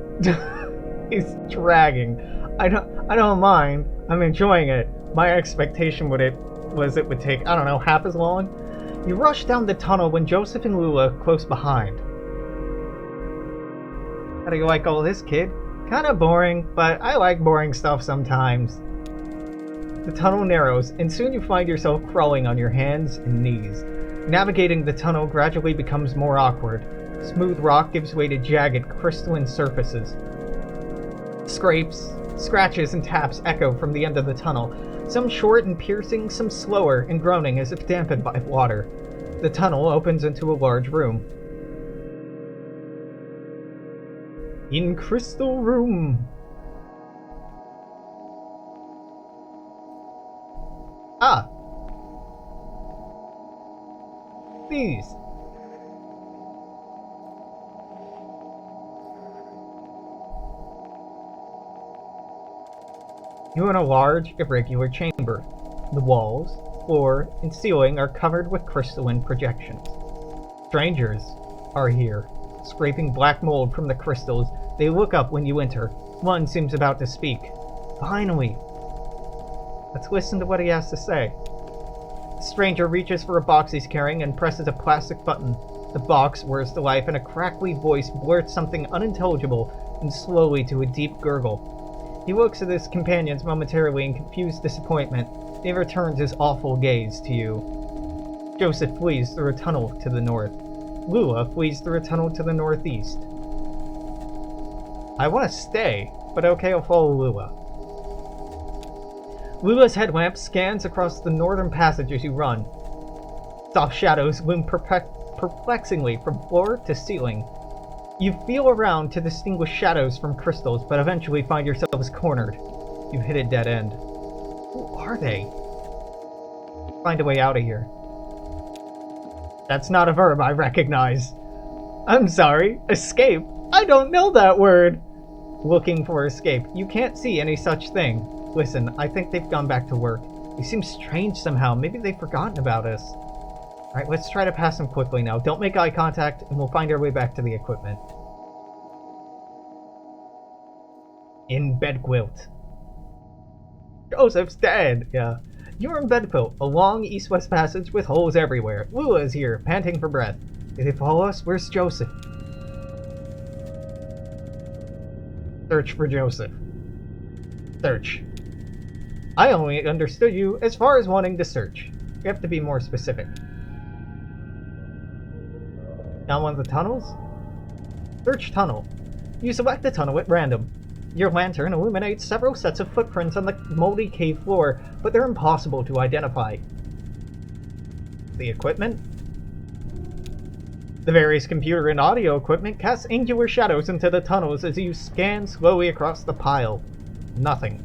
It's dragging. I don't mind. I'm enjoying it. My expectation was it would take, I don't know, half as long. You rush down the tunnel when Joseph and Lula close behind. How do you like all this, kid? Kinda boring, but I like boring stuff sometimes. The tunnel narrows, and soon you find yourself crawling on your hands and knees. Navigating the tunnel gradually becomes more awkward. Smooth rock gives way to jagged, crystalline surfaces. Scrapes, scratches, and taps echo from the end of the tunnel, some short and piercing, some slower and groaning as if dampened by water. The tunnel opens into a large room. In Crystal Room. Ah! These. You're in a large, irregular chamber. The walls, floor, and ceiling are covered with crystalline projections. Strangers are here, scraping black mold from the crystals. They look up when you enter. One seems about to speak. Finally! Let's listen to what he has to say. The stranger reaches for a box he's carrying and presses a plastic button. The box whirs to life and a crackly voice blurts something unintelligible and slowly to a deep gurgle. He looks at his companions momentarily in confused disappointment, then returns his awful gaze to you. Joseph flees through a tunnel to the north. Lula flees through a tunnel to the northeast. I want to stay, but okay, I'll follow Lula. Lula's headlamp scans across the northern passage as you run. Soft shadows loom perplexingly from floor to ceiling. You feel around to distinguish shadows from crystals, but eventually find yourselves cornered. You've hit a dead end. Who are they? Find a way out of here. That's not a verb I recognize. I'm sorry, escape? I don't know that word! Looking for escape. You can't see any such thing. Listen, I think they've gone back to work. They seem strange somehow. Maybe they've forgotten about us. Alright, let's try to pass them quickly now. Don't make eye contact, and we'll find our way back to the equipment. In Bedquilt. Joseph's dead! Yeah. You're in Bedquilt, a long east-west passage with holes everywhere. Lula is here, panting for breath. Did they follow us? Where's Joseph? Search for Joseph. Search. I only understood you as far as wanting to search. You have to be more specific. Down one of the tunnels? Search tunnel. You select the tunnel at random. Your lantern illuminates several sets of footprints on the moldy cave floor, but they're impossible to identify. The equipment? The various computer and audio equipment casts angular shadows into the tunnels as you scan slowly across the pile. Nothing.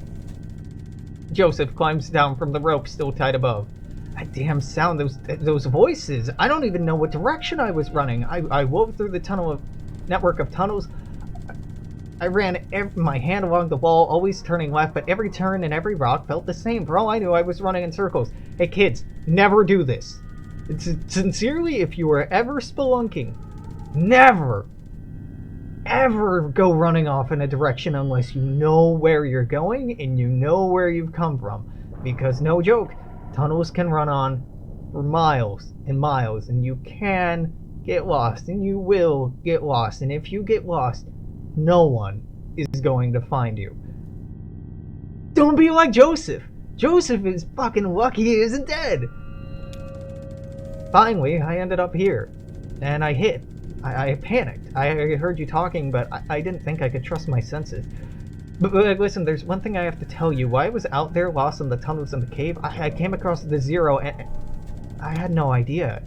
Joseph climbs down from the rope still tied above. That damn sound, those voices. I don't even know what direction I was running. I wove through the network of tunnels. I ran my hand along the wall, always turning left, but every turn and every rock felt the same. For all I knew, I was running in circles. Hey kids, never do this. Sincerely, if you were ever spelunking, never, ever go running off in a direction unless you know where you're going and you know where you've come from. Because, no joke, tunnels can run on for miles and miles, and you can get lost, and you will get lost. And if you get lost, no one is going to find you. Don't be like Joseph. Joseph is fucking lucky he isn't dead. Finally, I ended up here, and I hid. I panicked. I heard you talking, but I didn't think I could trust my senses. But listen, there's one thing I have to tell you. While I was out there lost in the tunnels in the cave, I came across the Zero, and I had no idea.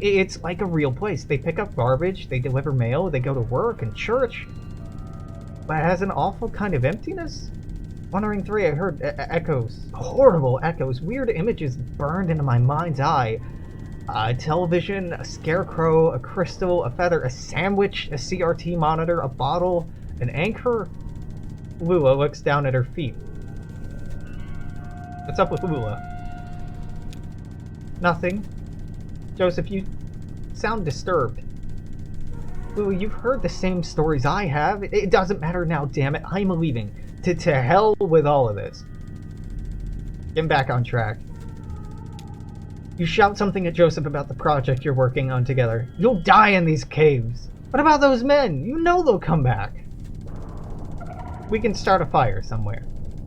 It's like a real place. They pick up garbage, they deliver mail, they go to work and church. But it has an awful kind of emptiness. Wandering 3, I heard echoes. Horrible echoes. Weird images burned into my mind's eye. A television, a scarecrow, a crystal, a feather, a sandwich, a CRT monitor, a bottle, an anchor. Lula looks down at her feet. What's up with Lula? Nothing. Joseph, you sound disturbed. Lula, you've heard the same stories I have. It doesn't matter now, damn it. I'm leaving. To hell with all of this. Get back on track. You shout something at Joseph about the project you're working on together. You'll die in these caves. What about those men? You know they'll come back. We can start a fire somewhere.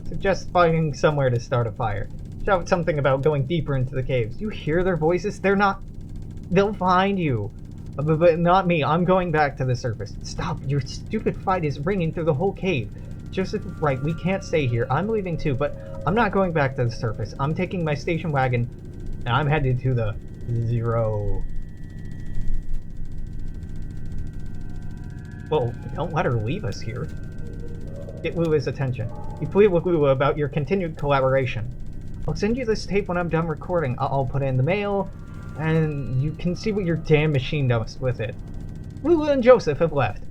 Suggest finding somewhere to start a fire. Shout something about going deeper into the caves. You hear their voices? They'll find you. But not me. I'm going back to the surface. Stop. Your stupid fight is ringing through the whole cave. Joseph is right. We can't stay here. I'm leaving too, but I'm not going back to the surface. I'm taking my station wagon, and I'm headed to the Zero. Well, don't let her leave us here. Get Lula's attention. You plead with Lula about your continued collaboration. I'll send you this tape when I'm done recording. I'll put it in the mail, and you can see what your damn machine does with it. Lula and Joseph have left.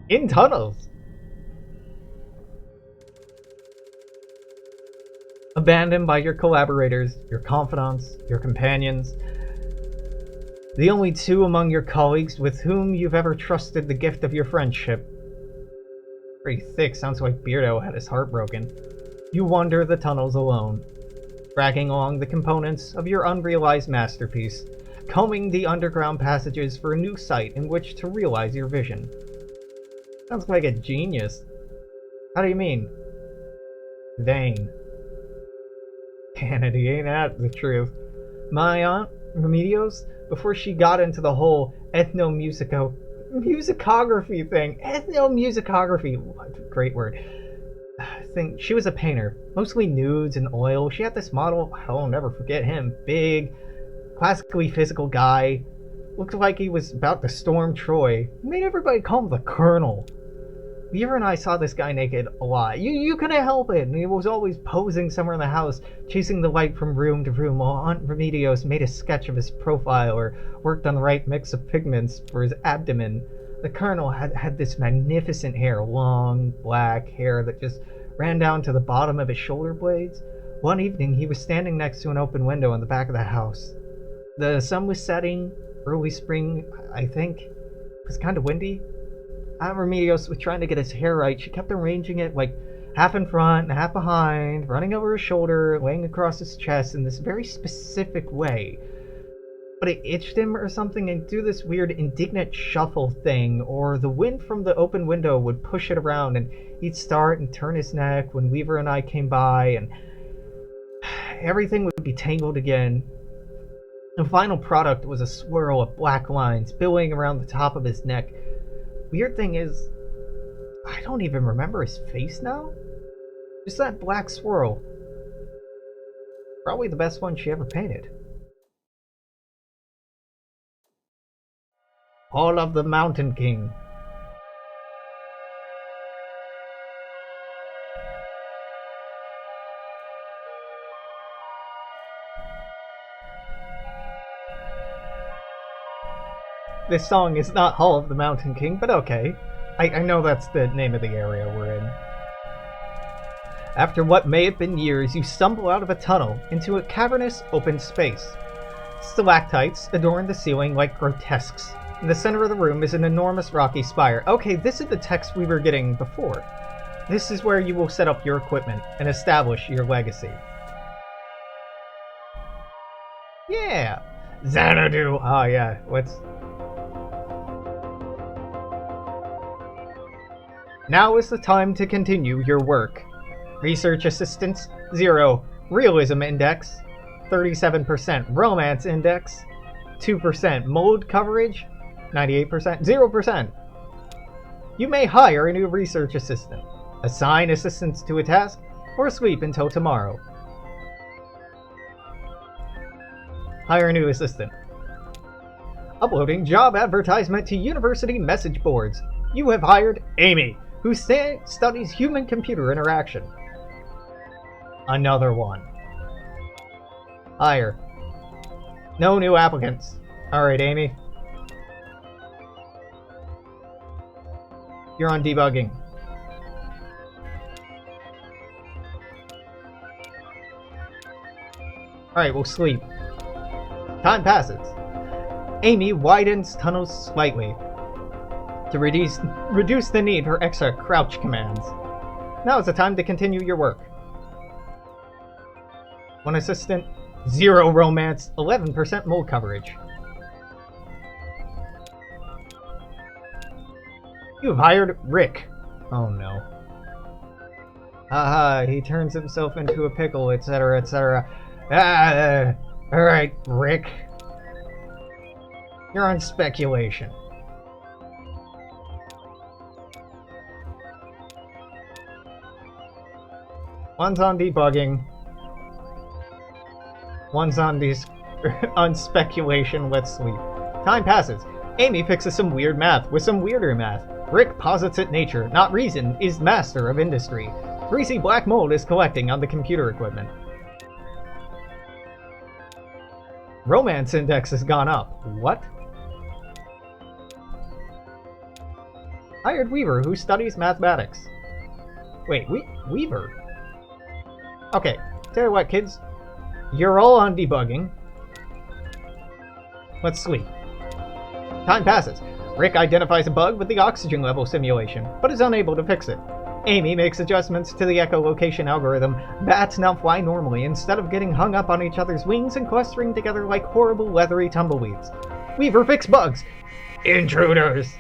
In tunnels. Abandoned by your collaborators, your confidants, your companions. The only two among your colleagues with whom you've ever trusted the gift of your friendship. Pretty thick, sounds like Beardo had his heart broken. You wander the tunnels alone, dragging along the components of your unrealized masterpiece, combing the underground passages for a new site in which to realize your vision. Sounds like a genius. How do you mean? Vain. Vanity, ain't that the truth? My aunt, Remedios, before she got into the whole musicography thing. Ethnomusicography, what a great word. Thing. She was a painter, mostly nudes and oil. She had this model, I'll never forget him, big, classically physical guy. Looked like he was about to storm Troy. Made everybody call him the Colonel. Beaver and I saw this guy naked a lot. You couldn't help it, and he was always posing somewhere in the house, chasing the light from room to room, while Aunt Remedios made a sketch of his profile or worked on the right mix of pigments for his abdomen. The Colonel had this magnificent hair, long, black hair that just ran down to the bottom of his shoulder blades. One evening, he was standing next to an open window in the back of the house. The sun was setting, early spring, I think. It was kind of windy. Aunt Remedios was trying to get his hair right. She kept arranging it like half in front and half behind, running over his shoulder, laying across his chest in this very specific way. But it itched him or something, and do this weird indignant shuffle thing, or the wind from the open window would push it around, and he'd start and turn his neck when Weaver and I came by, and everything would be tangled again. The final product was a swirl of black lines billowing around the top of his neck. Weird thing is, I don't even remember his face now. Just that black swirl. Probably the best one she ever painted. Hall of the Mountain King. This song is not Hall of the Mountain King, but okay. I know that's the name of the area we're in. After what may have been years, you stumble out of a tunnel into a cavernous open space. Stalactites adorn the ceiling like grotesques. In the center of the room is an enormous rocky spire. Okay, this is the text we were getting before. This is where you will set up your equipment and establish your legacy. Yeah! Xanadu! Oh yeah, Now is the time to continue your work. Research Assistance, 0. Realism Index, 37%. Romance Index, 2%. Mold Coverage, 98%. 0%. You may hire a new research assistant, assign assistants to a task, or sleep until tomorrow. Hire a new assistant. Uploading job advertisement to university message boards. You have hired Amy, who studies human-computer interaction. Another one. Hire. No new applicants. Alright, Amy. You're on debugging. Alright, we'll sleep. Time passes. Amy widens tunnels slightly to reduce the need for extra crouch commands. Now is the time to continue your work. 1 assistant, 0 romance, 11% mold coverage. You've hired Rick. Oh no. Haha, he turns himself into a pickle, etc., etc. Alright, Rick. You're on speculation. One's on debugging. One's on speculation. Let's sleep. Time passes. Amy fixes some weird math with some weirder math. Rick posits that nature, not reason, is master of industry. Greasy black mold is collecting on the computer equipment. Romance index has gone up. What? Hired Weaver, who studies mathematics. Wait, Weaver? Okay, tell you what, kids. You're all on debugging. Let's sleep. Time passes. Rick identifies a bug with the oxygen level simulation, but is unable to fix it. Amy makes adjustments to the echolocation algorithm. Bats now fly normally instead of getting hung up on each other's wings and clustering together like horrible leathery tumbleweeds. Weaver fix bugs! Intruders!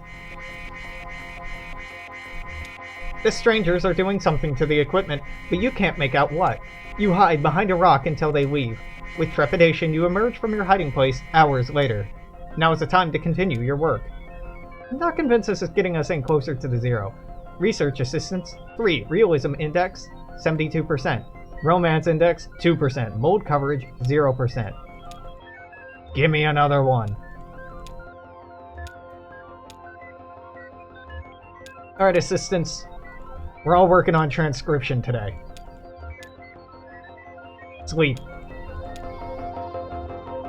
The strangers are doing something to the equipment, but you can't make out what. You hide behind a rock until they leave. With trepidation, you emerge from your hiding place hours later. Now is the time to continue your work. I'm not convinced this is getting us in closer to the 0. Research Assistance, 3. Realism Index, 72%. Romance Index, 2%. Mold Coverage, 0%. Give me another one. Alright, assistants. We're all working on transcription today. Sleep.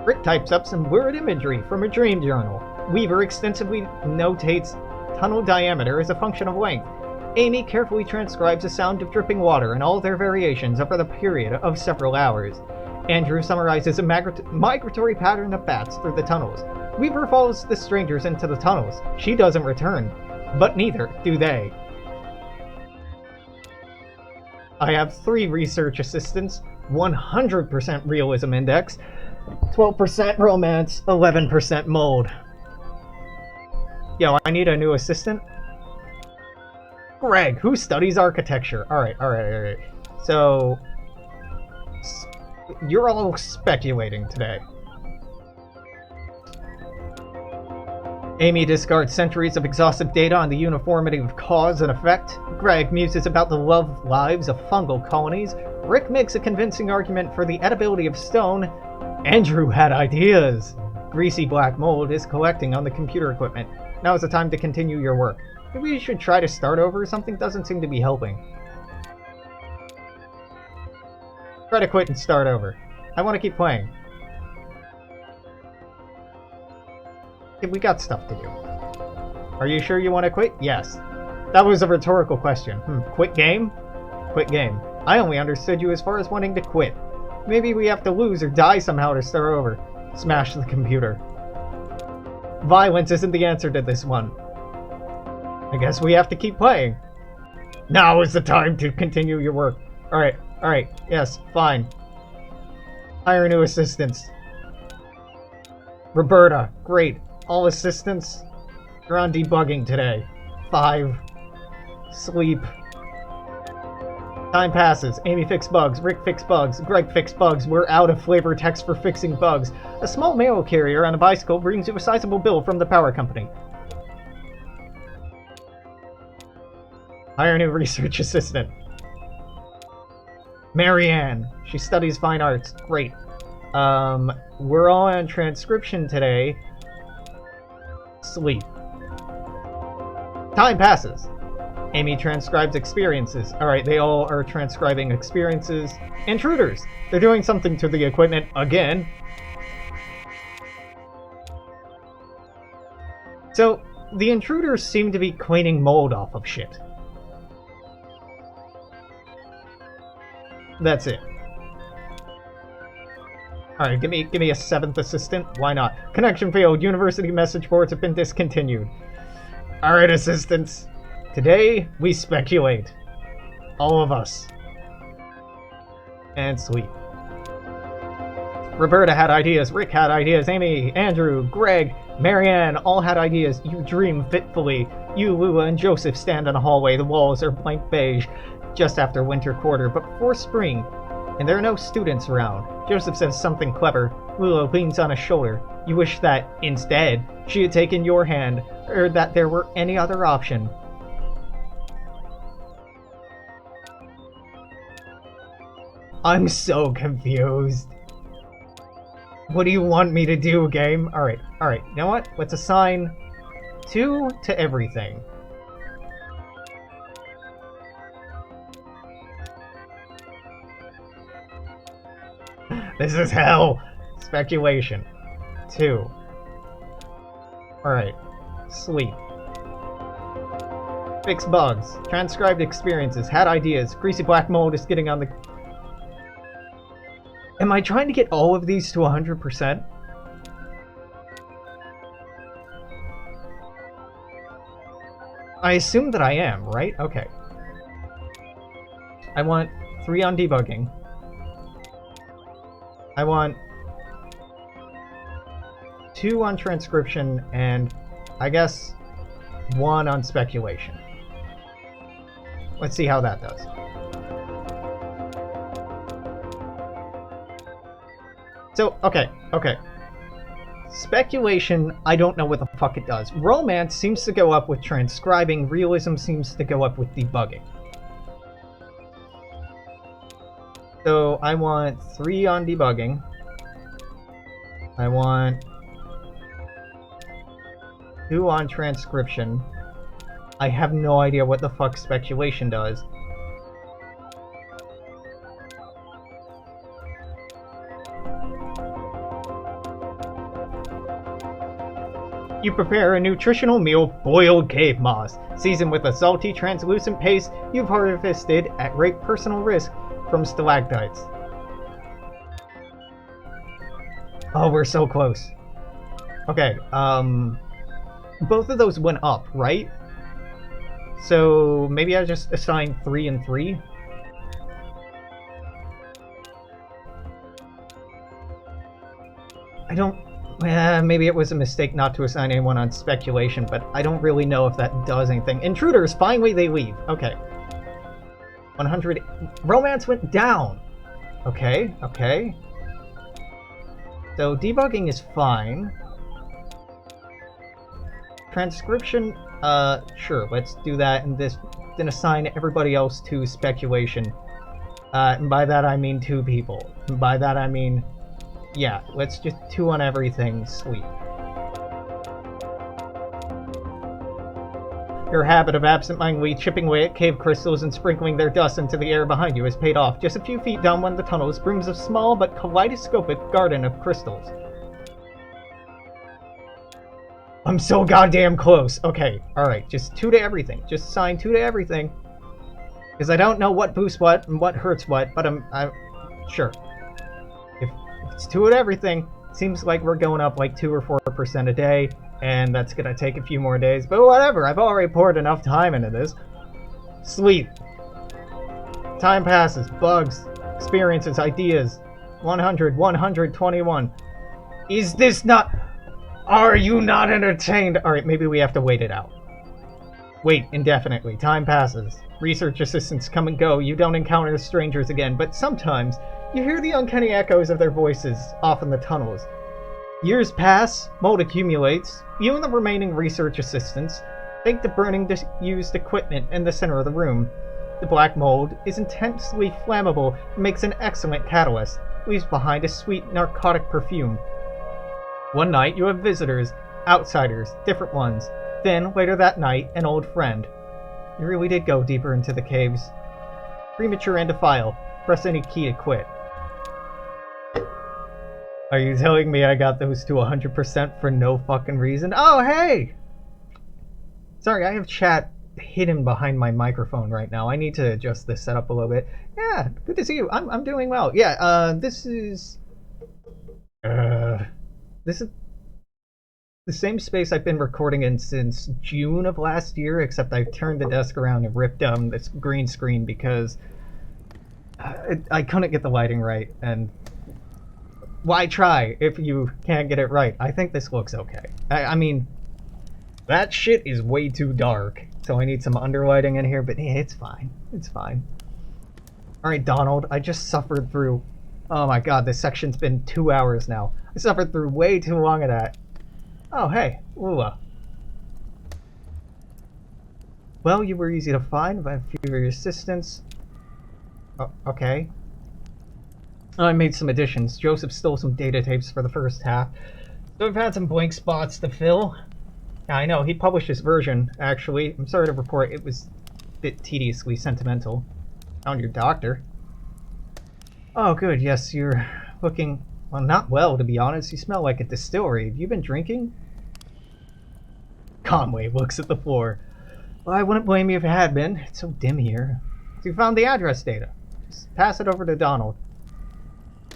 Rick types up some word imagery from a dream journal. Weaver extensively notates tunnel diameter as a function of length. Amy carefully transcribes the sound of dripping water and all their variations over the period of several hours. Andrew summarizes a migratory pattern of bats through the tunnels. Weaver follows the strangers into the tunnels. She doesn't return, but neither do they. I have 3 research assistants, 100% realism index, 12% romance, 11% mold. Yo, I need a new assistant. Greg, who studies architecture. Alright. So, you're all speculating today. Amy discards centuries of exhaustive data on the uniformity of cause and effect. Greg muses about the love lives of fungal colonies. Rick makes a convincing argument for the edibility of stone. Andrew had ideas. Greasy black mold is collecting on the computer equipment. Now is the time to continue your work. Maybe you should try to start over. Something doesn't seem to be helping. Try to quit and start over. I want to keep playing. We got stuff to do. Are you sure you want to quit? Yes. That was a rhetorical question. Quit game? Quit game. I only understood you as far as wanting to quit. Maybe we have to lose or die somehow to start over. Smash the computer. Violence isn't the answer to this one. I guess we have to keep playing. Now is the time to continue your work. Alright, yes, fine. Hire new assistants. Roberta, great. All assistants, you're on debugging today. 5. Sleep. Time passes. Amy fixed bugs. Rick fixed bugs. Greg fixed bugs. We're out of flavor text for fixing bugs. A small mail carrier on a bicycle brings you a sizable bill from the power company. Hire a new research assistant. Marianne. She studies fine arts. Great. We're all on transcription today. Sleep. Time passes. Amy transcribes experiences. Alright, they all are transcribing experiences. Intruders! They're doing something to the equipment again. So, the intruders seem to be cleaning mold off of shit. That's it. Alright, give me a 7th assistant. Why not? Connection failed. University message boards have been discontinued. Alright, assistants. Today, we speculate. All of us. And sleep. Roberta had ideas. Rick had ideas. Amy, Andrew, Greg, Marianne all had ideas. You dream fitfully. You, Lula, and Joseph stand in a hallway. The walls are blank beige. Just after winter quarter, but before spring. And there are no students around. Joseph says something clever. Lula leans on his shoulder. You wish that, instead, she had taken your hand, or that there were any other option. I'm so confused. What do you want me to do, game? Alright. You know what? Let's assign 2 to everything. This is hell! Speculation. 2. Alright. Sleep. Fix bugs. Transcribed experiences. Had ideas. Greasy black mold is getting on the... Am I trying to get all of these to 100%? I assume that I am, right? Okay. I want 3 on debugging. I want 2 on transcription, and I guess 1 on speculation. Let's see how that does. So, okay. Speculation, I don't know what the fuck it does. Romance seems to go up with transcribing, realism seems to go up with debugging. So, I want 3 on debugging. I want 2 on transcription. I have no idea what the fuck speculation does. You prepare a nutritional meal, boiled cave moss. Seasoned with a salty, translucent paste you've harvested at great personal risk from stalactites. Oh, we're so close. Okay, both of those went up, right? So maybe I just assign 3 and 3? I don't... maybe it was a mistake not to assign anyone on speculation, but I don't really know if that does anything. Intruders, finally they leave. Okay. 100... Romance went down! Okay. So debugging is fine. Transcription, sure, let's do that, and then assign everybody else to speculation. And by that I mean 2 people. And by that I mean, yeah, let's just 2 on everything, sweet. Your habit of absentmindedly chipping away at cave crystals and sprinkling their dust into the air behind you has paid off. Just a few feet down one of the tunnels brooms a small but kaleidoscopic garden of crystals. I'm so goddamn close. Okay, alright, just 2 to everything. Just assign 2 to everything. Because I don't know what boosts what and what hurts what, but I'm sure. If it's 2 to everything, seems like we're going up like 2 or 4% a day. And that's gonna take a few more days, but whatever, I've already poured enough time into this. Sweet. Time passes, bugs, experiences, ideas. 100, 121. Is this not... Are you not entertained? Alright, maybe we have to wait it out. Wait indefinitely, time passes. Research assistants come and go, you don't encounter strangers again, but sometimes you hear the uncanny echoes of their voices off in the tunnels. Years pass, mold accumulates. You and the remaining research assistants take the burning used equipment in the center of the room. The black mold is intensely flammable and makes an excellent catalyst, leaves behind a sweet narcotic perfume. One night you have visitors, outsiders, different ones. Then, later that night, an old friend. You really did go deeper into the caves. Premature and defile. Press any key to quit. Are you telling me I got those to 100% for no fucking reason? Oh, hey! Sorry, I have chat hidden behind my microphone right now. I need to adjust this setup a little bit. Yeah, good to see you. I'm doing well. Yeah, this is the same space I've been recording in since June of last year, except I've turned the desk around and ripped down this green screen because I couldn't get the lighting right, and why try if you can't get it right? I think this looks okay. I mean, that shit is way too dark, so I need some underlighting in here, but yeah, it's fine. It's fine. Alright, Donald, I just suffered through... Oh my god, this section's been 2 hours now. I suffered through way too long of that. Oh, hey, Lua. Well, you were easy to find by a few of your assistants. Oh, okay. I made some additions. Joseph stole some data tapes for the first half, so I've had some blank spots to fill. Yeah, I know, he published his version, actually. I'm sorry to report it was a bit tediously sentimental. Found your doctor. Oh, good, yes, you're looking, well, not well, to be honest. You smell like a distillery. Have you been drinking? Conway looks at the floor. Well, I wouldn't blame you if it had been. It's so dim here. So you found the address data. Just pass it over to Donald.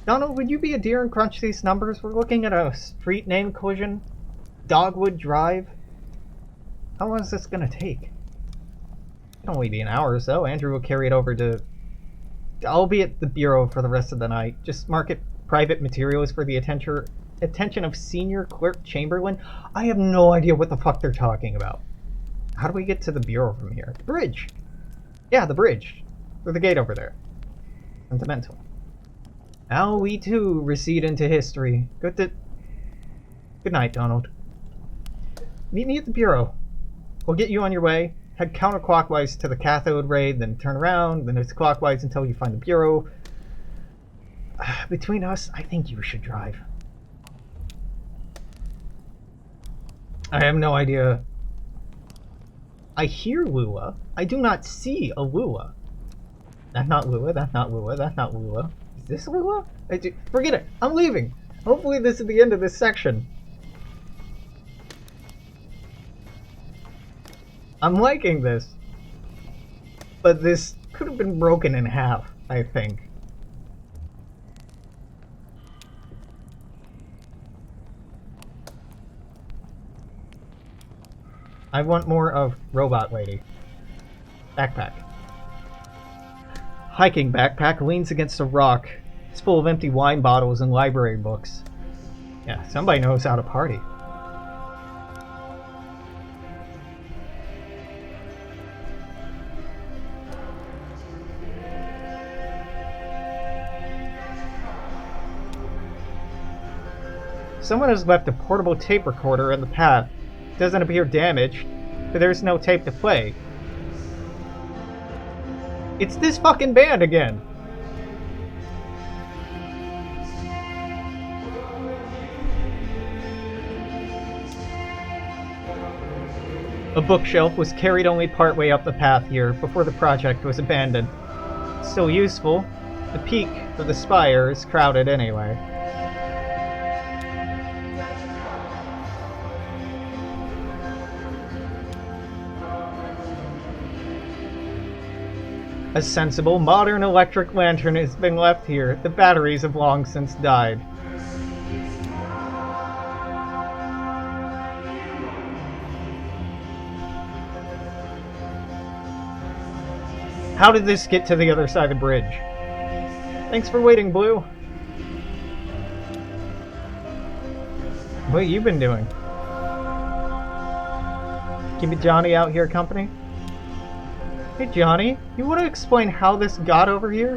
Donald, would you be a dear and crunch these numbers? We're looking at a street name collision. Dogwood Drive. How long is this gonna take? It can only be an hour or so. Andrew will carry it over to... I'll be at the bureau for the rest of the night. Just mark it private materials for the attention of Senior Clerk Chamberlain. I have no idea what the fuck they're talking about. How do we get to the bureau from here? The bridge! Yeah, the bridge. Through the gate over there. Sentimental. Now we too recede into history. Good night, Donald. Meet me at the bureau. We'll get you on your way. Head counterclockwise to the cathode ray, then turn around, then it's clockwise until you find the bureau. Between us, I think you should drive. I have no idea. I hear Lua. I do not see a Lua. That's not Lua, that's not Lua, that's not Lua. Is this Lua? Forget it. I'm leaving. Hopefully this is the end of this section. I'm liking this. But this could have been broken in half, I think. I want more of Robot Lady. Backpack. Hiking backpack leans against a rock. It's full of empty wine bottles and library books. Yeah, somebody knows how to party. Someone has left a portable tape recorder in the path. doesn't appear damaged, but there's no tape to play. It's this fucking band again! A bookshelf was carried only partway up the path here before the project was abandoned. Still useful, the peak of the spire is crowded anyway. A sensible, modern electric lantern has been left here. The batteries have long since died. How did this get to the other side of the bridge? Thanks for waiting, Blue. What have you been doing? Keeping Johnny out here company? Hey Johnny, you want to explain how this got over here?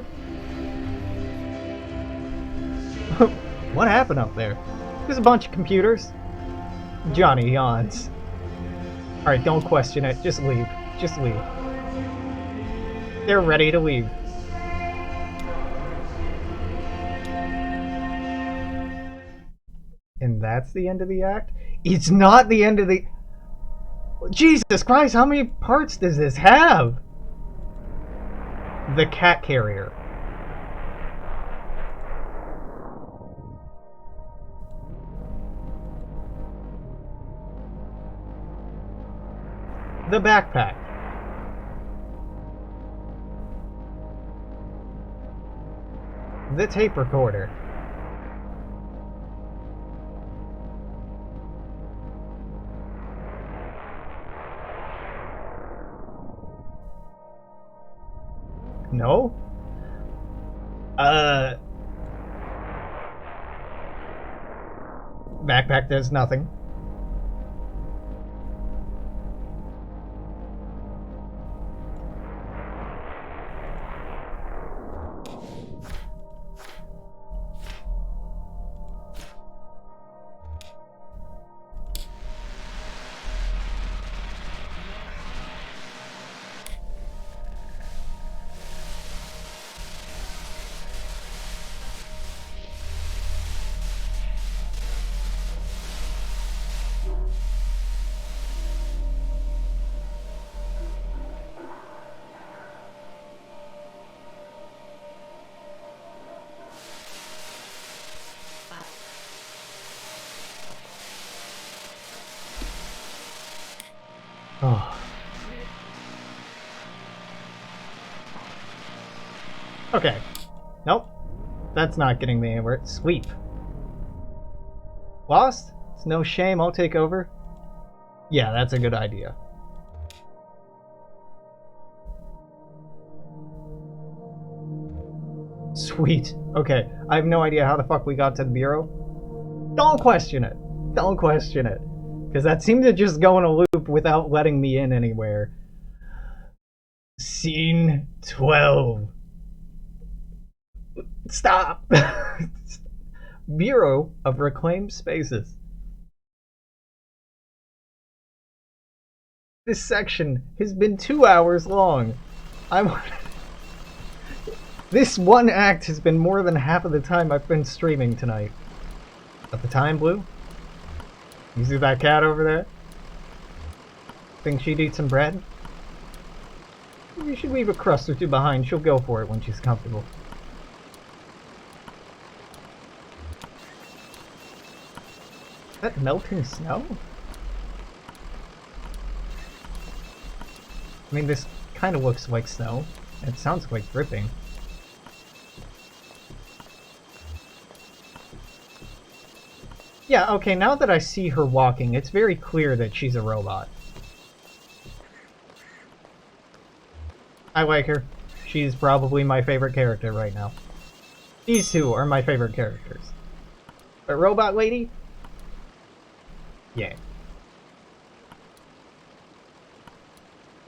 What happened up there? There's a bunch of computers. Johnny yawns. Alright, don't question it. Just leave. Just leave. They're ready to leave. And that's the end of the act? It's not the end of the... Jesus Christ, how many parts does this have? The cat carrier. The backpack. The tape recorder. No? Backpack does nothing. Oh. Okay. Nope. That's not getting me anywhere. Sweep. Lost? It's no shame, I'll take over. Yeah, that's a good idea. Sweet. Okay, I have no idea how the fuck we got to the bureau. Don't question it. Don't question it. Because that seemed to just go in a loop without letting me in anywhere. Scene 12. Stop! Bureau of Reclaimed Spaces. This section has been 2 hours long. This one act has been more than half of the time I've been streaming tonight. At the time, Blue? You see that cat over there? Think she'd eat some bread? You should leave a crust or two behind. She'll go for it when she's comfortable. Is that melting snow? I mean, this kind of looks like snow. It sounds like dripping. Yeah, okay, now that I see her walking, it's very clear that she's a robot. I like her. She's probably my favorite character right now. These two are my favorite characters. But Robot Lady? Yeah.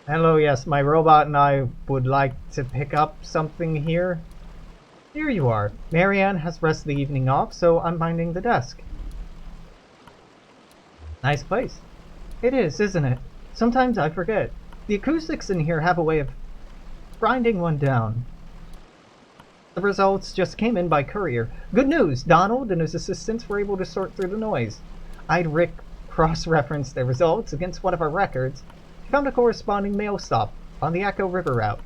Hello, yes, my robot and I would like to pick up something here. Here you are. Marianne has rest of the evening off, so I'm minding the desk. Nice place. It is, isn't it? Sometimes I forget. The acoustics in here have a way of grinding one down. The results just came in by courier. Good news! Donald and his assistants were able to sort through the noise. Rick cross-referenced their results against one of our records. He found a corresponding mail stop on the Echo River route.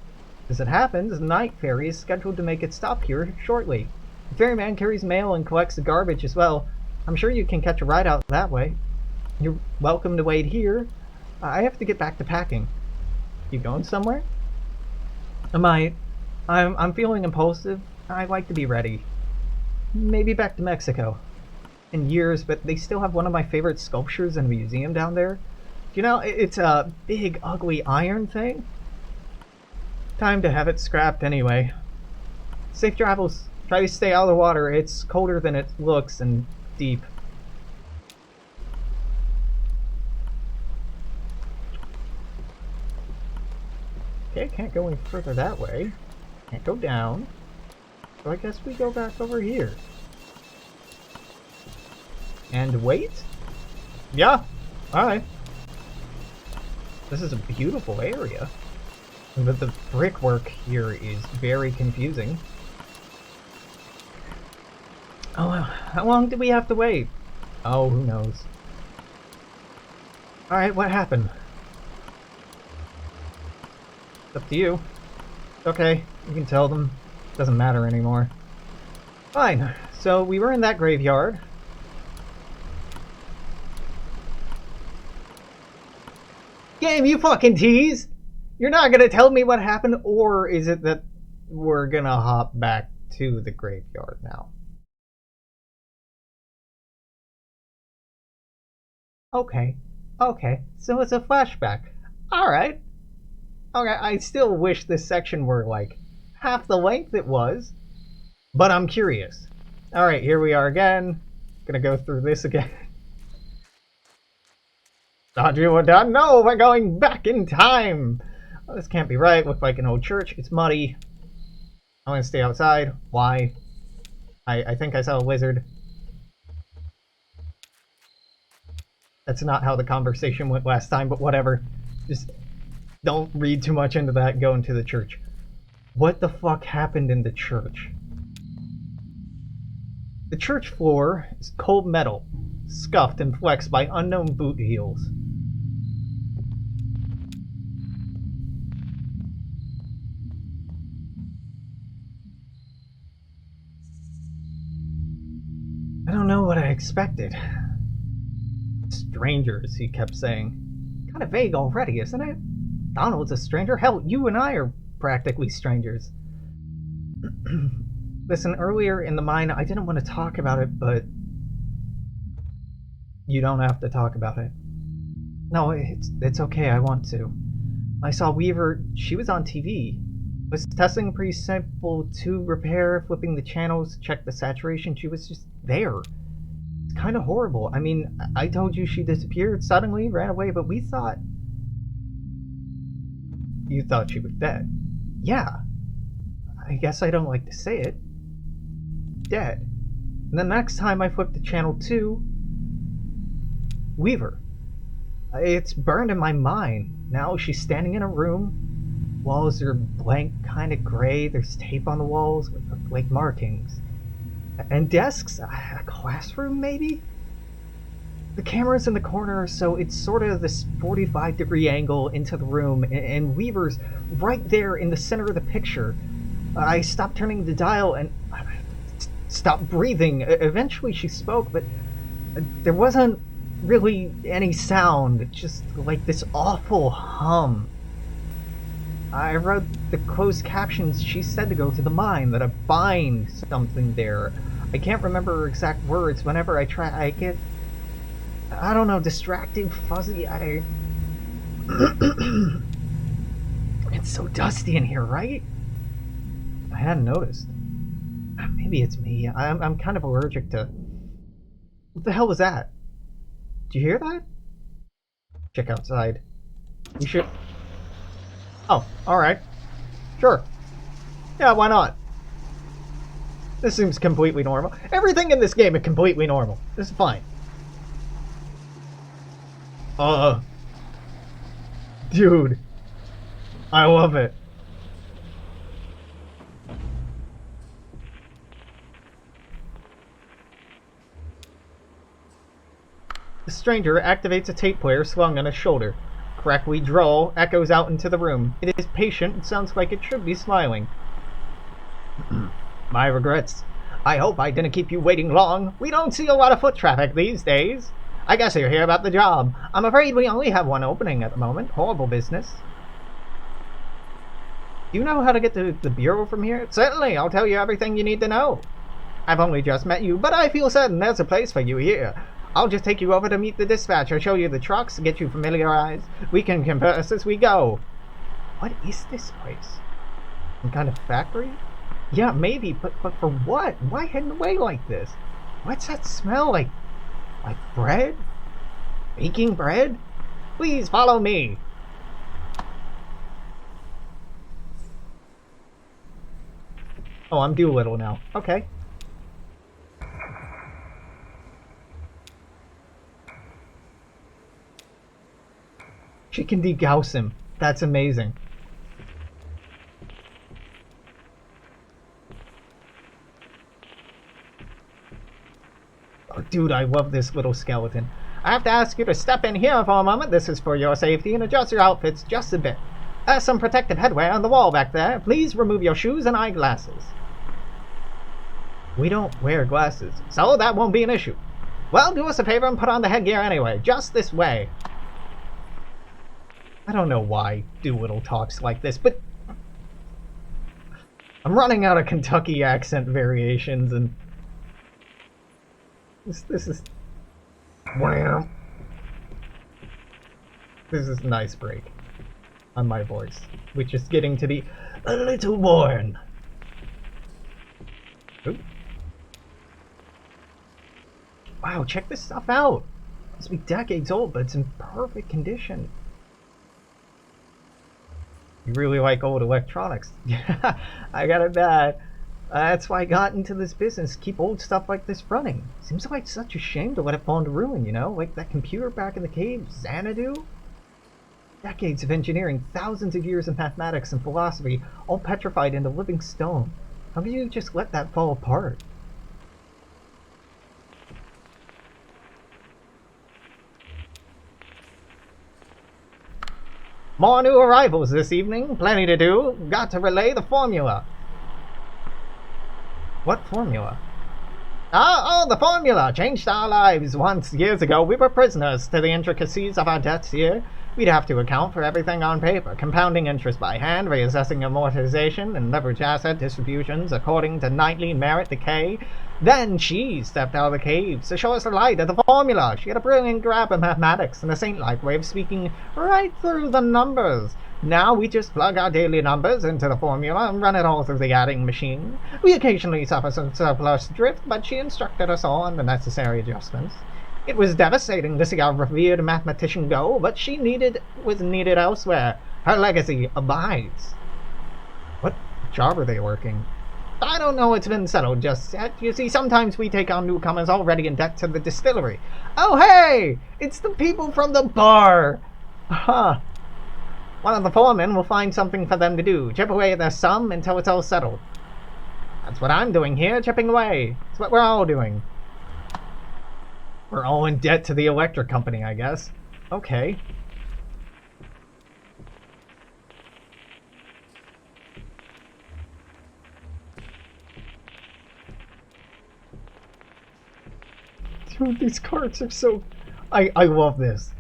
As it happens, the night ferry is scheduled to make its stop here shortly. The ferryman carries mail and collects the garbage as well. I'm sure you can catch a ride out that way. You're welcome to wait here. I have to get back to packing. You going somewhere? I'm feeling impulsive. I like to be ready. Maybe back to Mexico. In years, but they still have one of my favorite sculptures in a museum down there. You know, it's a big, ugly iron thing. Time to have it scrapped anyway. Safe travels. Try to stay out of the water. It's colder than it looks and deep. Okay, can't go any further that way. Can't go down. So I guess we go back over here. And wait? Yeah, alright. This is a beautiful area. But the brickwork here is very confusing. Oh, how long do we have to wait? Oh, who knows. Alright, what happened? It's up to you. Okay, you can tell them. Doesn't matter anymore. Fine, so we were in that graveyard. Game, you fucking tease! You're not gonna tell me what happened, or is it that we're gonna hop back to the graveyard now? Okay, so it's a flashback. Alright. Okay, I still wish this section were like half the length it was, but I'm curious. Alright, here we are again. Gonna go through this again. Thought you were done? No, we're going back in time! Oh, this can't be right. Looks like an old church. It's muddy. I'm gonna stay outside. Why? I think I saw a wizard. That's not how the conversation went last time, but whatever. Just don't read too much into that. Go into the church. What the fuck happened in the church? The church floor is cold metal, scuffed and flexed by unknown boot heels. I don't know what I expected. Strangers, he kept saying. Kind of vague already, isn't it? Donald's a stranger. Hell, you and I are practically strangers. Listen, earlier in the mine, I didn't want to talk about it, but you don't have to talk about it. No, it's okay, I want to. I saw Weaver, she was on TV. Was testing pretty simple to repair, flipping the channels, check the saturation. She was just there. It's kind of horrible. I mean, I told you she disappeared suddenly, ran away, but we thought... You thought she was dead. Yeah. I guess I don't like to say it. Dead. And the next time I flipped to channel 2... Weaver. It's burned in my mind. Now she's standing in a room. Walls are blank, kind of gray. There's tape on the walls with like markings. And desks? A classroom, maybe? The camera's in the corner, so it's sort of this 45-degree angle into the room, and Weaver's right there in the center of the picture. I stopped turning the dial and stopped breathing. Eventually she spoke, but there wasn't really any sound, just like this awful hum. I read the closed captions. She said to go to the mine, that I find something there. I can't remember her exact words. Whenever I try, I get, I don't know, distracted, fuzzy. It's so dusty in here, right? I hadn't noticed. Maybe it's me. I'm kind of allergic to... What the hell was that? Did you hear that? Check outside. You should... Oh, alright. Sure. Yeah, why not? This seems completely normal. Everything in this game is completely normal. This is fine. Uh, dude, I love it. The stranger activates a tape player slung on his shoulder. Crackly drawl echoes out into the room. It is patient and sounds like it should be smiling. My regrets. I hope I didn't keep you waiting long. We don't see a lot of foot traffic these days. I guess you're here about the job. I'm afraid we only have one opening at the moment. Horrible business. Do you know how to get to the bureau from here? Certainly, I'll tell you everything you need to know. I've only just met you, but I feel certain there's a place for you here. I'll just take you over to meet the dispatcher, show you the trucks, get you familiarized. We can converse as we go. What is this place? Some kind of factory? Yeah, maybe, but for what? Why hidden away like this? What's that smell like? Like bread? Baking bread? Please follow me. Oh, I'm Doolittle now. Okay. She can degauss him. That's amazing. Oh, dude, I love this little skeleton. I have to ask you to step in here for a moment. This is for your safety, and adjust your outfits just a bit. There's some protective headwear on the wall back there. Please remove your shoes and eyeglasses. We don't wear glasses, so that won't be an issue. Well, do us a favor and put on the headgear anyway. Just this way. I don't know why Doolittle talks like this, but I'm running out of Kentucky accent variations, and this is wham. This is a nice break on my voice, which is getting to be a little worn. Ooh. Wow, check this stuff out. It must be decades old, but it's in perfect condition. You really like old electronics. Yeah, I got it bad. That's why I got into this business. Keep old stuff like this running. Seems like such a shame to let it fall into ruin, you know? Like that computer back in the cave, Xanadu? Decades of engineering, thousands of years of mathematics and philosophy, all petrified into living stone. How could you just let that fall apart? More new arrivals this evening. Plenty to do. Got to relay the formula. What formula? Oh, the formula! Changed our lives. Once, years ago, we were prisoners to the intricacies of our debts here. We'd have to account for everything on paper, compounding interest by hand, reassessing amortization, and leverage asset distributions according to nightly merit decay. Then she stepped out of the caves to show us the light of the formula. She had a brilliant grab of mathematics and a saint-like way of speaking right through the numbers. Now we just plug our daily numbers into the formula and run it all through the adding machine. We occasionally suffer some surplus drift, but she instructed us all on the necessary adjustments. It was devastating to see our revered mathematician go, but was needed elsewhere. Her legacy abides. What job are they working? I don't know, it's been settled just yet. You see, sometimes we take on newcomers already in debt to the distillery. Oh, hey! It's the people from the bar! Huh. One of the foremen will find something for them to do. Chip away at their sum until it's all settled. That's what I'm doing here, chipping away. It's what we're all doing. We're all in debt to the electric company, I guess. Okay. Dude, these carts are so... I love this.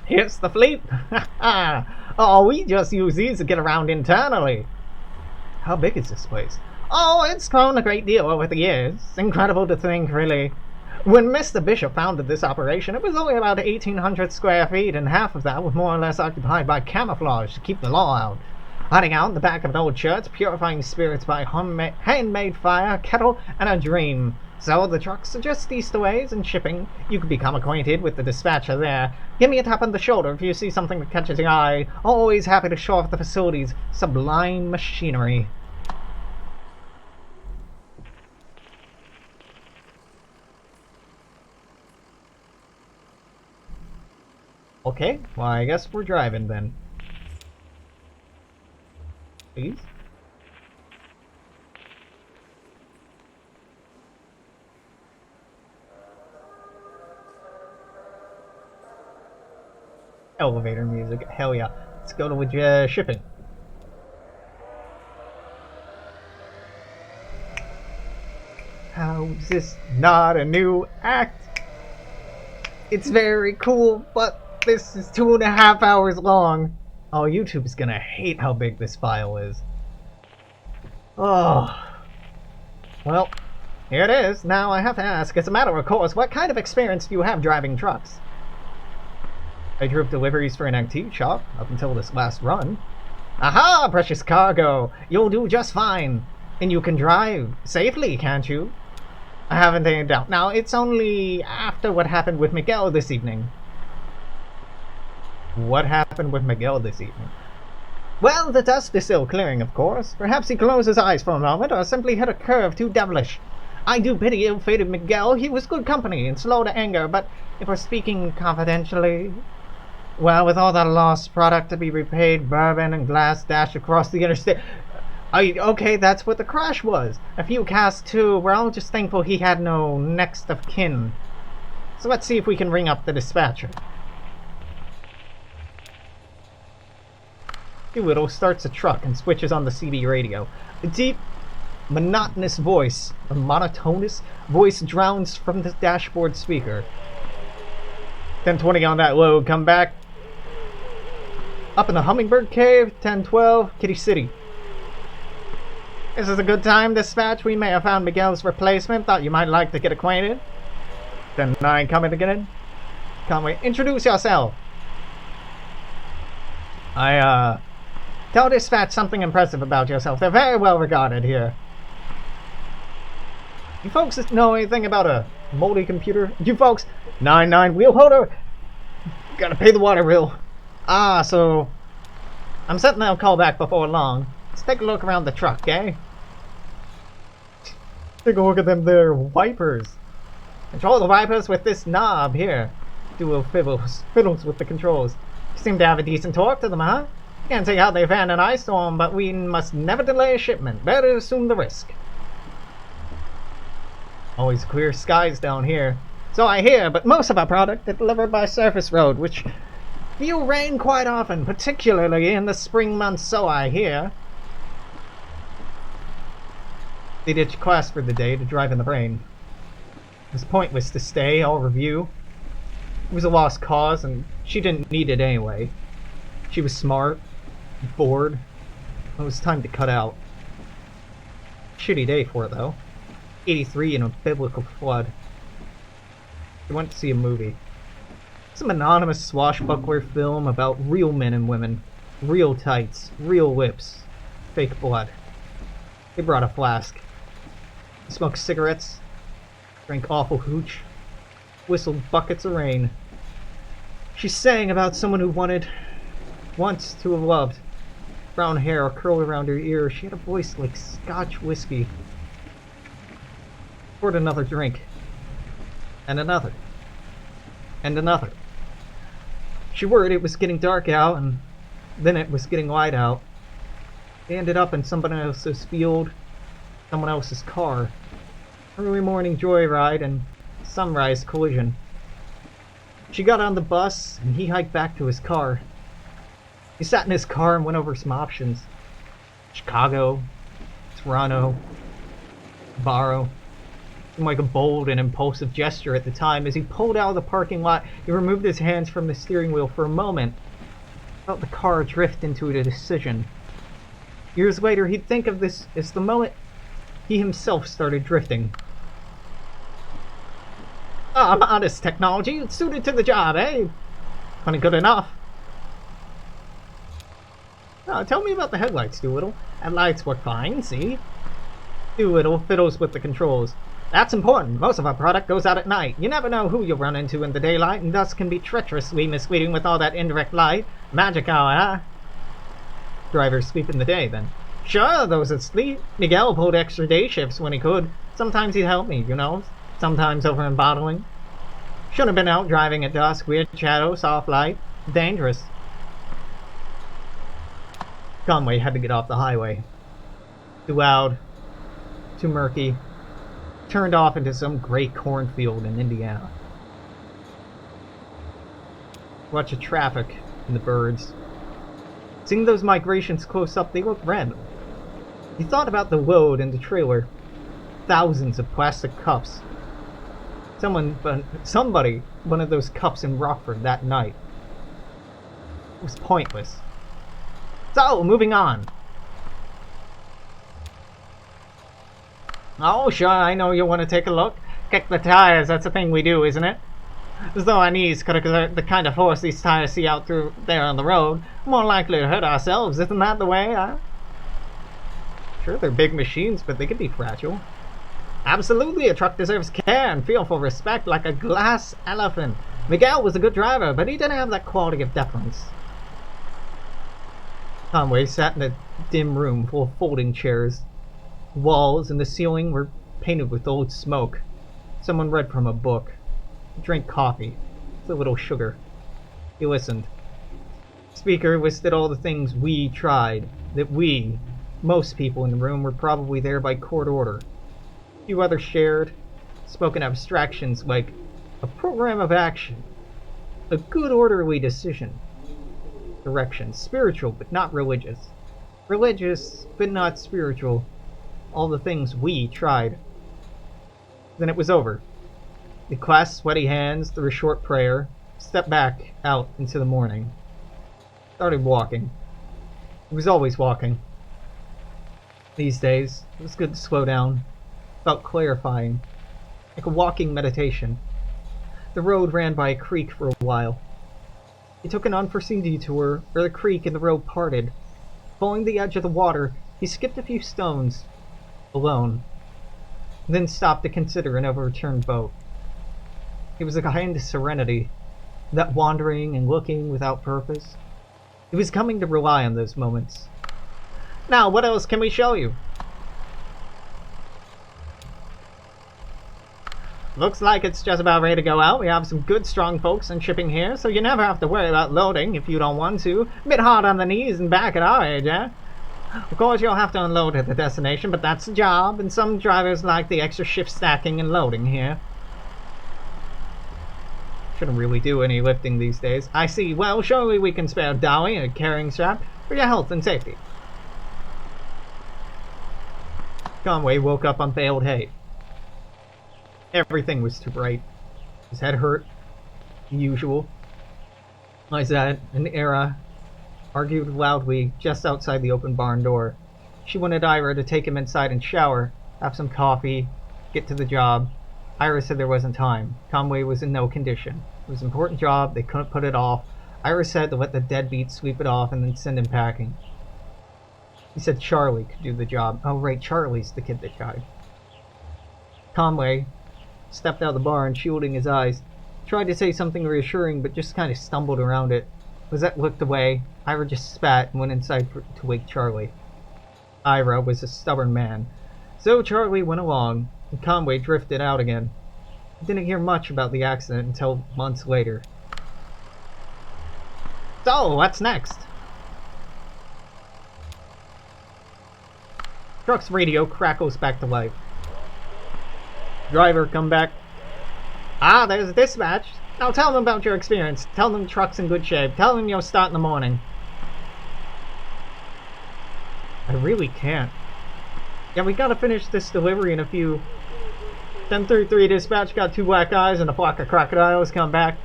Here's the fleet. Oh, we just use these to get around internally. How big is this place? Oh, it's grown a great deal over the years. It's incredible to think, really. When Mr. Bishop founded this operation, it was only about 1,800 square feet, and half of that was more or less occupied by camouflage to keep the law out. Hiding out in the back of an old church, purifying spirits by handmade fire, kettle, and a dream. So the trucks are just east a ways and shipping. You can become acquainted with the dispatcher there. Give me a tap on the shoulder if you see something that catches your eye. Always happy to show off the facility's sublime machinery. Okay, well, I guess we're driving then. Please? Elevator music, hell yeah. Let's go to shipping. How is this not a new act? It's very cool, but this is 2.5 hours long. Oh, YouTube's gonna hate how big this file is. Oh. Well, here it is. Now I have to ask, as a matter of course, what kind of experience do you have driving trucks? I drove deliveries for an antique shop up until this last run. Aha, precious cargo! You'll do just fine. And you can drive safely, can't you? I haven't any doubt. Now, it's only after what happened with Miguel this evening. What happened with Miguel this evening? Well, the dust is still clearing, of course. Perhaps he closed his eyes for a moment, or simply hit a curve too devilish. I do pity ill-fated Miguel. He was good company and slow to anger, but if we're speaking confidentially... Well, with all that lost product to be repaid, bourbon and glass dashed across the interstate... Okay, that's what the crash was. A few casts too. We're all just thankful he had no next of kin. So let's see if we can ring up the dispatcher. Doolittle starts a truck and switches on the CB radio. A deep, monotonous voice drowns from the dashboard speaker. 1020 on that load, come back. Up in the Hummingbird Cave, 1012, Kitty City. This is a good time, dispatch. We may have found Miguel's replacement. Thought you might like to get acquainted. 10-9 coming again. Conway, introduce yourself. Tell dispatch something impressive about yourself. They're very well regarded here. You folks know anything about a moldy computer? You folks, 9-9 wheel holder. Gotta pay the water bill. Ah, so I'm setting that call back before long. Let's take a look around the truck, eh? Take a look at them there wipers. Control the wipers with this knob here. Dual fiddles with the controls. You seem to have a decent torque to them, huh? Can't say how they fan an ice storm, but we must never delay a shipment. Better assume the risk. Always clear skies down here. So I hear, but most of our product is delivered by surface road, which feel rain quite often, particularly in the spring months, so I hear. They ditched class for the day to drive in the rain. It was pointless to stay, I'll review. It was a lost cause, and she didn't need it anyway. She was smart, bored. It was time to cut out. Shitty day for it, though. 83 in a biblical flood. I went to see a movie. Some anonymous swashbuckler film about real men and women. Real tights, real whips, fake blood. They brought a flask. They smoked cigarettes, drank awful hooch, whistled buckets of rain. She sang about someone who once to have loved. Brown hair curled around her ears. She had a voice like Scotch whiskey. Poured another drink. And another. And another. She worried it was getting dark out, and then it was getting light out. They ended up in someone else's field, someone else's car. Early morning joyride and sunrise collision. She got on the bus, and he hiked back to his car. He sat in his car and went over some options. Chicago, Toronto, Barrow. Seemed like a bold and impulsive gesture at the time. As he pulled out of the parking lot, he removed his hands from the steering wheel for a moment. Felt the car drift into a decision. Years later, he'd think of this as the moment he himself started drifting. Ah, modest technology. It's suited to the job, eh? Funny good enough. Tell me about the headlights, Doolittle. Headlights work fine, see? Doolittle fiddles with the controls. That's important. Most of our product goes out at night. You never know who you'll run into in the daylight, and thus can be treacherously misleading with all that indirect light. Magic hour, huh? Drivers sleep in the day, then. Sure, those that sleep. Miguel pulled extra day shifts when he could. Sometimes he'd help me, you know? Sometimes over in bottling. Should have been out driving at dusk, weird shadow, soft light. Dangerous. Conway had to get off the highway. Too loud. Too murky. Turned off into some great cornfield in Indiana. Watch the traffic and the birds. Seeing those migrations close up, they look red. He thought about the load in the trailer. Thousands of plastic cups. Somebody, one of those cups in Rockford that night. It was pointless. So, moving on. Oh, sure, I know you want to take a look. Kick the tires, that's the thing we do, isn't it? As though our knees could exert the kind of force these tires see out through there on the road. More likely to hurt ourselves, isn't that the way, huh? Sure, they're big machines, but they can be fragile. Absolutely, a truck deserves care and fearful respect like a glass elephant. Miguel was a good driver, but he didn't have that quality of deference. Conway sat in a dim room full of folding chairs. The walls and the ceiling were painted with old smoke. Someone read from a book. He drank coffee with a little sugar. He listened. The speaker listed all the things we tried, that we, most people in the room, were probably there by court order. A few others shared, spoken abstractions like a program of action, a good orderly decision, direction, spiritual but not religious, religious but not spiritual, all the things we tried. Then it was over. They clasped sweaty hands through a short prayer, stepped back out into the morning, started walking. He was always walking. These days, it was good to slow down. Felt clarifying, like a walking meditation. The road ran by a creek for a while. He took an unforeseen detour where the creek and the road parted. Following the edge of the water, he skipped a few stones, alone, then stopped to consider an overturned boat. It was a kind of serenity, that wandering and looking without purpose. He was coming to rely on those moments. Now, what else can we show you? Looks like it's just about ready to go out. We have some good strong folks in shipping here, so you never have to worry about loading if you don't want to. A bit hard on the knees and back at our age, eh? Of course you'll have to unload at the destination, but that's the job, and some drivers like the extra shift stacking and loading here. Shouldn't really do any lifting these days. I see. Well, surely we can spare a dolly and a carrying strap for your health and safety. Conway woke up on baled hay. Everything was too bright. His head hurt. The usual. Lizette and Era argued loudly just outside the open barn door. She wanted Ira to take him inside and shower, have some coffee, get to the job. Ira said there wasn't time. Conway was in no condition. It was an important job, they couldn't put it off. Ira said to let the deadbeat sweep it off and then send him packing. He said Charlie could do the job. Oh right, Charlie's the kid that died. Conway stepped out of the barn, shielding his eyes. Tried to say something reassuring, but just kind of stumbled around it. Lizette looked away. Ira just spat and went inside to wake Charlie. Ira was a stubborn man. So Charlie went along, and Conway drifted out again. He didn't hear much about the accident until months later. So, what's next? Truck's radio crackles back to life. Driver, come back. Ah, there's a dispatch. Now tell them about your experience. Tell them the truck's in good shape. Tell them you'll start in the morning. I really can't. Yeah, we gotta finish this delivery in a few. 1033 dispatch, got 2 black eyes and a flock of crocodiles. Come back.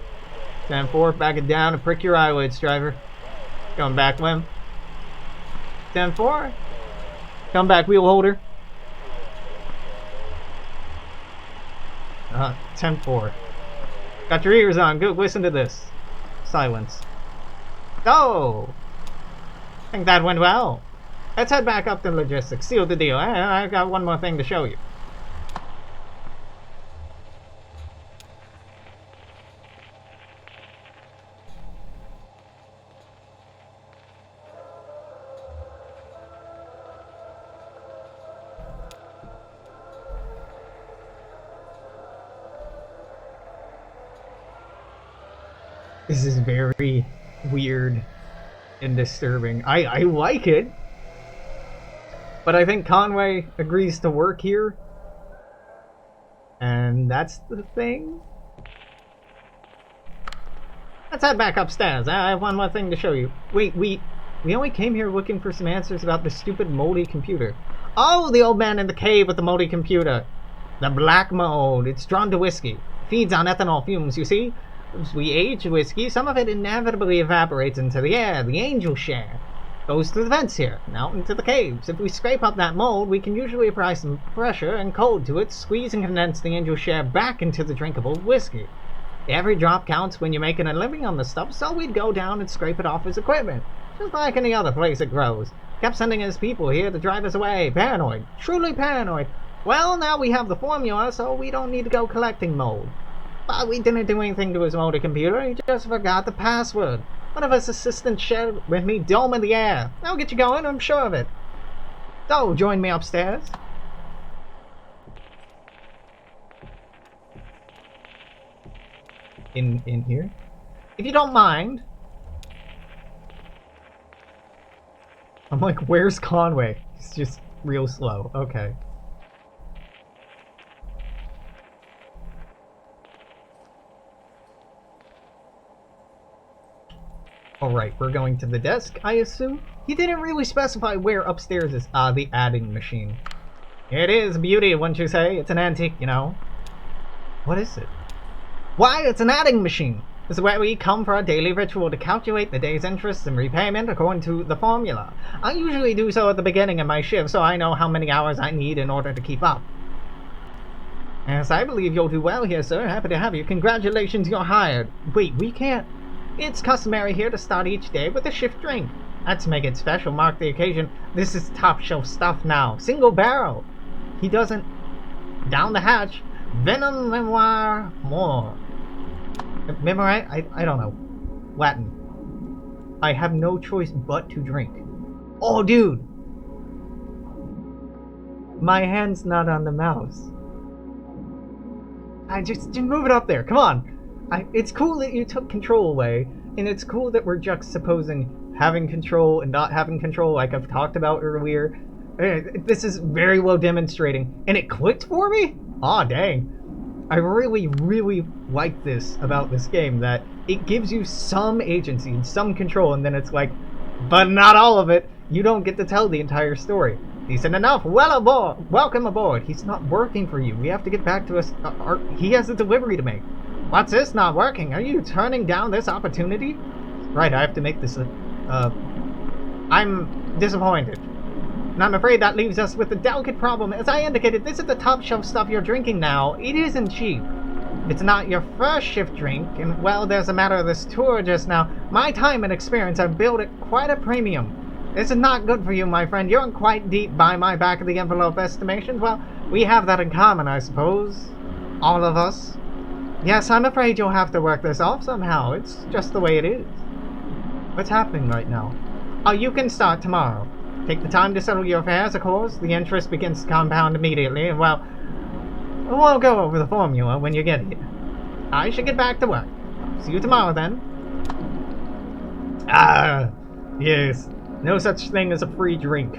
10-4, back it down and prick your eyelids, driver. Come back, Lim. 10-4. Come back, wheel holder. 10-4. Got your ears on. Good. Listen to this. Silence. Oh! I think that went well. Let's head back up to logistics. Seal the deal. I got one more thing to show you. This is very weird and disturbing. I like it, but I think Conway agrees to work here, and that's the thing. Let's head back upstairs. I have one more thing to show you. Wait, we only came here looking for some answers about the stupid moldy computer. Oh, the old man in the cave with the moldy computer. The black mold. It's drawn to whiskey. Feeds on ethanol fumes, you see? As we age whiskey, some of it inevitably evaporates into the air. The angel share goes through the vents here and out into the caves. If we scrape up that mold, we can usually apply some pressure and cold to it, squeeze and condense the angel share back into the drinkable whiskey. Every drop counts when you're making a living on the stuff, so we'd go down and scrape it off as equipment. Just like any other place it grows. Kept sending his people here to drive us away. Paranoid. Truly paranoid. Well, now we have the formula, so we don't need to go collecting mold. But we didn't do anything to his moldy computer, he just forgot the password. One of his assistants shared with me, dome in the air. I'll get you going, I'm sure of it. So, join me upstairs. In here? If you don't mind. I'm like, where's Conway? He's just real slow. Okay. Alright, we're going to the desk, I assume? He didn't really specify where upstairs is. The adding machine. It is a beauty, wouldn't you say? It's an antique, you know. What is it? Why, it's an adding machine! This is where we come for our daily ritual to calculate the day's interest and repayment according to the formula. I usually do so at the beginning of my shift, so I know how many hours I need in order to keep up. Yes, I believe you'll do well here, sir. Happy to have you. Congratulations, you're hired. Wait, we can't... It's customary here to start each day with a shift drink. Let's make it special, mark the occasion. This is top shelf stuff now. Single barrel. He doesn't... Down the hatch. Venom memoir more. Memorize? I don't know. Latin. I have no choice but to drink. Oh, dude! My hand's not on the mouse. I just move it up there. Come on. It's cool that you took control away, and it's cool that we're juxtaposing having control and not having control, like I've talked about earlier. This is very well demonstrating, and it clicked for me? Aw, dang. I really, really like this about this game, that it gives you some agency and some control, and then it's like, but not all of it. You don't get to tell the entire story. Decent enough. Well aboard. Welcome aboard. He's not working for you. We have to get back to us. He has a delivery to make. What's this not working? Are you turning down this opportunity? Right, I have to make this I'm disappointed. And I'm afraid that leaves us with a delicate problem. As I indicated, this is the top shelf stuff you're drinking now. It isn't cheap. It's not your first shift drink, and well, there's a matter of this tour just now. My time and experience have built at quite a premium. This is not good for you, my friend. You're quite deep by my back-of-the-envelope estimations. Well, we have that in common, I suppose. All of us. Yes, I'm afraid you'll have to work this off somehow. It's just the way it is. What's happening right now? Oh, you can start tomorrow. Take the time to settle your affairs, of course. The interest begins to compound immediately, and well, we'll go over the formula when you get here. I should get back to work. See you tomorrow, then. Ah, yes. No such thing as a free drink.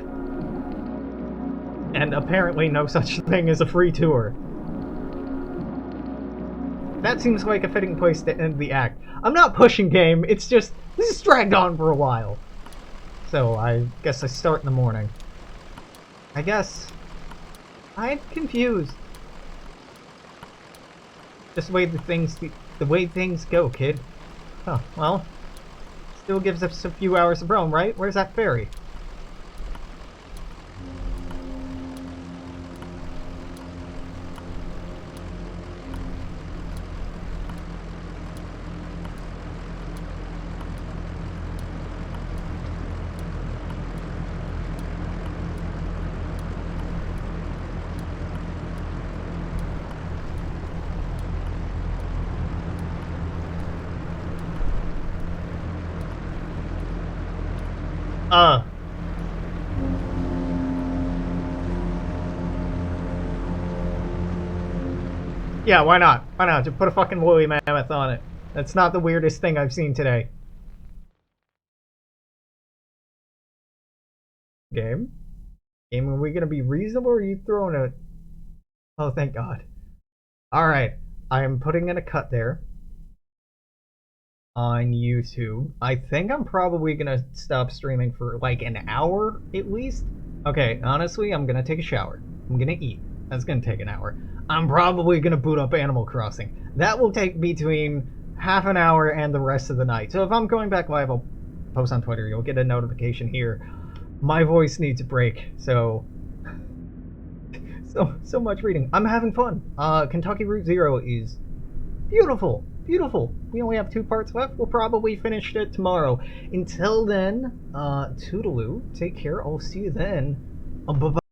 And apparently no such thing as a free tour. That seems like a fitting place to end the act. I'm not pushing game, it's just, this is dragged on for a while. So, I guess I start in the morning. I guess... I'm confused. Just the way the way things go, kid. Huh, well... Still gives us a few hours of roam, right? Where's that ferry? Yeah, why not? Why not? Just put a fucking woolly mammoth on it. That's not the weirdest thing I've seen today. Game? Game, are we gonna be reasonable or are you throwing a... Oh, thank God. Alright, I am putting in a cut there on YouTube. I think I'm probably gonna stop streaming for like an hour at least. Okay, honestly, I'm gonna take a shower. I'm gonna eat. That's gonna take an hour. I'm probably gonna boot up Animal Crossing. That will take between half an hour and the rest of the night. So if I'm going back live, I'll post on Twitter. You'll get a notification here. My voice needs a break, so much reading. I'm having fun. Kentucky Route Zero is beautiful, beautiful. We only have 2 parts left. We'll probably finish it tomorrow. Until then, toodaloo. Take care. I'll see you then. Bye-bye.